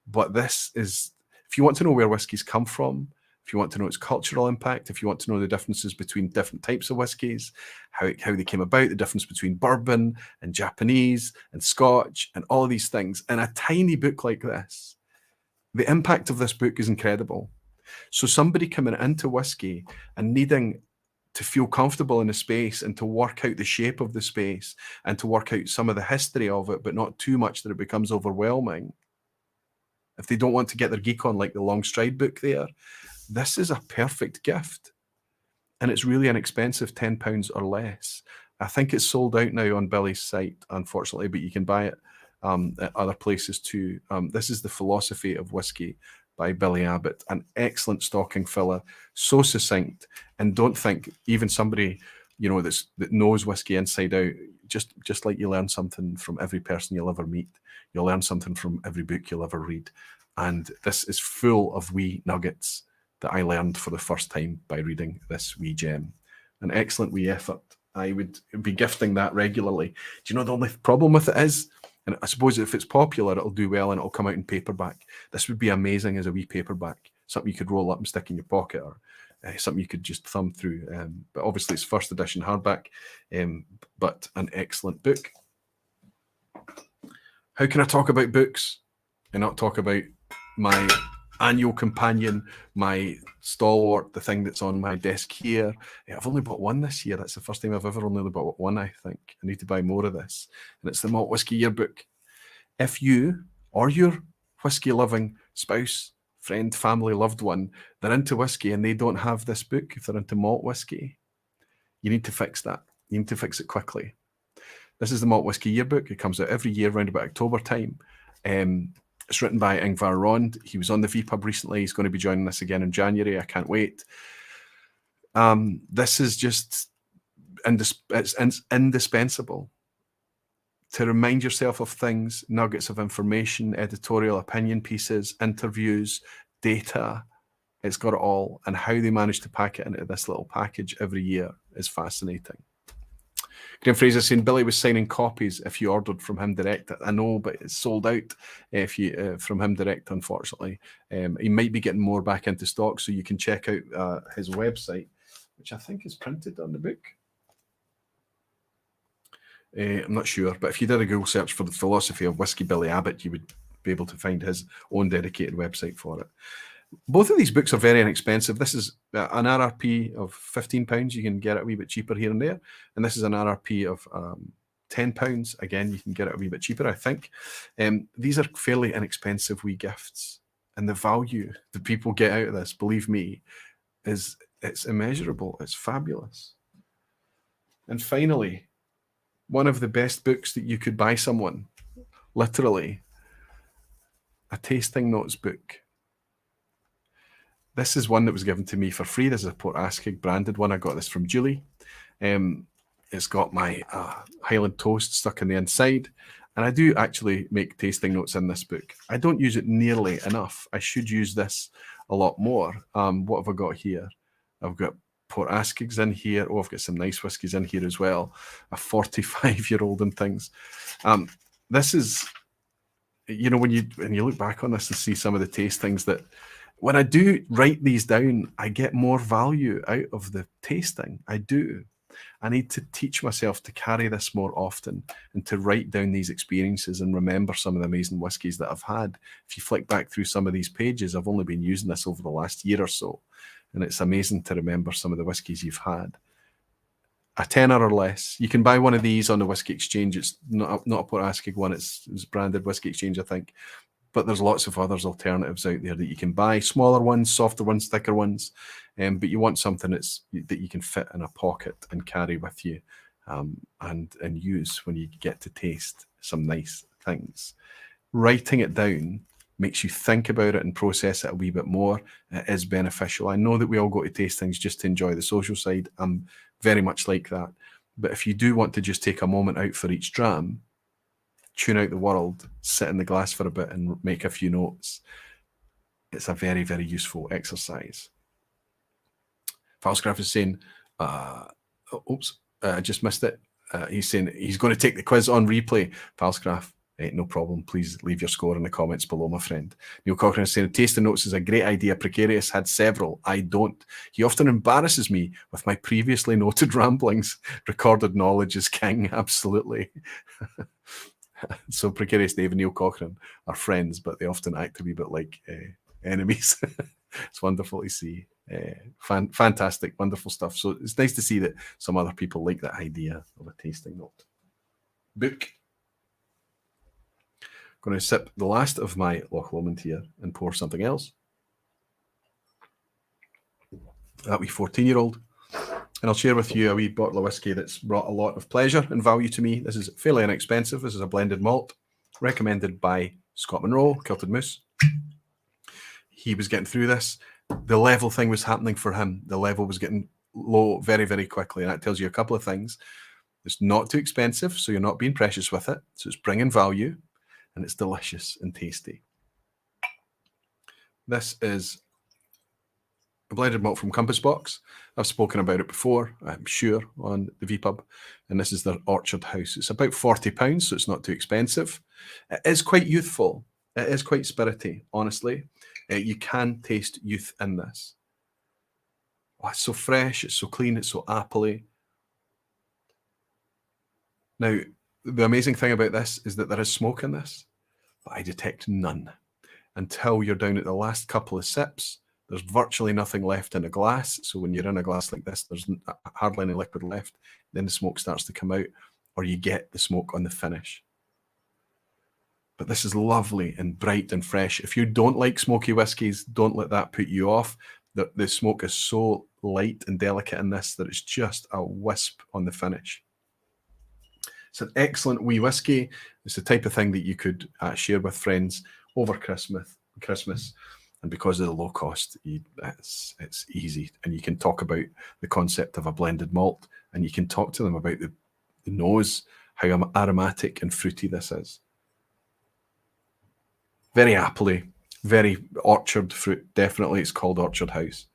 But this is, if you want to know where whiskies come from, if you want to know its cultural impact, if you want to know the differences between different types of whiskies, how they came about, the difference between bourbon and Japanese and Scotch and all of these things, in a tiny book like this, the impact of this book is incredible. So somebody coming into whiskey and needing to feel comfortable in the space and to work out the shape of the space and to work out some of the history of it, but not too much that it becomes overwhelming. If they don't want to get their geek on like the Long Stride book there, this is a perfect gift. And it's really inexpensive, £10 or less. I think it's sold out now on Billy's site, unfortunately, but you can buy it at other places too. This is The Philosophy of Whiskey by Billy Abbott, an excellent stocking filler, so succinct. And don't think, even somebody, you know, that knows whiskey inside out, just like you learn something from every person you'll ever meet, you'll learn something from every book you'll ever read. And this is full of wee nuggets that I learned for the first time by reading this wee gem. An excellent wee effort. I would be gifting that regularly. Do you know the only problem with it is, and I suppose if it's popular, it'll do well and it'll come out in paperback. This would be amazing as a wee paperback, something you could roll up and stick in your pocket, or something you could just thumb through. But obviously it's first edition hardback, but an excellent book. How can I talk about books and not talk about my annual companion, my stalwart, the thing that's on my desk here? Yeah, I've only bought one this year. That's the first time I've ever only bought one, I think. I need to buy more of this. And it's the Malt Whisky Yearbook. If you or your whiskey-loving spouse, friend, family, loved one, they're into whiskey and they don't have this book, if they're into malt whiskey, you need to fix that. You need to fix it quickly. This is the Malt Whisky Yearbook. It comes out every year around about October time. It's written by Ingvar Rond. He was on the vPub recently. He's going to be joining us again in January. I can't wait. This is just it's indispensable to remind yourself of things, nuggets of information, editorial opinion pieces, interviews, data. It's got it all. And how they manage to pack it into this little package every year is fascinating. Graham Fraser saying Billy was signing copies if you ordered from him direct. I know, but it's sold out if you from him direct, unfortunately. He might be getting more back into stock, so you can check out his website, which I think is printed on the book. I'm not sure, but if you did a Google search for the philosophy of Whiskey Billy Abbot, you would be able to find his own dedicated website for it. Both of these books are very inexpensive. This is an RRP of £15. You can get it a wee bit cheaper here and there. And this is an RRP of £10. Again, you can get it a wee bit cheaper, I think. These are fairly inexpensive wee gifts. And the value that people get out of this, believe me, it's immeasurable. It's fabulous. And finally, one of the best books that you could buy someone, literally, a tasting notes book. This is one that was given to me for free. This is a Port Askig branded one. I got this from Julie. It's got my Highland Toast stuck in the inside. And I do actually make tasting notes in this book. I don't use it nearly enough. I should use this a lot more. What have I got here? I've got Port Askigs in here. Oh, I've got some nice whiskies in here as well. A 45-year-old and things. This is, you know, when you look back on this and see some of the tastings that, when I do write these down, I get more value out of the tasting. I do. I need to teach myself to carry this more often and to write down these experiences and remember some of the amazing whiskies that I've had. If you flick back through some of these pages, I've only been using this over the last year or so. And it's amazing to remember some of the whiskies you've had. A tenner or less. You can buy one of these on the Whisky Exchange. It's not a Port Askig one. It's branded Whisky Exchange, I think. But there's lots of others alternatives out there that you can buy. Smaller ones, softer ones, thicker ones. But you want something that you can fit in a pocket and carry with you and use when you get to taste some nice things. Writing it down makes you think about it and process it a wee bit more. It is beneficial. I know that we all go to taste things just to enjoy the social side. I'm very much like that. But if you do want to just take a moment out for each dram, tune out the world, sit in the glass for a bit and make a few notes. It's a very, very useful exercise. Falsgraf is saying, I just missed it. He's saying he's going to take the quiz on replay. Falsgraf, no problem. Please leave your score in the comments below, my friend. Neil Cochran is saying, tasting notes is a great idea. Precarious had several. I don't. He often embarrasses me with my previously noted ramblings. Recorded knowledge is king. Absolutely. So Precarious Dave and Neil Cochran are friends, but they often act a wee bit like enemies. It's wonderful to see. Fantastic, wonderful stuff. So it's nice to see that some other people like that idea of a tasting note book. Going to sip the last of my Loch Lomond here and pour something else. That wee 14-year-old. And I'll share with you a wee bottle of whiskey that's brought a lot of pleasure and value to me. This is fairly inexpensive. This is a blended malt recommended by Scott Monroe, Kilted Moose. He was getting through this. The level thing was happening for him. The level was getting low very, very quickly. And that tells you a couple of things. It's not too expensive, so you're not being precious with it. So it's bringing value, and it's delicious and tasty. This is a blended malt from Compass Box. I've spoken about it before, I'm sure, on the vPub. And this is their Orchard House. It's about £40, so it's not too expensive. It is quite youthful. It is quite spirity, honestly. You can taste youth in this. Oh, it's so fresh, it's so clean, it's so appley. Now, The amazing thing about this is that there is smoke in this, but I detect none. Until you're down at the last couple of sips, there's virtually nothing left in a glass. So when you're in a glass like this, there's hardly any liquid left. Then the smoke starts to come out, or you get the smoke on the finish. But this is lovely and bright and fresh. If you don't like smoky whiskies, don't let that put you off. The smoke is so light and delicate in this that it's just a wisp on the finish. It's an excellent wee whiskey. It's the type of thing that you could share with friends over Christmas. And because of the low cost, it's easy. And you can talk about the concept of a blended malt, and you can talk to them about the nose, how aromatic and fruity this is. Very appley, very orchard fruit. Definitely, it's called Orchard House.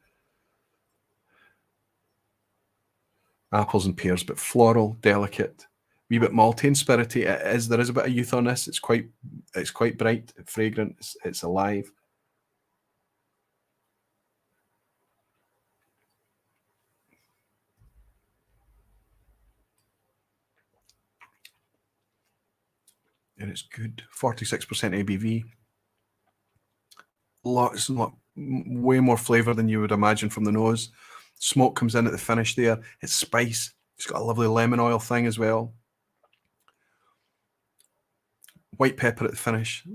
Apples and pears, but floral, delicate, wee bit malty and spirity. There is a bit of youth on this. It's quite bright, fragrant. It's alive. And it's good. 46% ABV. Way more flavour than you would imagine from the nose. Smoke comes in at the finish there. It's spice. It's got a lovely lemon oil thing as well. White pepper at the finish.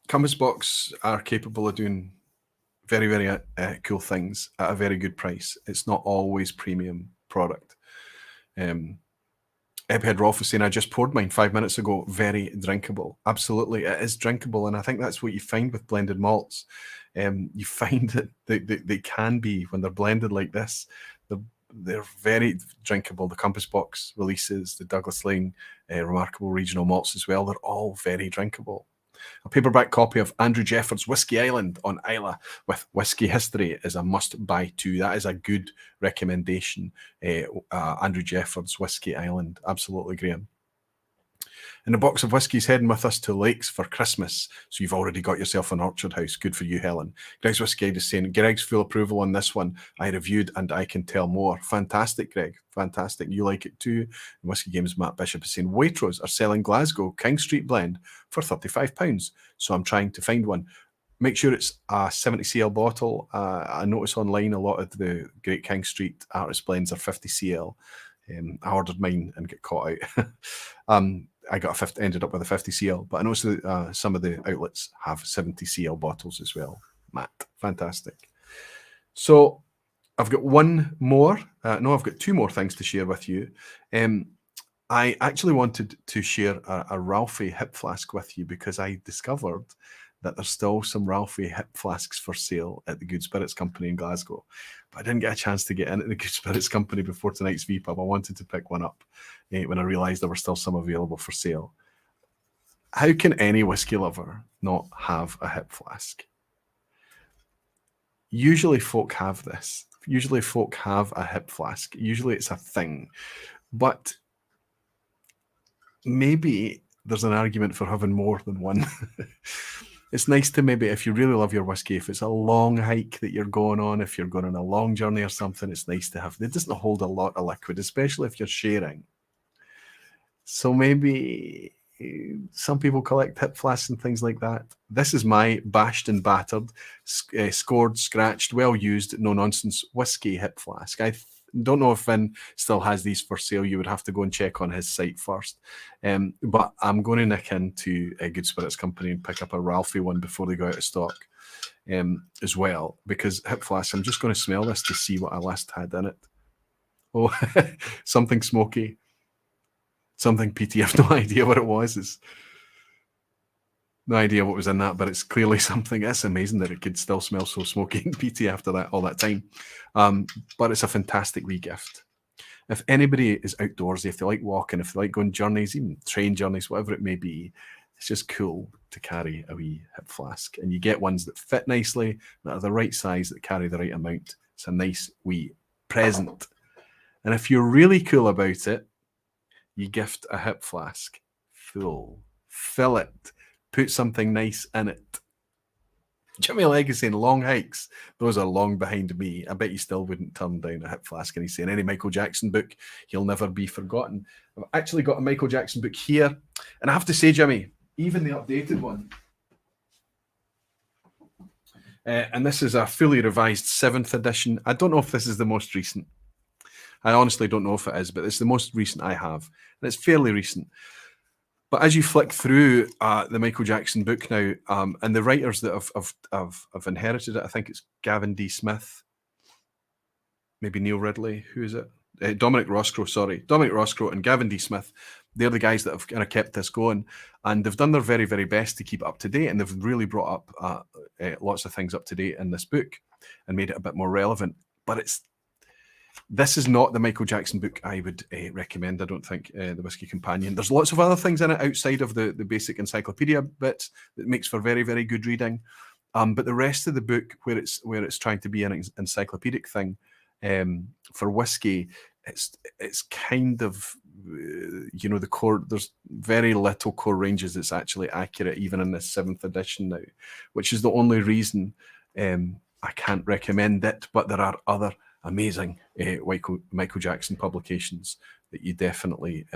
Compass Box are capable of doing very, very cool things at a very good price. It's not always premium product. Ebhead Rolf was saying, I just poured mine 5 minutes ago. Very drinkable. Absolutely, it is drinkable. And I think that's what you find with blended malts. You find that they can be, when they're blended like this, they're very drinkable. The Compass Box releases, the Douglas Lane Remarkable Regional Malts as well, they're all very drinkable. A paperback copy of Andrew Jefford's Whiskey Island on Isla with Whiskey History is a must-buy too. That is a good recommendation. Andrew Jefford's Whiskey Island. Absolutely, Graham. And a box of whiskies heading with us to Lakes for Christmas. So you've already got yourself an Orchard House. Good for you, Helen. Greg's Whiskey Guide is saying, Greg's full approval on this one. I reviewed and I can tell more. Fantastic, Greg. Fantastic. You like it too. And Whiskey Games Matt Bishop is saying, Waitrose are selling Glasgow King Street Blend for £35. So I'm trying to find one. Make sure it's a 70cl bottle. I notice online a lot of the Great King Street Artist Blends are 50cl. I ordered mine and got caught out. I ended up with a 50cl, but I noticed that some of the outlets have 70cl bottles as well. Matt, fantastic. So I've got one more. I've got two more things to share with you. I actually wanted to share a Ralphie hip flask with you because I discovered that there's still some Ralphie hip flasks for sale at the Good Spirits Company in Glasgow. But I didn't get a chance to get in at the Good Spirits Company before tonight's vPub. I wanted to pick one up when I realised there were still some available for sale. How can any whiskey lover not have a hip flask? Usually folk have this. Usually folk have a hip flask. Usually it's a thing. But maybe there's an argument for having more than one. It's nice to maybe, if you really love your whiskey, if it's a long hike that you're going on, if you're going on a long journey or something, it's nice to have. It doesn't hold a lot of liquid, especially if you're sharing. So maybe some people collect hip flasks and things like that. This is my bashed and battered, scored, scratched, well-used, no-nonsense whiskey hip flask. I don't know if Vin still has these for sale. You would have to go and check on his site first. But I'm going to nick into a Good Spirits Company and pick up a Ralphie one before they go out of stock as well. Because hip flask, I'm just going to smell this to see what I last had in it. Oh, something smoky. Something peaty. I have no idea what it was. It's no idea what was in that, but it's clearly something. It's amazing that it could still smell so smoky and peaty after that all that time. But it's a fantastic wee gift. If anybody is outdoorsy, if they like walking, if they like going journeys, even train journeys, whatever it may be, it's just cool to carry a wee hip flask. And you get ones that fit nicely, that are the right size, that carry the right amount. It's a nice wee present. And if you're really cool about it, you gift a hip flask full. Fill it. Put something nice in it. Jimmy Legg is saying long hikes. Those are long behind me. I bet you still wouldn't turn down a hipflask. And he's saying any Michael Jackson book, he'll never be forgotten. I've actually got a Michael Jackson book here. And I have to say, Jimmy, even the updated one. And this is a fully revised 7th edition. I don't know if this is the most recent. I honestly don't know if it is, but it's the most recent I have. And it's fairly recent. But as you flick through the Michael Jackson book now, and the writers that have inherited it, I think it's Gavin D. Smith, maybe Neil Ridley, who is it? Dominic Roscoe, sorry. Dominic Roscoe and Gavin D. Smith, they're the guys that have kind of kept this going. And they've done their very, very best to keep it up to date. And they've really brought up lots of things up to date in this book and made it a bit more relevant. But this is not the Michael Jackson book I would recommend, I don't think, the Whiskey Companion. There's lots of other things in it outside of the basic encyclopedia bits that makes for very, very good reading. But the rest of the book, where it's trying to be an encyclopedic thing for whiskey, it's kind of, the core, there's very little core ranges that's actually accurate, even in this 7th edition now, which is the only reason I can't recommend it. But there are other amazing Michael Jackson publications that you definitely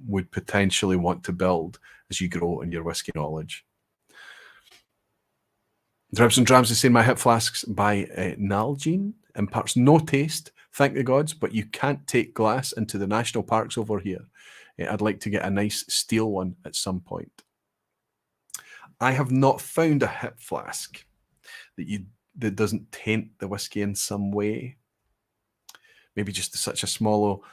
would potentially want to build as you grow in your whiskey knowledge. Dribs and Drams is saying my hipflasks by Nalgene imparts no taste, thank the gods, but you can't take glass into the national parks over here. I'd like to get a nice steel one at some point. I have not found a hipflask that doesn't taint the whiskey in some way. Maybe just such a small,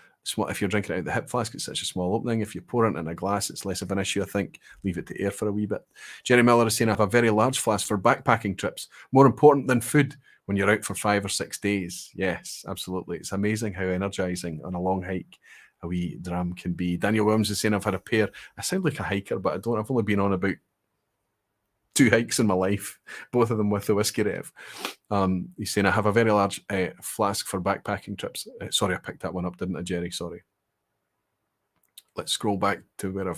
if you're drinking it out of the hip flask, it's such a small opening. If you pour it in a glass, it's less of an issue, I think. Leave it to air for a wee bit. Jerry Miller is saying, I have a very large flask for backpacking trips. More important than food when you're out for 5 or 6 days. Yes, absolutely. It's amazing how energizing on a long hike a wee dram can be. Daniel Williams is saying, I've had a pair. I sound like a hiker, but I don't. I've only been on about 2 hikes in my life, both of them with the Whiskey Rev. He's saying, I have a very large flask for backpacking trips. Sorry, I picked that one up, didn't I, Jerry? Sorry. Let's scroll back to where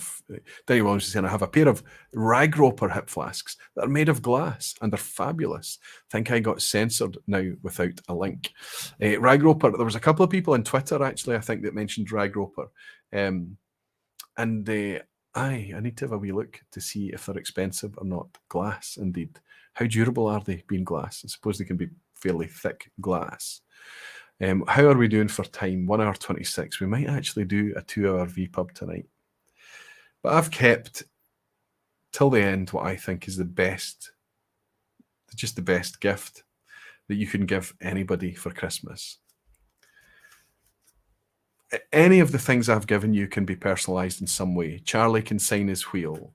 Daniel Williams is saying, I have a pair of rag roper hip flasks that are made of glass and they're fabulous. I think I got censored now without a link. Rag roper, there was a couple of people on Twitter, actually, I think, that mentioned rag roper. I need to have a wee look to see if they're expensive or not. Glass, indeed. How durable are they being glass? I suppose they can be fairly thick glass. How are we doing for time? 1 hour 26. We might actually do a 2-hour vPub tonight. But I've kept till the end what I think is the best, just the best gift that you can give anybody for Christmas. Any of the things I've given you can be personalized in some way. Charlie can sign his wheel.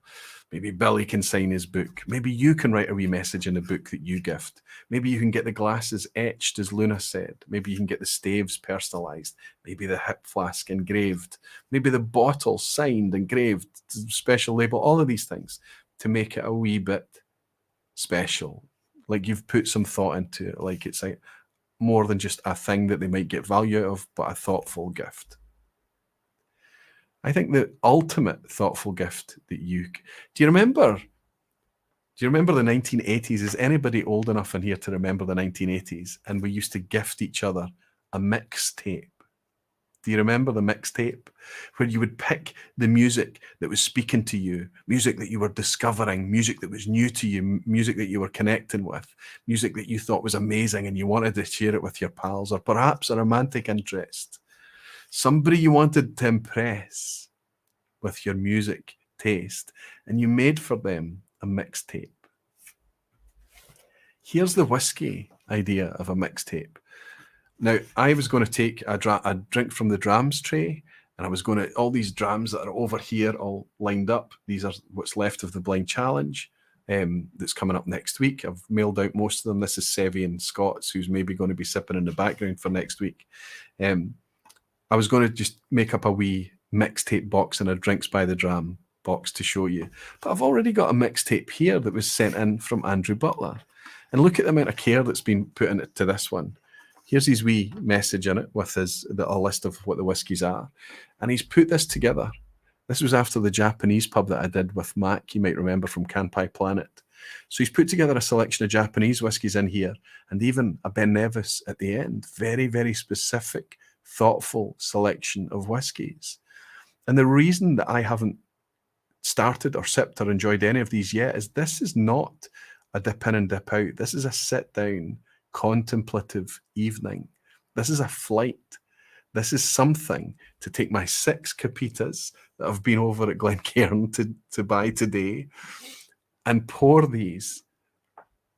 Maybe Billy can sign his book. Maybe you can write a wee message in the book that you gift. Maybe you can get the glasses etched, as Luna said. Maybe you can get the staves personalized. Maybe the hip flask engraved. Maybe the bottle signed, engraved, special label, all of these things to make it a wee bit special. Like you've put some thought into it. Like it's like more than just a thing that they might get value out of, but a thoughtful gift. I think the ultimate thoughtful gift that do you remember the 1980s? Is anybody old enough in here to remember the 1980s? And we used to gift each other a mixtape. Do you remember the mixtape? Where you would pick the music that was speaking to you, music that you were discovering, music that was new to you, music that you were connecting with, music that you thought was amazing and you wanted to share it with your pals, or perhaps a romantic interest. Somebody you wanted to impress with your music taste, and you made for them a mixtape. Here's the whiskey idea of a mixtape. Now, I was going to take a drink from the drams tray, and I was going to, all these drams that are over here all lined up, these are what's left of the blind challenge that's coming up next week. I've mailed out most of them. This is Sevian Scots, who's maybe going to be sipping in the background for next week. I was going to just make up a wee mixtape box and a drinks by the dram box to show you. But I've already got a mixtape here that was sent in from Andrew Butler. And look at the amount of care that's been put into this one. Here's his wee message in it with a list of what the whiskies are. And he's put this together. This was after the Japanese pub that I did with Mac, you might remember from Kanpai Planet. So he's put together a selection of Japanese whiskies in here, and even a Ben Nevis at the end. Very, very specific, thoughtful selection of whiskies. And the reason that I haven't started or sipped or enjoyed any of these yet is this is not a dip in and dip out. This is a sit down, contemplative evening. This is a flight. This is something to take my 6 Capitas that I've been over at Glencairn to buy today and pour these,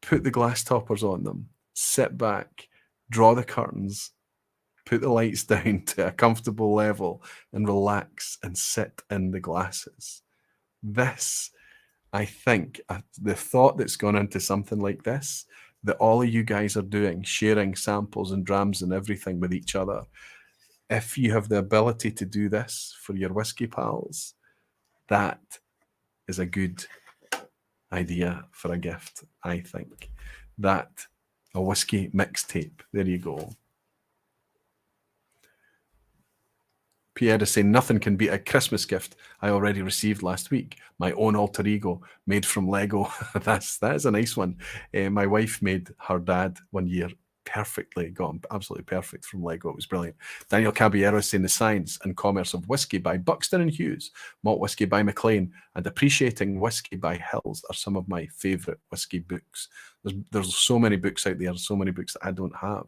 put the glass toppers on them, sit back, draw the curtains, put the lights down to a comfortable level and relax and sit in the glasses. This, I think, the thought that's gone into something like this, that all of you guys are doing, sharing samples and drams and everything with each other, if you have the ability to do this for your whiskey pals, that is a good idea for a gift, I think. That, a whiskey mixtape. There you go. Pierre is saying, nothing can beat a Christmas gift I already received last week. My own alter ego made from Lego. That is a nice one. My wife made her dad one year perfectly, got him absolutely perfect from Lego. It was brilliant. Daniel Caballero is saying, the Science and Commerce of Whiskey by Buxton and Hughes, Malt Whiskey by Maclean, and Appreciating Whiskey by Hills are some of my favourite whiskey books. There's so many books out there, so many books that I don't have.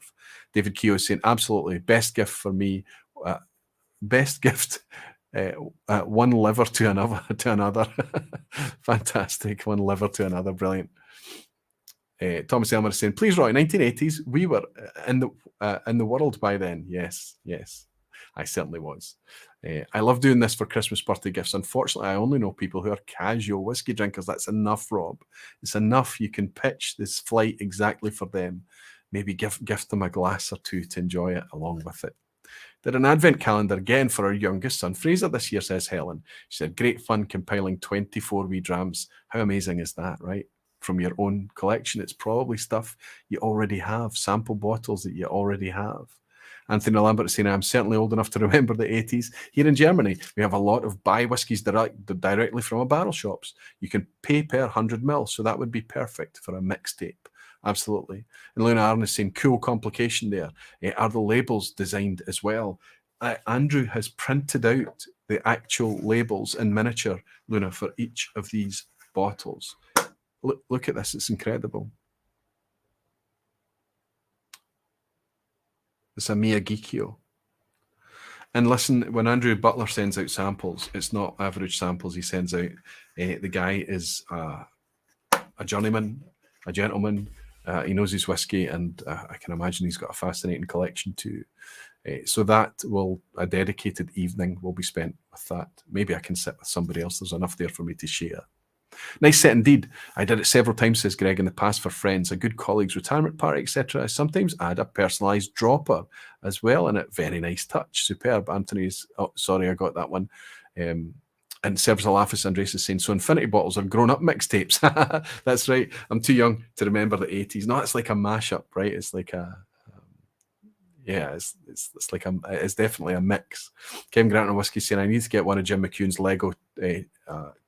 David Keogh is saying, absolutely, best gift for me, best gift, one liver to another. Fantastic, one liver to another, brilliant. Thomas Elmer is saying, please, Roy, 1980s, we were in the world by then. Yes, I certainly was. I love doing this for Christmas birthday gifts. Unfortunately, I only know people who are casual whiskey drinkers. That's enough, Rob. It's enough. You can pitch this flight exactly for them. Maybe gift them a glass or two to enjoy it along with it. Did an advent calendar again for our youngest son, Fraser, this year, says Helen. She said, great fun compiling 24 wee drams. How amazing is that, right? From your own collection. It's probably stuff you already have, sample bottles that you already have. Anthony Lambert is saying, I'm certainly old enough to remember the 80s. Here in Germany, we have a lot of buy whiskies directly from our barrel shops. You can pay per 100 ml, so that would be perfect for a mixtape. Absolutely. And Luna Arn is saying, cool complication there. Are the labels designed as well? Andrew has printed out the actual labels in miniature, Luna, for each of these bottles. Look at this. It's incredible. It's a Mia Geekio. And listen, when Andrew Butler sends out samples, it's not average samples he sends out. The guy is a journeyman, a gentleman. He knows his whiskey, and I can imagine he's got a fascinating collection too. So that a dedicated evening will be spent with that. Maybe I can sit with somebody else. There's enough there for me to share. Nice set indeed. I did it several times, says Greg, in the past for friends, a good colleague's retirement party, etc. I sometimes add a personalised dropper as well in it. Very nice touch. Superb. Anthony's, oh, sorry, I got that one. And Serves a Laugh, as Andres is saying, so infinity bottles are grown-up mixtapes. That's right. I'm too young to remember the 80s. No, it's like a mashup, right? It's like a... it's definitely a mix. Kevin Grant on Whiskey saying, I need to get one of Jim McEwen's Lego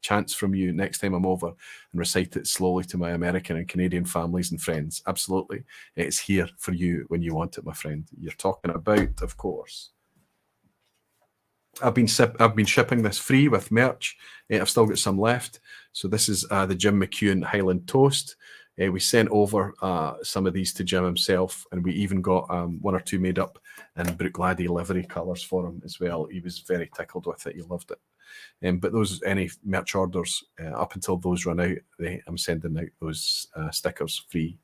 chants from you next time I'm over and recite it slowly to my American and Canadian families and friends. Absolutely. It's here for you when you want it, my friend. You're talking about, of course. I've been shipping this free with merch. I've still got some left. So this is the Jim McEwen Highland Toast. We sent over some of these to Jim himself, and we even got one or two made up in Brookladdy livery colours for him as well. He was very tickled with it. He loved it. But any merch orders, up until those run out, I'm sending out those stickers free.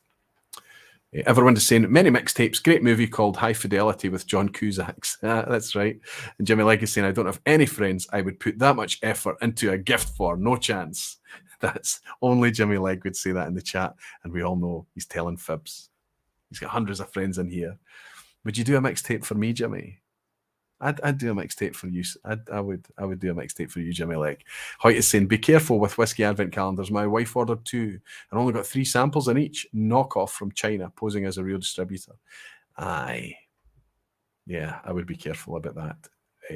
Everyone is saying, many mixtapes, great movie called High Fidelity with John Cusack. That's right. And Jimmy Legg is saying, I don't have any friends I would put that much effort into a gift for. No chance. That's only Jimmy Legg would say that in the chat, and we all know he's telling fibs. He's got hundreds of friends in here. Would you do a mixtape for me, Jimmy? I'd do a mixtape for you. I would do a mixtape for you, Jimmy Legg. Hoyt is saying, be careful with whiskey advent calendars. My wife ordered 2 and only got 3 samples in each. Knockoff from China, posing as a real distributor. Aye. Yeah, I would be careful about that.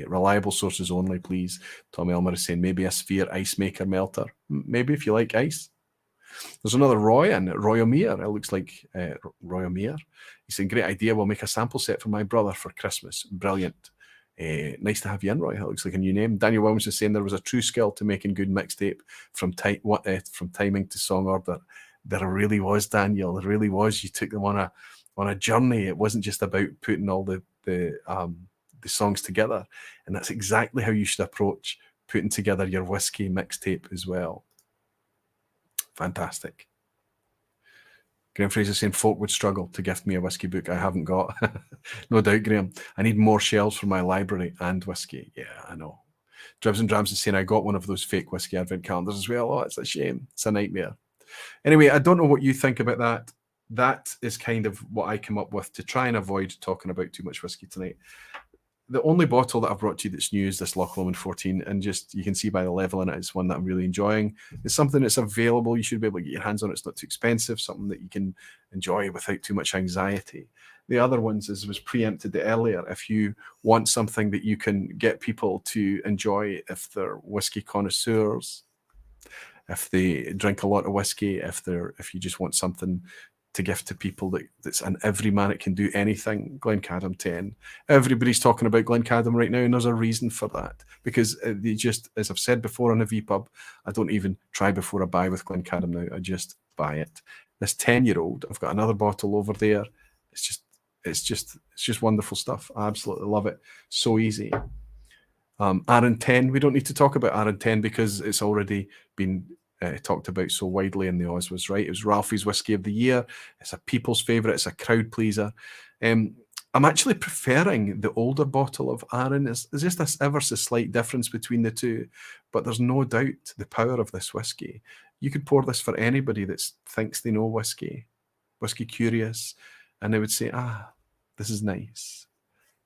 Reliable sources only, please. Tom Elmer is saying, maybe a Sphere ice maker melter. Maybe if you like ice. There's another Roy and Roy O'Meara. It looks like Roy O'Meara. He's saying, great idea. We'll make a sample set for my brother for Christmas. Brilliant. Nice to have you in, Roy. That looks like a new name. Daniel Williams is saying there was a true skill to making good mixtape from timing to song order. There really was, Daniel. There really was. You took them on a journey. It wasn't just about putting all the songs together, and that's exactly how you should approach putting together your whiskey mixtape as well. Fantastic. Graham Fraser saying folk would struggle to gift me a whiskey book I haven't got. No doubt, Graham. I need more shelves for my library and whiskey. Yeah, I know. Dribs and Drams is saying I got one of those fake whiskey advent calendars as well. Oh, it's a shame. It's a nightmare. Anyway, I don't know what you think about that. That is kind of what I come up with to try and avoid talking about too much whiskey tonight. The only bottle that I've brought to you that's new is this Loch Lomond 14, and just you can see by the level in it, it's one that I'm really enjoying. It's something that's available. You should be able to get your hands on it. It's not too expensive, something that you can enjoy without too much anxiety. The other ones, as was preempted earlier, if you want something that you can get people to enjoy if they're whiskey connoisseurs, if they drink a lot of whiskey, if you just want something to gift to people that's an everyman, it can do anything. Glencadam 10. Everybody's talking about Glencadam right now, and there's a reason for that. Because they just, as I've said before on a vPub, I don't even try before I buy with Glencadam now. I just buy it. This 10-year-old, I've got another bottle over there. It's just wonderful stuff. I absolutely love it. So easy. Aaron 10, we don't need to talk about Aaron 10 because it's already been talked about so widely in the Oswas, right? It was Ralphie's Whiskey of the Year. It's a people's favourite. It's a crowd pleaser. I'm actually preferring the older bottle of Aaron. There's just this ever so slight difference between the two, but there's no doubt the power of this whiskey. You could pour this for anybody that thinks they know whiskey curious, and they would say, this is nice.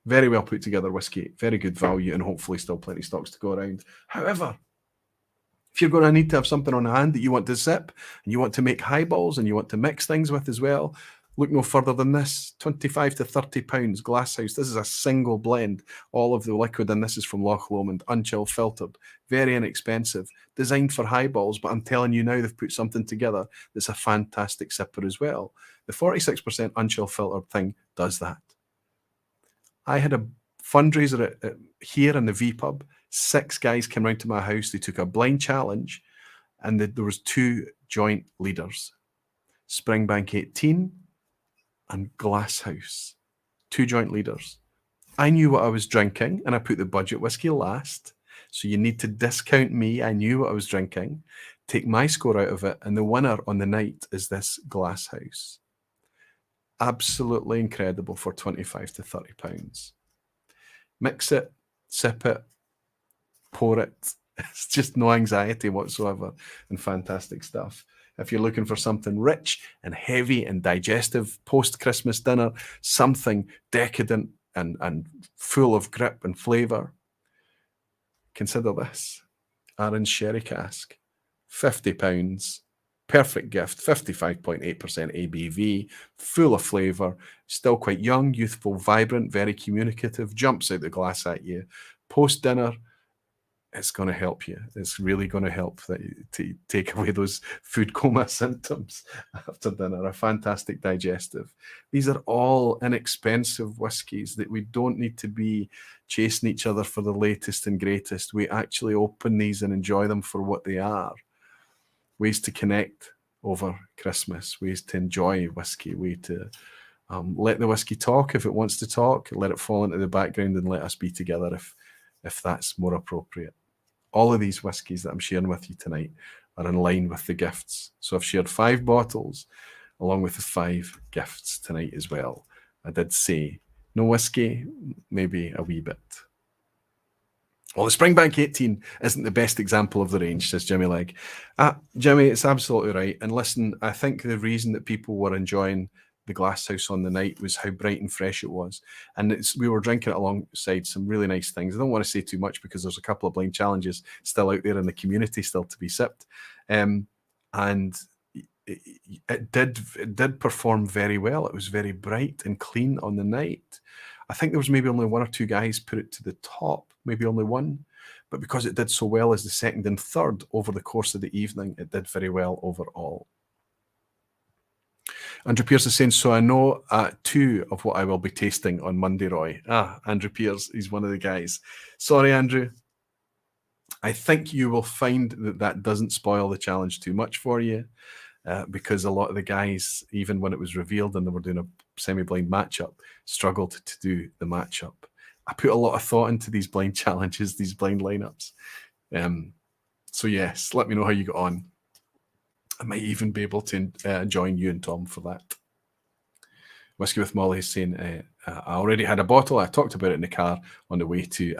Very well put together whiskey, very good value, and hopefully still plenty of stocks to go around. However, if you're going to need to have something on hand that you want to sip, and you want to make highballs, and you want to mix things with as well, look no further than this. 25 to 30 pounds, Glasshouse. This is a single blend. All of the liquid in this is from Loch Lomond, unchill filtered, very inexpensive, designed for highballs, but I'm telling you now, they've put something together that's a fantastic sipper as well. The 46% unchill filtered thing does that. I had a fundraiser here in the vPub. 6 guys came round to my house. They took a blind challenge, and there was 2 joint leaders, Springbank 18 and Glasshouse. 2 joint leaders. I knew what I was drinking, and I put the budget whiskey last. So you need to discount me. I knew what I was drinking, take my score out of it, and the winner on the night is this Glasshouse. Absolutely incredible for 25 to 30 pounds. Mix it, sip it, pour it. It's just no anxiety whatsoever, and fantastic stuff. If you're looking for something rich and heavy and digestive post-Christmas dinner, something decadent and full of grip and flavour, consider this. Aaron's Sherry Cask, £50. Perfect gift, 55.8% ABV, full of flavour, still quite young, youthful, vibrant, very communicative, jumps out the glass at you. Post-dinner, it's going to help you. It's really going to help to take away those food coma symptoms after dinner. A fantastic digestive. These are all inexpensive whiskies that we don't need to be chasing each other for the latest and greatest. We actually open these and enjoy them for what they are. Ways to connect over Christmas, ways to enjoy whiskey, way to let the whiskey talk if it wants to talk, let it fall into the background and let us be together if that's more appropriate. All of these whiskies that I'm sharing with you tonight are in line with the gifts. So I've shared 5 bottles along with the 5 gifts tonight as well. I did say no whiskey, maybe a wee bit. Well, the Springbank 18 isn't the best example of the range, says Jimmy Legg. Jimmy, it's absolutely right. And listen, I think the reason that people were enjoying the Glasshouse on the night was how bright and fresh it was. And we were drinking it alongside some really nice things. I don't want to say too much because there's a couple of blind challenges still out there in the community still to be sipped. And it did perform very well. It was very bright and clean on the night. I think there was maybe only 1 or 2 guys put it to the top, maybe only 1. but because it did so well as the second and third over the course of the evening, it did very well overall. Andrew Pierce is saying, so I know 2 of what I will be tasting on Monday, Roy. Andrew Pierce, he's one of the guys. Sorry, Andrew. I think you will find that doesn't spoil the challenge too much for you, because a lot of the guys, even when it was revealed and they were doing a semi-blind matchup, struggled to do the matchup. I put a lot of thought into these blind challenges, these blind lineups. So yes, let me know how you got on. I might even be able to join you and Tom for that. Whiskey with Molly is saying, I already had a bottle. I talked about it in the car on the way to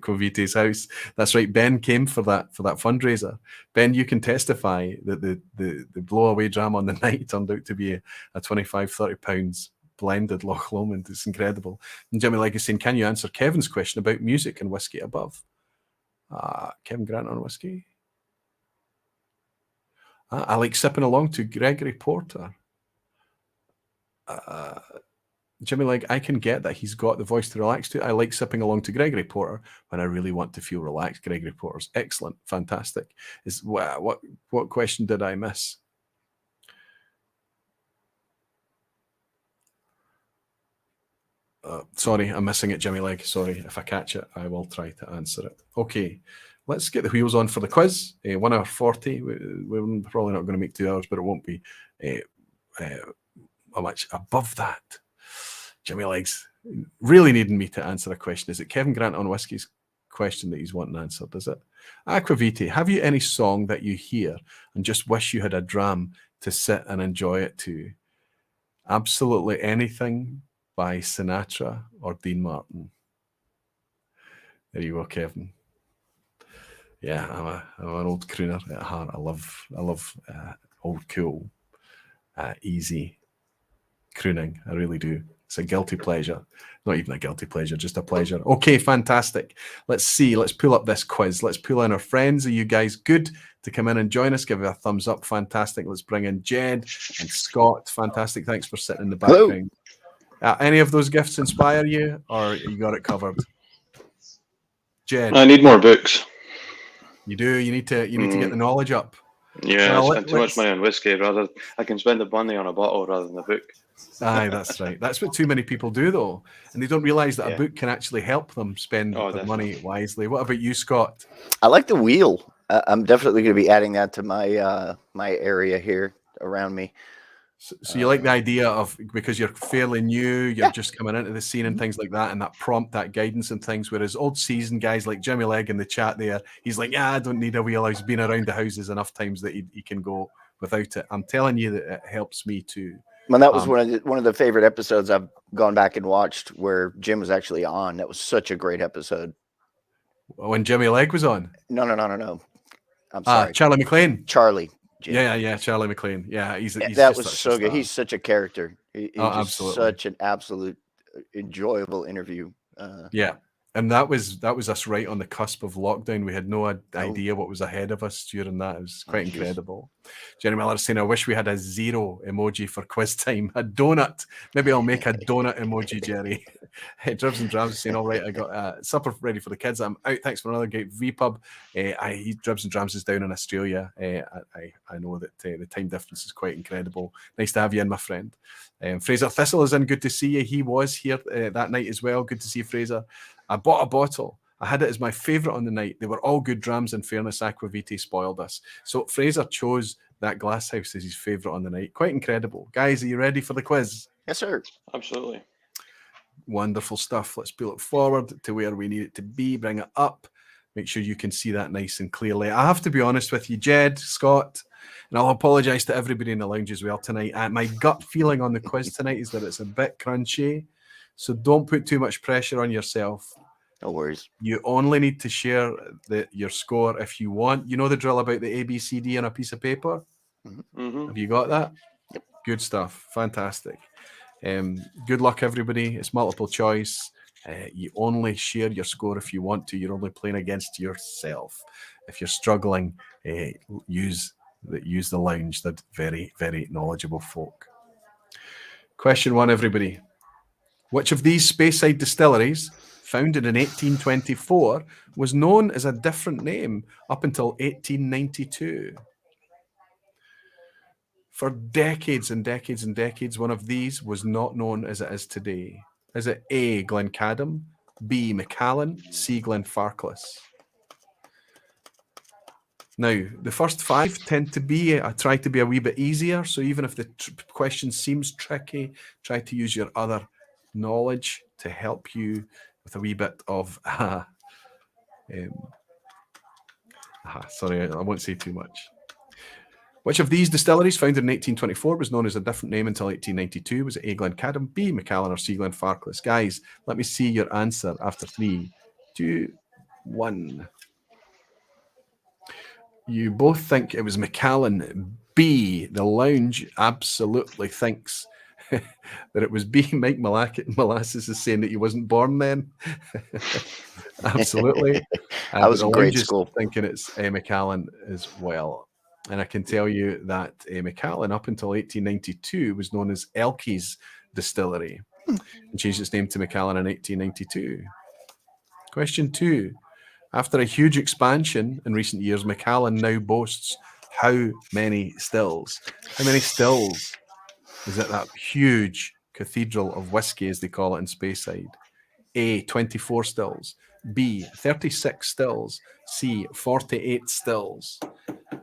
Covite's house. That's right. Ben came for that fundraiser. Ben, you can testify that the blow-away dram on the night turned out to be a 25, 30 pounds blended Loch Lomond. It's incredible. And Jimmy Legg is saying, can you answer Kevin's question about music and whiskey above? Kevin Grant on whiskey. I like sipping along to Gregory Porter. Jimmy Legg, I can get that he's got the voice to relax to. I like sipping along to Gregory Porter when I really want to feel relaxed. Gregory Porter's excellent, fantastic. What question did I miss? Sorry, I'm missing it, Jimmy Legg. Sorry, if I catch it, I will try to answer it. Okay. Let's get the wheels on for the quiz. 1 hour 40. We're probably not going to make 2 hours, but it won't be much above that. Jimmy Legg's really needing me to answer a question. Is it Kevin Grant on whiskey's question that he's wanting answered? Is it? Aquavite, have you any song that you hear and just wish you had a dram to sit and enjoy it to? Absolutely anything by Sinatra or Dean Martin. There you go, Kevin. Yeah, I'm an old crooner at heart. I love old cool, easy crooning. I really do. It's a guilty pleasure. Not even a guilty pleasure, just a pleasure. Okay, fantastic. Let's see. Let's pull up this quiz. Let's pull in our friends. Are you guys good to come in and join us? Give it a thumbs up. Fantastic. Let's bring in Jed and Scott. Fantastic. Thanks for sitting in the background. Any of those gifts inspire you, or you got it covered? Jed, I need more books. You do. You need to get the knowledge up. Yeah, well, I spend too much money on whiskey. I can spend the money on a bottle rather than a book. Aye, that's right. That's what too many people do, though, and they don't realise that a book can actually help them spend their money wisely. What about you, Scott? I like the wheel. I'm definitely going to be adding that to my my area here around me. So you like the idea of, because you're fairly new, you're just coming into the scene and things like that, and that prompt, that guidance and things, whereas old seasoned guys like Jimmy Legg in the chat there, he's like, I don't need a wheel. He's been around the houses enough times that he can go without it. I'm telling you that it helps me too. Well, that was one of the favorite episodes I've gone back and watched where Jim was actually on. That was such a great episode. When Jimmy Legg was on? No. I'm sorry. Charlie McLean. Charlie. Jim. Yeah, Charlie McLean. Yeah, he's that was so good. He's such a character. He's absolutely. Such an absolute enjoyable interview. Yeah, and that was us right on the cusp of lockdown. We had no idea what was ahead of us during that. It was quite incredible. Jenny Miller saying, I wish we had a 0 emoji for quiz time. A donut. Maybe I'll make a donut emoji, Jerry. Dribs and Drams saying, all right, I got supper ready for the kids. I'm out. Thanks for another great vPub. Dribs and Drams is down in Australia. I know that the time difference is quite incredible. Nice to have you in, my friend. Fraser Thistle is in. Good to see you. He was here that night as well. Good to see you, Fraser. I bought a bottle. I had it as my favourite on the night. They were all good drams. In fairness, Aquavite spoiled us. So Fraser chose that Glasshouse as his favourite on the night. Quite incredible. Guys, are you ready for the quiz? Yes, sir. Absolutely. Wonderful stuff. Let's pull it forward to where we need it to be. Bring it up. Make sure you can see that nice and clearly. I have to be honest with you, Jed, Scott, and I'll apologise to everybody in the lounge as well tonight. My gut feeling on the quiz tonight is that it's a bit crunchy. So don't put too much pressure on yourself. No worries. You only need to share your score if you want. You know the drill about the ABCD on a piece of paper? Mm-hmm. Have you got that? Yep. Good stuff. Fantastic. Good luck, everybody. It's multiple choice. You only share your score if you want to. You're only playing against yourself. If you're struggling, use the lounge. They're very, very knowledgeable folk. Question 1, everybody. Which of these Speyside distilleries founded in 1824, was known as a different name up until 1892. For decades and decades and decades, one of these was not known as it is today. Is it A, Glencadam, B, Macallan, C, Glenfarclas? Now, the first 5 tend to be, I try to be a wee bit easier, so even if the question seems tricky, try to use your other knowledge to help you with a wee bit of, sorry, I won't say too much. Which of these distilleries, founded in 1824, was known as a different name until 1892? Was it A, Glencadam, B, Macallan, or C, Glenfarclas? Guys, let me see your answer after 3, 2, 1. You both think it was Macallan. B, the lounge absolutely thinks that it was B. Mike Molasses is saying that he wasn't born then. Absolutely. I was in grade school. Thinking it's Macallan as well. And I can tell you that Macallan, up until 1892, was known as Elkey's Distillery and changed its name to Macallan in 1892. Question 2. After a huge expansion in recent years, Macallan now boasts how many stills? How many stills is it that huge cathedral of whiskey, as they call it in Speyside? A, 24 stills. B, 36 stills. C, 48 stills.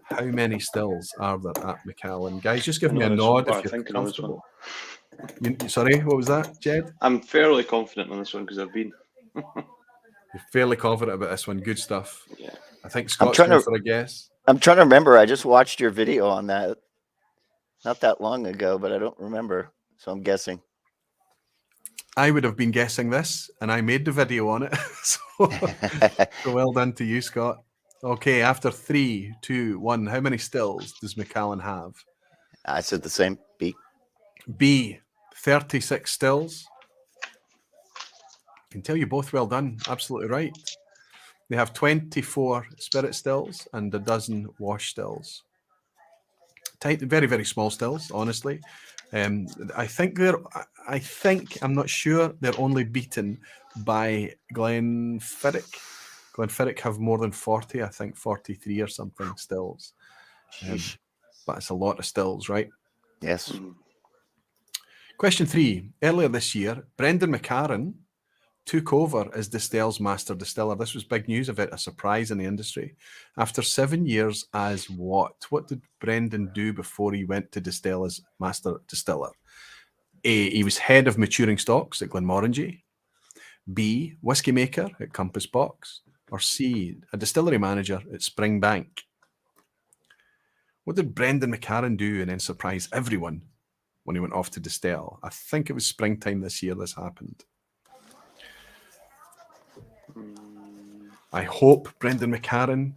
How many stills are there at Macallan? Guys, just give me a nod if you're comfortable. Sorry, what was that, Jed? I'm fairly confident on this one because I've been. You're fairly confident about this one. Good stuff. Yeah. I think Scott's going for a guess. I'm trying to remember. I just watched your video on that not that long ago, but I don't remember. So I'm guessing. I would have been guessing this, and I made the video on it. So well done to you, Scott. Okay, after 3, 2, 1, how many stills does Macallan have? I said the same. B. B, 36 stills. I can tell you both well done. Absolutely right. They have 24 spirit stills and a dozen wash stills. Tight, very, very small stills, honestly. I think, I'm not sure, they're only beaten by Glenfiddich. Glenfiddich have more than 40, I think 43 or something stills. But it's a lot of stills, right? Yes. Question 3. Earlier this year, Brendan McCarran took over as Distell's master distiller. This was big news, a surprise in the industry. After 7 years as what? What did Brendan do before he went to Distill as master distiller? A, he was head of maturing stocks at Glenmorangie. B, whiskey maker at Compass Box. Or C, a distillery manager at Springbank. What did Brendan McCarran do and then surprise everyone when he went off to Distill? I think it was springtime this year this happened. I hope Brendan McCarran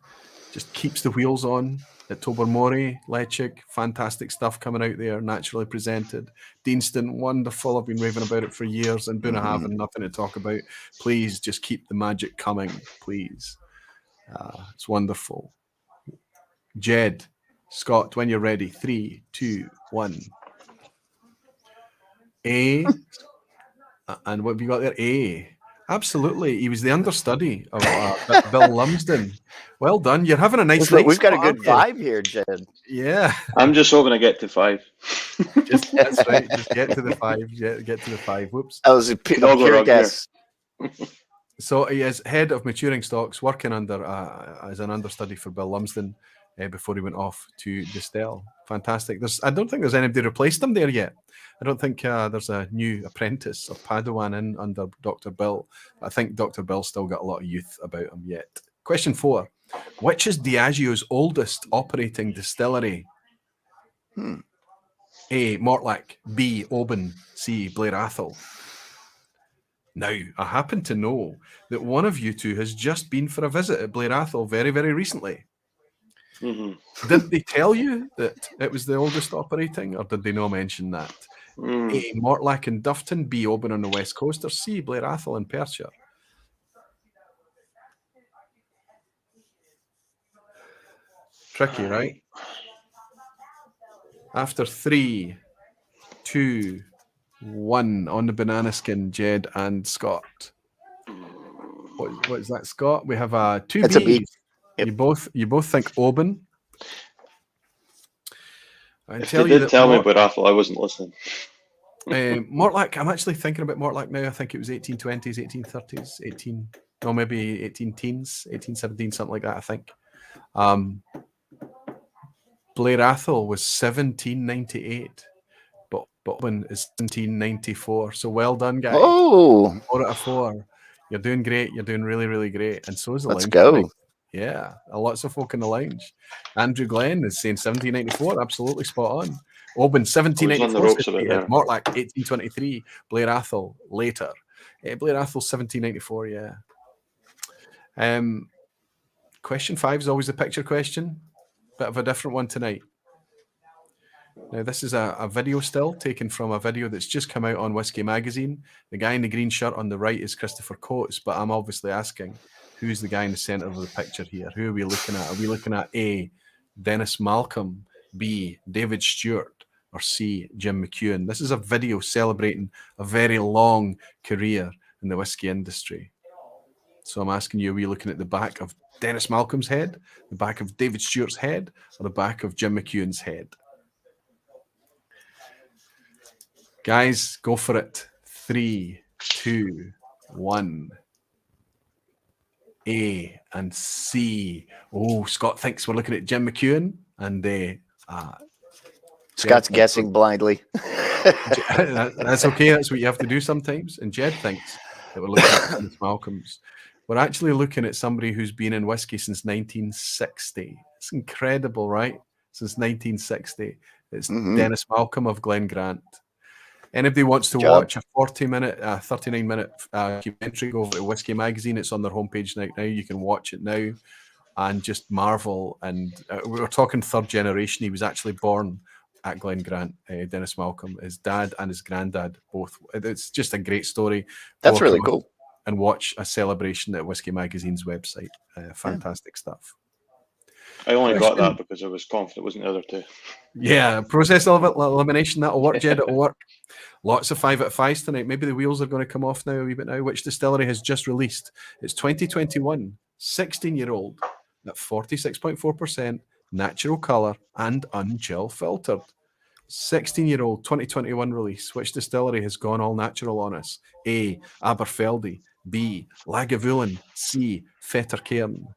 just keeps the wheels on at Tobermory, Leipzig. Fantastic stuff coming out there, naturally presented. Deanston, wonderful. I've been raving about it for years, and Bunnahabhain, nothing to talk about. Please just keep the magic coming, please. It's wonderful. Jed, Scott, when you're ready, 3, 2, 1. A, and what have you got there? A. Absolutely. He was the understudy of Bill Lumsden. Well done. You're having a nice night. We've got a good vibe here, Jed. Yeah. I'm just hoping I get to 5. That's right. Just get to the 5. Get to the 5. Whoops. That was a pure guess. So he is head of maturing stocks, working under as an understudy for Bill Lumsden before he went off to Distill. Fantastic. I don't think there's anybody replaced him there yet. I don't think there's a new apprentice or Padawan in under Dr. Bill. I think Dr. Bill's still got a lot of youth about him yet. Question 4. Which is Diageo's oldest operating distillery? A, Mortlach. B, Oban. C, Blair Athol. Now, I happen to know that one of you two has just been for a visit at Blair Athol very, very recently. Didn't they tell you that it was the oldest operating, or did they not mention that? A, Mortlach and Dufton. B, Oban on the West Coast. Or C, Blair Athol in Perthshire. Tricky, right? After 3, 2, 1 on the banana skin, Jed and Scott. What is that, Scott? We have two That's a B's. B. Yep. You both think Oban. I If tell they you did that tell me about Athol, I wasn't listening. Mortlach, I'm actually thinking about Mortlach now. I think it was 1820s, 1830s, maybe 18 teens, 1817, something like that, I think. Blair Athol was 1798, but Oban is 1794. So well done, guys. Oh, 4 out of 4. You're doing great. You're doing really, really great. And so is the let's lounge go. tonight. Yeah, lots of folk in the lounge. Andrew Glenn is saying 1794. Absolutely spot on. Oban, 1794. Mortlach, 1823. Blair Athol, later. Blair Athol, 1794, yeah. Question 5 is always the picture question. Bit of a different one tonight. Now, this is a video still taken from a video that's just come out on Whiskey Magazine. The guy in the green shirt on the right is Christopher Coates, but I'm obviously asking, who's the guy in the centre of the picture here? Who are we looking at? Are we looking at A, Dennis Malcolm, B, David Stewart, or C, Jim McEwen? This is a video celebrating a very long career in the whiskey industry. So I'm asking you, are we looking at the back of Dennis Malcolm's head, the back of David Stewart's head, or the back of Jim McEwen's head? Guys, go for it. 3, 2, 1. A and C. Oh, Scott thinks we're looking at Jim McEwen, and Scott's guessing blindly. That's okay. That's what you have to do sometimes. And Jed thinks that we're looking at Dennis Malcolm's. We're actually looking at somebody who's been in whiskey since 1960. It's incredible, right? Since 1960. It's Dennis Malcolm of Glen Grant. Anybody wants to watch a 39-minute documentary, go over to Whiskey Magazine. It's on their homepage right now. You can watch it now and just marvel. And we were talking third generation. He was actually born at Glen Grant, Dennis Malcolm. His dad and his granddad both. It's just a great story. That's really cool. And watch a celebration at Whiskey Magazine's website. Fantastic stuff. I only got that because I was confident it wasn't the other two. Yeah, process elimination, that'll work, Jed, it'll work. Lots of 5 out of 5s tonight. Maybe the wheels are going to come off now a wee bit now. Which distillery has just released? It's 2021, 16-year-old at 46.4%, natural colour and unchill filtered. 16-year-old 2021 release. Which distillery has gone all natural on us? A, Aberfeldy. B, Lagavulin. C, Fettercairn.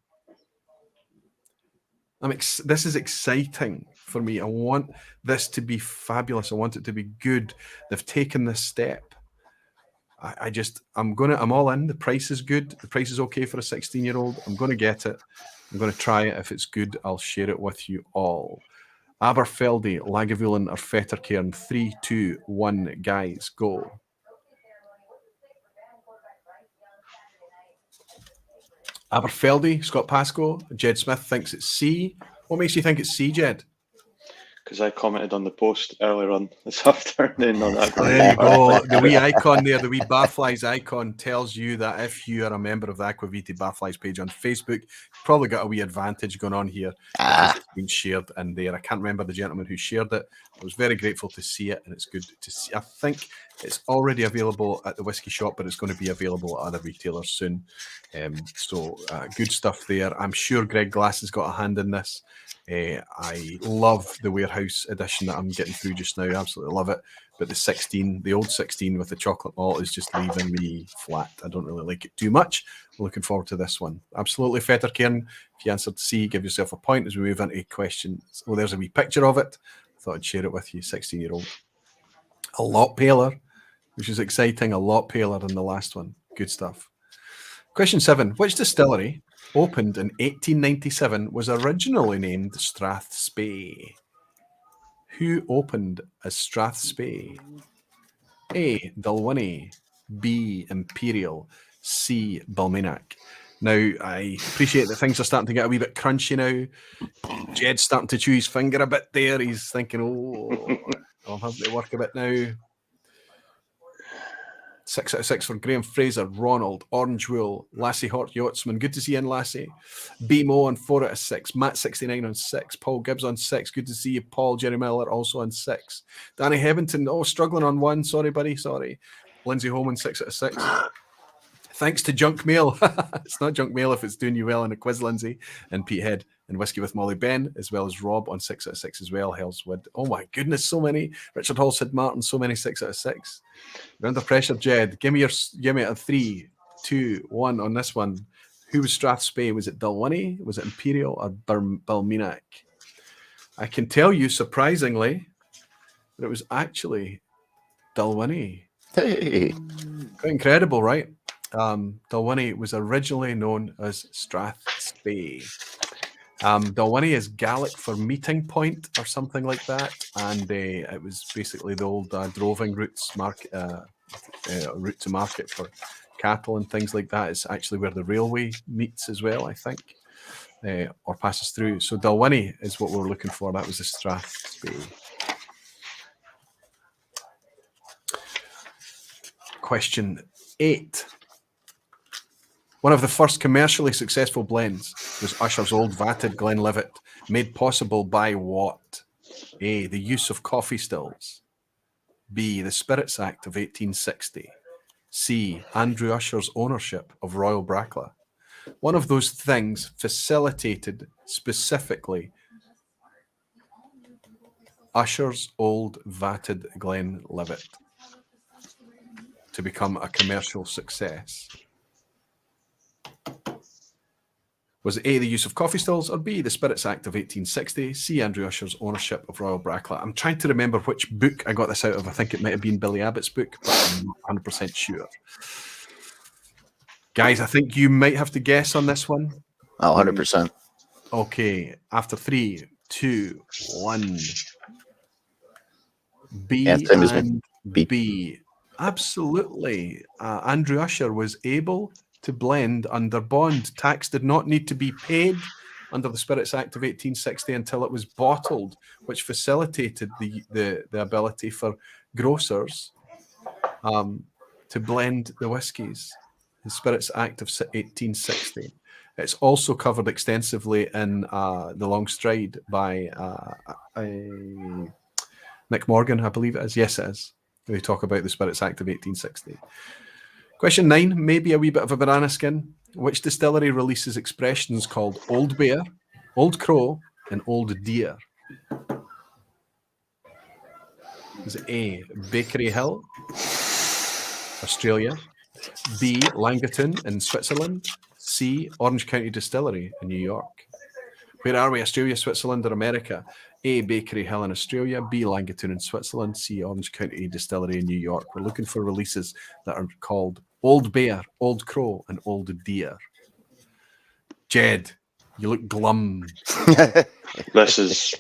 This is exciting for me. I want this to be fabulous. I want it to be good. They've taken this step. I'm all in. The price is good. The price is okay for a 16-year-old. I'm going to get it. I'm going to try it. If it's good, I'll share it with you all. Aberfeldy, Lagavulin, or Fettercairn. 3, 2, 1, guys, go. Aberfeldy, Scott Pascoe. Jed Smith thinks it's C. What makes you think it's C, Jed? Because I commented on the post earlier on this afternoon on that. There you go. The wee icon there, the wee Barflies icon tells you that if you are a member of the Aquaviti Barflies page on Facebook, you've probably got a wee advantage going on here. It's been shared in there. I can't remember the gentleman who shared it. I was very grateful to see it, and it's good to see. I think it's already available at the whiskey shop, but it's going to be available at other retailers soon. So good stuff there. I'm sure Greg Glass has got a hand in this. I love the warehouse edition that I'm getting through just now. Absolutely love it. But the old 16 with the chocolate malt is just leaving me flat. I don't really like it too much. I'm looking forward to this one. Absolutely, Fettercairn. If you answered C, give yourself a point as we move into questions. Oh, there's a wee picture of it. I thought I'd share it with you. 16-year-old. A lot paler, which is exciting. A lot paler than the last one. Good stuff. Question 7. Which distillery, opened in 1897, was originally named Strathspey? Who opened as Strathspey? A, Dalwhinnie. B, Imperial. C, Balmainac. Now, I appreciate that things are starting to get a wee bit crunchy now. Jed's starting to chew his finger a bit there. He's thinking, I'll have to work a bit now. 6 out of 6 for Graham Fraser, Ronald, Orange Wool, Lassie Hort Yachtsman. Good to see you in, Lassie. BMO on 4 out of 6. Matt 69 on 6. Paul Gibbs on 6. Good to see you. Paul Jerry Miller also on 6. Danny Hebbington, struggling on 1. Sorry, buddy. Sorry. Lindsay Holman, 6 out of 6. Thanks to junk mail. It's not junk mail if it's doing you well in a quiz, Lindsay, and Pete Head and Whiskey with Molly Ben, as well as Rob on 6 out of 6 as well. Hellswood. Oh my goodness, so many. Richard Hall, Sid Martin, so many 6 out of 6. You're under pressure, Jed. Give me a 3, 2, 1 on this one. Who was Strathspey? Was it Dalwhinnie? Was it Imperial or Balminac? I can tell you, surprisingly, that it was actually Dalwhinnie. Hey. Quite incredible, right? Dalwhinnie was originally known as Strathspey. Dalwhinnie is Gaelic for meeting point or something like that, and it was basically the old droving route to market for cattle and things like that. It's actually where the railway meets as well, I think, or passes through. So Dalwhinnie is what we're looking for. That was the Strathspey. Question 8. One of the first commercially successful blends was Usher's Old Vatted Glenlivet, made possible by what? A, the use of coffee stills. B, the Spirits Act of 1860. C, Andrew Usher's ownership of Royal Bracla. One of those things facilitated specifically Usher's Old Vatted Glenlivet to become a commercial success. Was it A, the use of coffee stills, or B, the Spirits Act of 1860, C, Andrew Usher's ownership of Royal Bracla? I'm trying to remember which book I got this out of. I think it might have been Billy Abbott's book, but I'm not 100% sure. Guys, I think you might have to guess on this one. Oh, 100%. Okay, after 3, 2, 1. B and B. Absolutely. Andrew Usher was able to blend under bond. Tax did not need to be paid under the Spirits Act of 1860 until it was bottled, which facilitated the ability for grocers to blend the whiskies. The Spirits Act of 1860. It's also covered extensively in The Long Stride by Nick Morgan, I believe it is. Yes, it is. They talk about the Spirits Act of 1860. Question 9, maybe a wee bit of a banana skin. Which distillery releases expressions called Old Bear, Old Crow, and Old Deer? Is it A, Bakery Hill, Australia? B, Langaton in Switzerland? C, Orange County Distillery in New York? Where are we, Australia, Switzerland, or America? A, Bakery Hill in Australia, B, Langaton in Switzerland, C, Orange County Distillery in New York. We're looking for releases that are called Old Bear, Old Crow, and Old Deer. Jed, you look glum. This is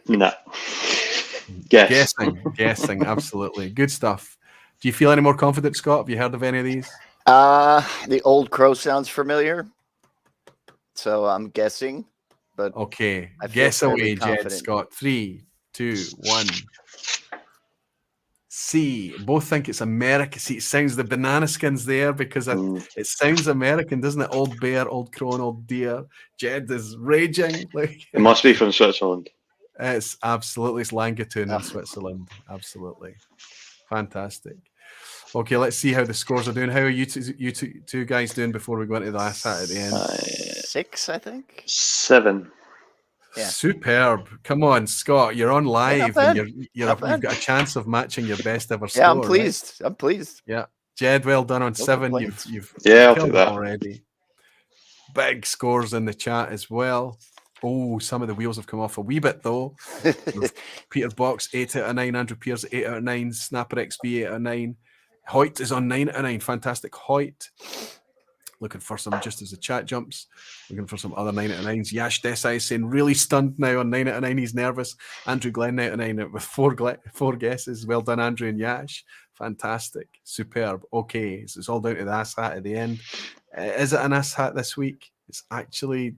nah. Guessing, absolutely. Good stuff. Do you feel any more confident, Scott? Have you heard of any of these? The Old Crow sounds familiar, so I'm guessing. But okay, guess away, Jed, Scott. 3, 2, 1. C. Both think it's American. See, it sounds the banana skins there because it sounds American, doesn't it? Old Bear, Old Crow, and Old Deer. Jed is raging. It must be from Switzerland. It's Langaton in Switzerland. Absolutely. Fantastic. Okay, let's see how the scores are doing. How are you two guys doing before we go into the last hat at the end? 6, I think. 7. Yeah. Superb. Come on, Scott. You're on live, and you've got a chance of matching your best ever score. Yeah, I'm pleased. Right? I'm pleased. Yeah, Jed, well done on 7. Complaints. You've I'll take that already. Big scores in the chat as well. Oh, some of the wheels have come off a wee bit though. Peter Box 8 out of 9. Andrew Pierce 8 out of 9. Snapper XB 8 out of 9. Hoyt is on 9 out of 9. Fantastic, Hoyt. Looking for some, just as the chat jumps, looking for some other 9 out of 9s. Yash Desai is saying really stunned now on 9 out of 9. He's nervous. Andrew Glenn 9 out of 9 with 4 guesses. Well done, Andrew and Yash. Fantastic. Superb. Okay, so it's all down to the ass hat at the end. Is it an ass hat this week? It's actually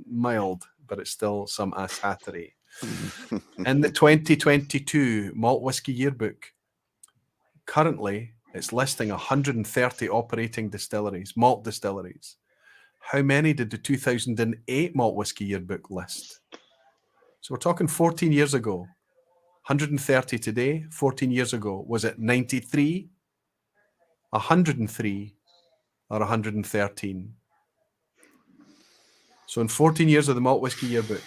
mild, but it's still some ass hattery. In the 2022 Malt Whiskey Yearbook, currently, it's listing 130 operating distilleries, malt distilleries. How many did the 2008 Malt Whiskey Yearbook list? So we're talking 14 years ago. 130 today, 14 years ago. Was it 93, 103, or 113? So in 14 years of the Malt Whisky Yearbook,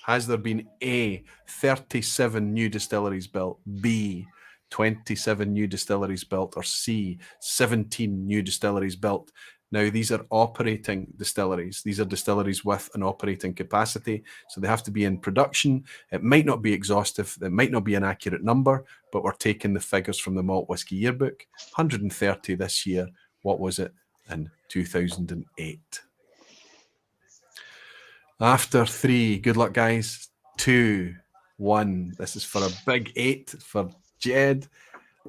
has there been A, 37 new distilleries built, B, 27 new distilleries built, or C, 17 new distilleries built? Now, these are operating distilleries. These are distilleries with an operating capacity, so they have to be in production. It might not be exhaustive. It might not be an accurate number, but we're taking the figures from the Malt Whisky Yearbook. 130 this year. What was it in 2008? After 3, good luck, guys. 2, 1. This is for a big 8 for Jed,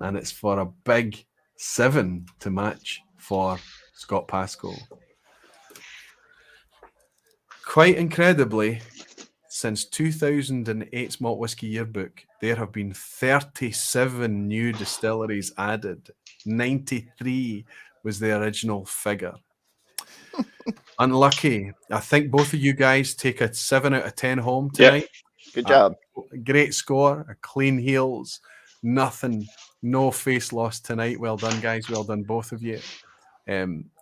and it's for a big 7 to match for Scott Pascoe. Quite incredibly, since 2008's Malt Whisky Yearbook, there have been 37 new distilleries added. 93 was the original figure. Unlucky. I think both of you guys take a 7 out of 10 home tonight. Yep. Good job. Great score. A clean heels. Nothing. No face loss tonight. Well done, guys. Well done, both of you.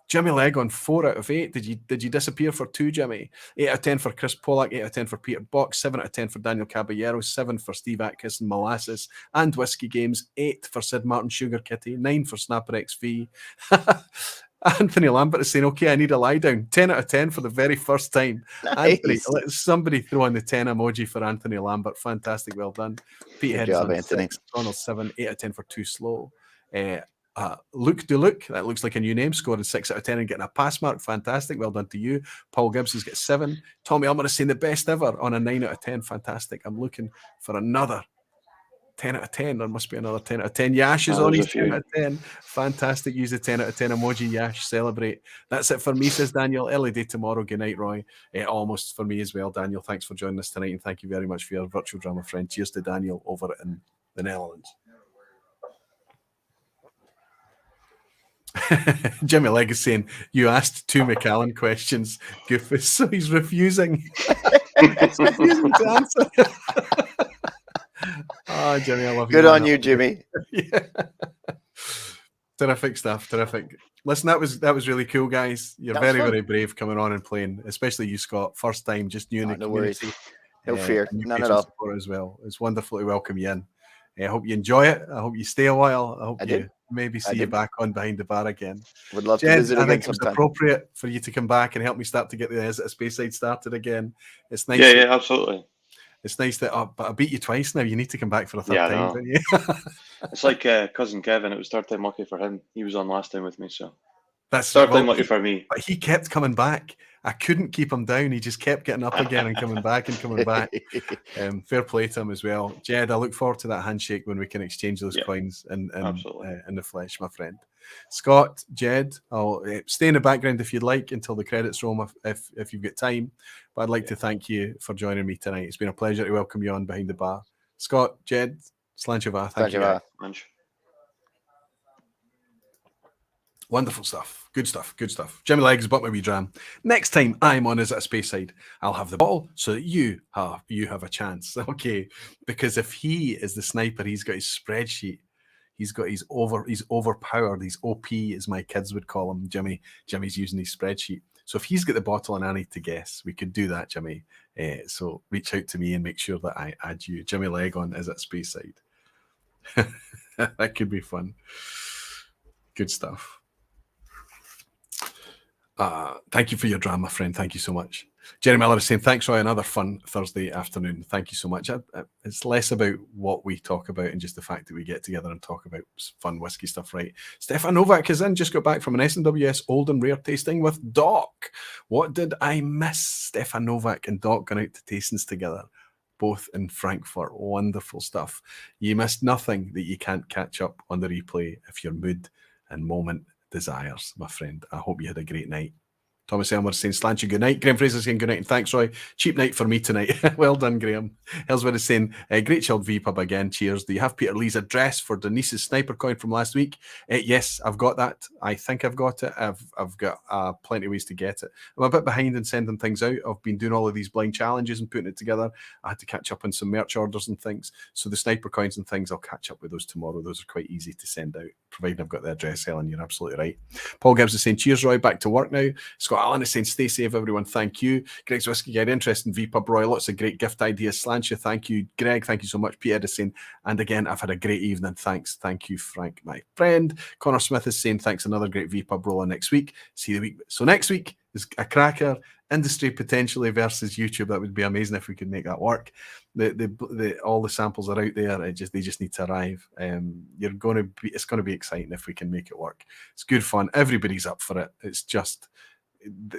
Jimmy Legg on 4 out of 8. Did you disappear for 2, Jimmy? 8 out of 10 for Chris Pollack, 8 out of 10 for Peter Box, 7 out of 10 for Daniel Caballero, 7 for Steve Atkinson Molasses and Whiskey Games, 8 for Sid Martin Sugar Kitty, 9 for Snapper XV. Anthony Lambert is saying, okay, I need a lie down. 10 out of 10 for the very first time. Nice. Anthony, let somebody throw on the 10 emoji for Anthony Lambert. Fantastic, well done. Pete Good job, Anthony. 6, Donald 7, 8 out of 10 for Too Slow. Luke DeLuke, that looks like a new name, scoring 6 out of 10 and getting a pass mark. Fantastic, well done to you. Paul Gibbs has got 7. Tommy Elmer is saying the best ever on a 9 out of 10. Fantastic. I'm looking for another 10 out of 10. There must be another 10 out of 10. Yash is on his 10 out of 10. Fantastic. Use the 10 out of 10 emoji. Yash, celebrate. That's it for me, says Daniel. Early day tomorrow. Good night, Roy. Almost for me as well, Daniel. Thanks for joining us tonight, and thank you very much for your virtual drama friend. Cheers to Daniel over in the Netherlands. Jimmy Legg is saying, you asked 2 Macallan questions, Goofus, so he's refusing. He's refusing to answer. Oh, Jimmy, I love you. Good on you, Jimmy. Yeah. Terrific stuff. Terrific. Listen, that was really cool, guys. You're very brave coming on and playing, especially you, Scott. First time, just new in the community. No fear, none at all. As well. It's wonderful to welcome you in. I hope you enjoy it. I hope you stay a while. I hope you maybe see you back on Behind the Bar again. Would love to Jed, visit I again think it's sometime. appropriate for you to come back and help me start to get the Speyside started again. It's nice. Yeah, absolutely. It's nice that but I beat you twice now. You need to come back for a third time, don't you? It's like cousin Kevin. It was third time lucky for him. He was on last time with me, so that's third time lucky for me. But he kept coming back. I couldn't keep him down. He just kept getting up again and coming back and coming back. Fair play to him as well. Jed, I look forward to that handshake when we can exchange those coins in the flesh, my friend. Scott, Jed, I'll stay in the background if you'd like until the credits roll if you've got time. But I'd like to thank you for joining me tonight. It's been a pleasure to welcome you on Behind the Bar. Scott, Jed, Slanchava, thank you. Wonderful stuff. Good stuff. Good stuff. Jimmy Legs, but my wee dram. Next time I'm on Is It a Speyside, I'll have the ball so that you have a chance. Okay. Because if he is the sniper, he's got his spreadsheet. He's overpowered. He's OP, as my kids would call him. Jimmy's using his spreadsheet. So if he's got the bottle and I need to guess, we could do that, Jimmy. So reach out to me and make sure that I add you. Jimmy Leg on Is It Speyside. That could be fun. Good stuff. Thank you for your drama, friend. Thank you so much. Jerry Miller is saying, thanks, Roy. Another fun Thursday afternoon. Thank you so much. It's less about what we talk about and just the fact that we get together and talk about fun whiskey stuff, right? Stefan Novak is in, just got back from an SNWS Old and Rare tasting with Doc. What did I miss? Stefan Novak and Doc going out to tastings together, both in Frankfurt. Wonderful stuff. You missed nothing that you can't catch up on the replay if your mood and moment desires, my friend. I hope you had a great night. Thomas Elmer saying, Slancha, good night. Graham Fraser saying, good night and thanks, Roy. Cheap night for me tonight. Well done, Graham. Ellsworth is saying, great chilled vPub again. Cheers. Do you have Peter Lee's address for Denise's sniper coin from last week? Yes, I've got that. I think I've got it. I've got plenty of ways to get it. I'm a bit behind in sending things out. I've been doing all of these blind challenges and putting it together. I had to catch up on some merch orders and things. So the sniper coins and things, I'll catch up with those tomorrow. Those are quite easy to send out, provided I've got the address, Helen. You're absolutely right. Paul Gibbs is saying, cheers, Roy. Back to work now. Scott Allen is saying, stay safe, everyone. Thank you. Greg's Whiskey Guide, interest in vPub, Roy. Lots of great gift ideas. Slancha, thank you. Greg, thank you so much. Peter is saying, and again, I've had a great evening. Thanks. Thank you, Frank, my friend. Connor Smith is saying, thanks. Another great vPub roller next week. See you the week. So next week is a cracker. Industry potentially versus YouTube. That would be amazing if we could make that work. All the samples are out there. They just need to arrive. It's going to be exciting if we can make it work. It's good fun. Everybody's up for it. It's just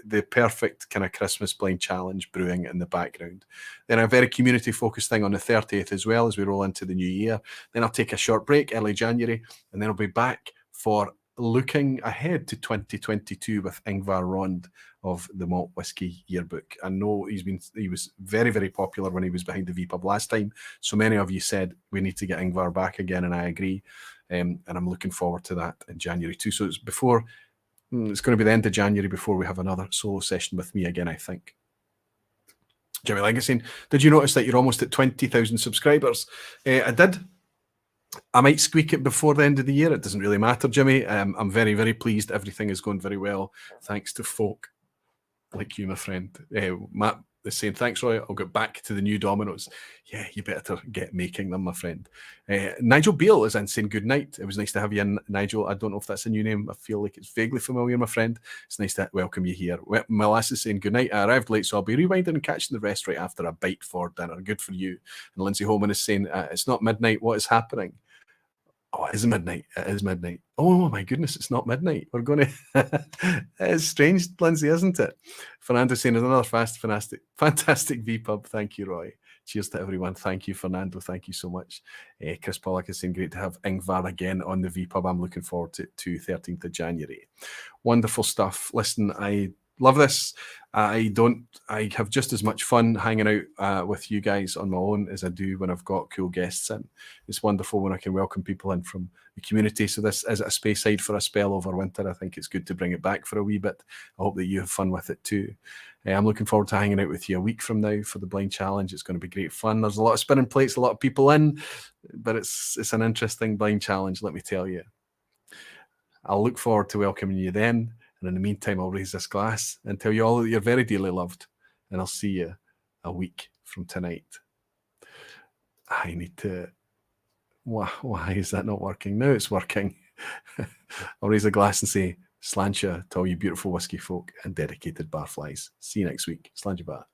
the perfect kind of Christmas blind challenge brewing in the background. Then a very community focused thing on the 30th as well as we roll into the new year. Then I'll take a short break early January, and then I'll be back for looking ahead to 2022 with Ingvar Rond of the Malt Whiskey Yearbook. I know he was very, very popular when he was behind the vPub last time. So many of you said we need to get Ingvar back again, and I agree. And I'm looking forward to that in January too. So it's going to be the end of January before we have another solo session with me again, I think. Jimmy Legacy, did you notice that you're almost at 20,000 subscribers? I did. I might squeak it before the end of the year. It doesn't really matter, Jimmy. I'm very, very pleased. Everything is going very well, thanks to folk like you, my friend. Matt is saying, thanks, Roy. I'll get back to the new dominoes. Yeah, you better get making them, my friend. Nigel Beale is in saying good night. It was nice to have you in, Nigel. I don't know if that's a new name. I feel like it's vaguely familiar, my friend. It's nice to welcome you here. Melas is saying good night. I arrived late, so I'll be rewinding and catching the rest right after a bite for dinner. Good for you. And Lindsay Holman is saying, it's not midnight. What is happening? Oh, it is midnight. It is midnight. Oh, my goodness, it's not midnight. We're going to... It's strange, Lindsay, isn't it? Fernando saying, another fantastic vPub. Thank you, Roy. Cheers to everyone. Thank you, Fernando. Thank you so much. Chris Pollack is saying, great to have Ingvar again on the vPub. I'm looking forward to 13th of January. Wonderful stuff. Listen, I love this. I have just as much fun hanging out with you guys on my own as I do when I've got cool guests in. It's wonderful when I can welcome people in from the community. So this is a Speyside for a spell over winter. I think it's good to bring it back for a wee bit. I hope that you have fun with it too. I'm looking forward to hanging out with you a week from now for the blind challenge. It's going to be great fun. There's a lot of spinning plates, a lot of people in, but it's an interesting blind challenge, let me tell you. I'll look forward to welcoming you then. And in the meantime, I'll raise this glass and tell you all that you're very dearly loved. And I'll see you a week from tonight. I need to... Why is that not working? Now it's working. I'll raise a glass and say, Slancha to all you beautiful whiskey folk and dedicated barflies. See you next week. Slancha ba.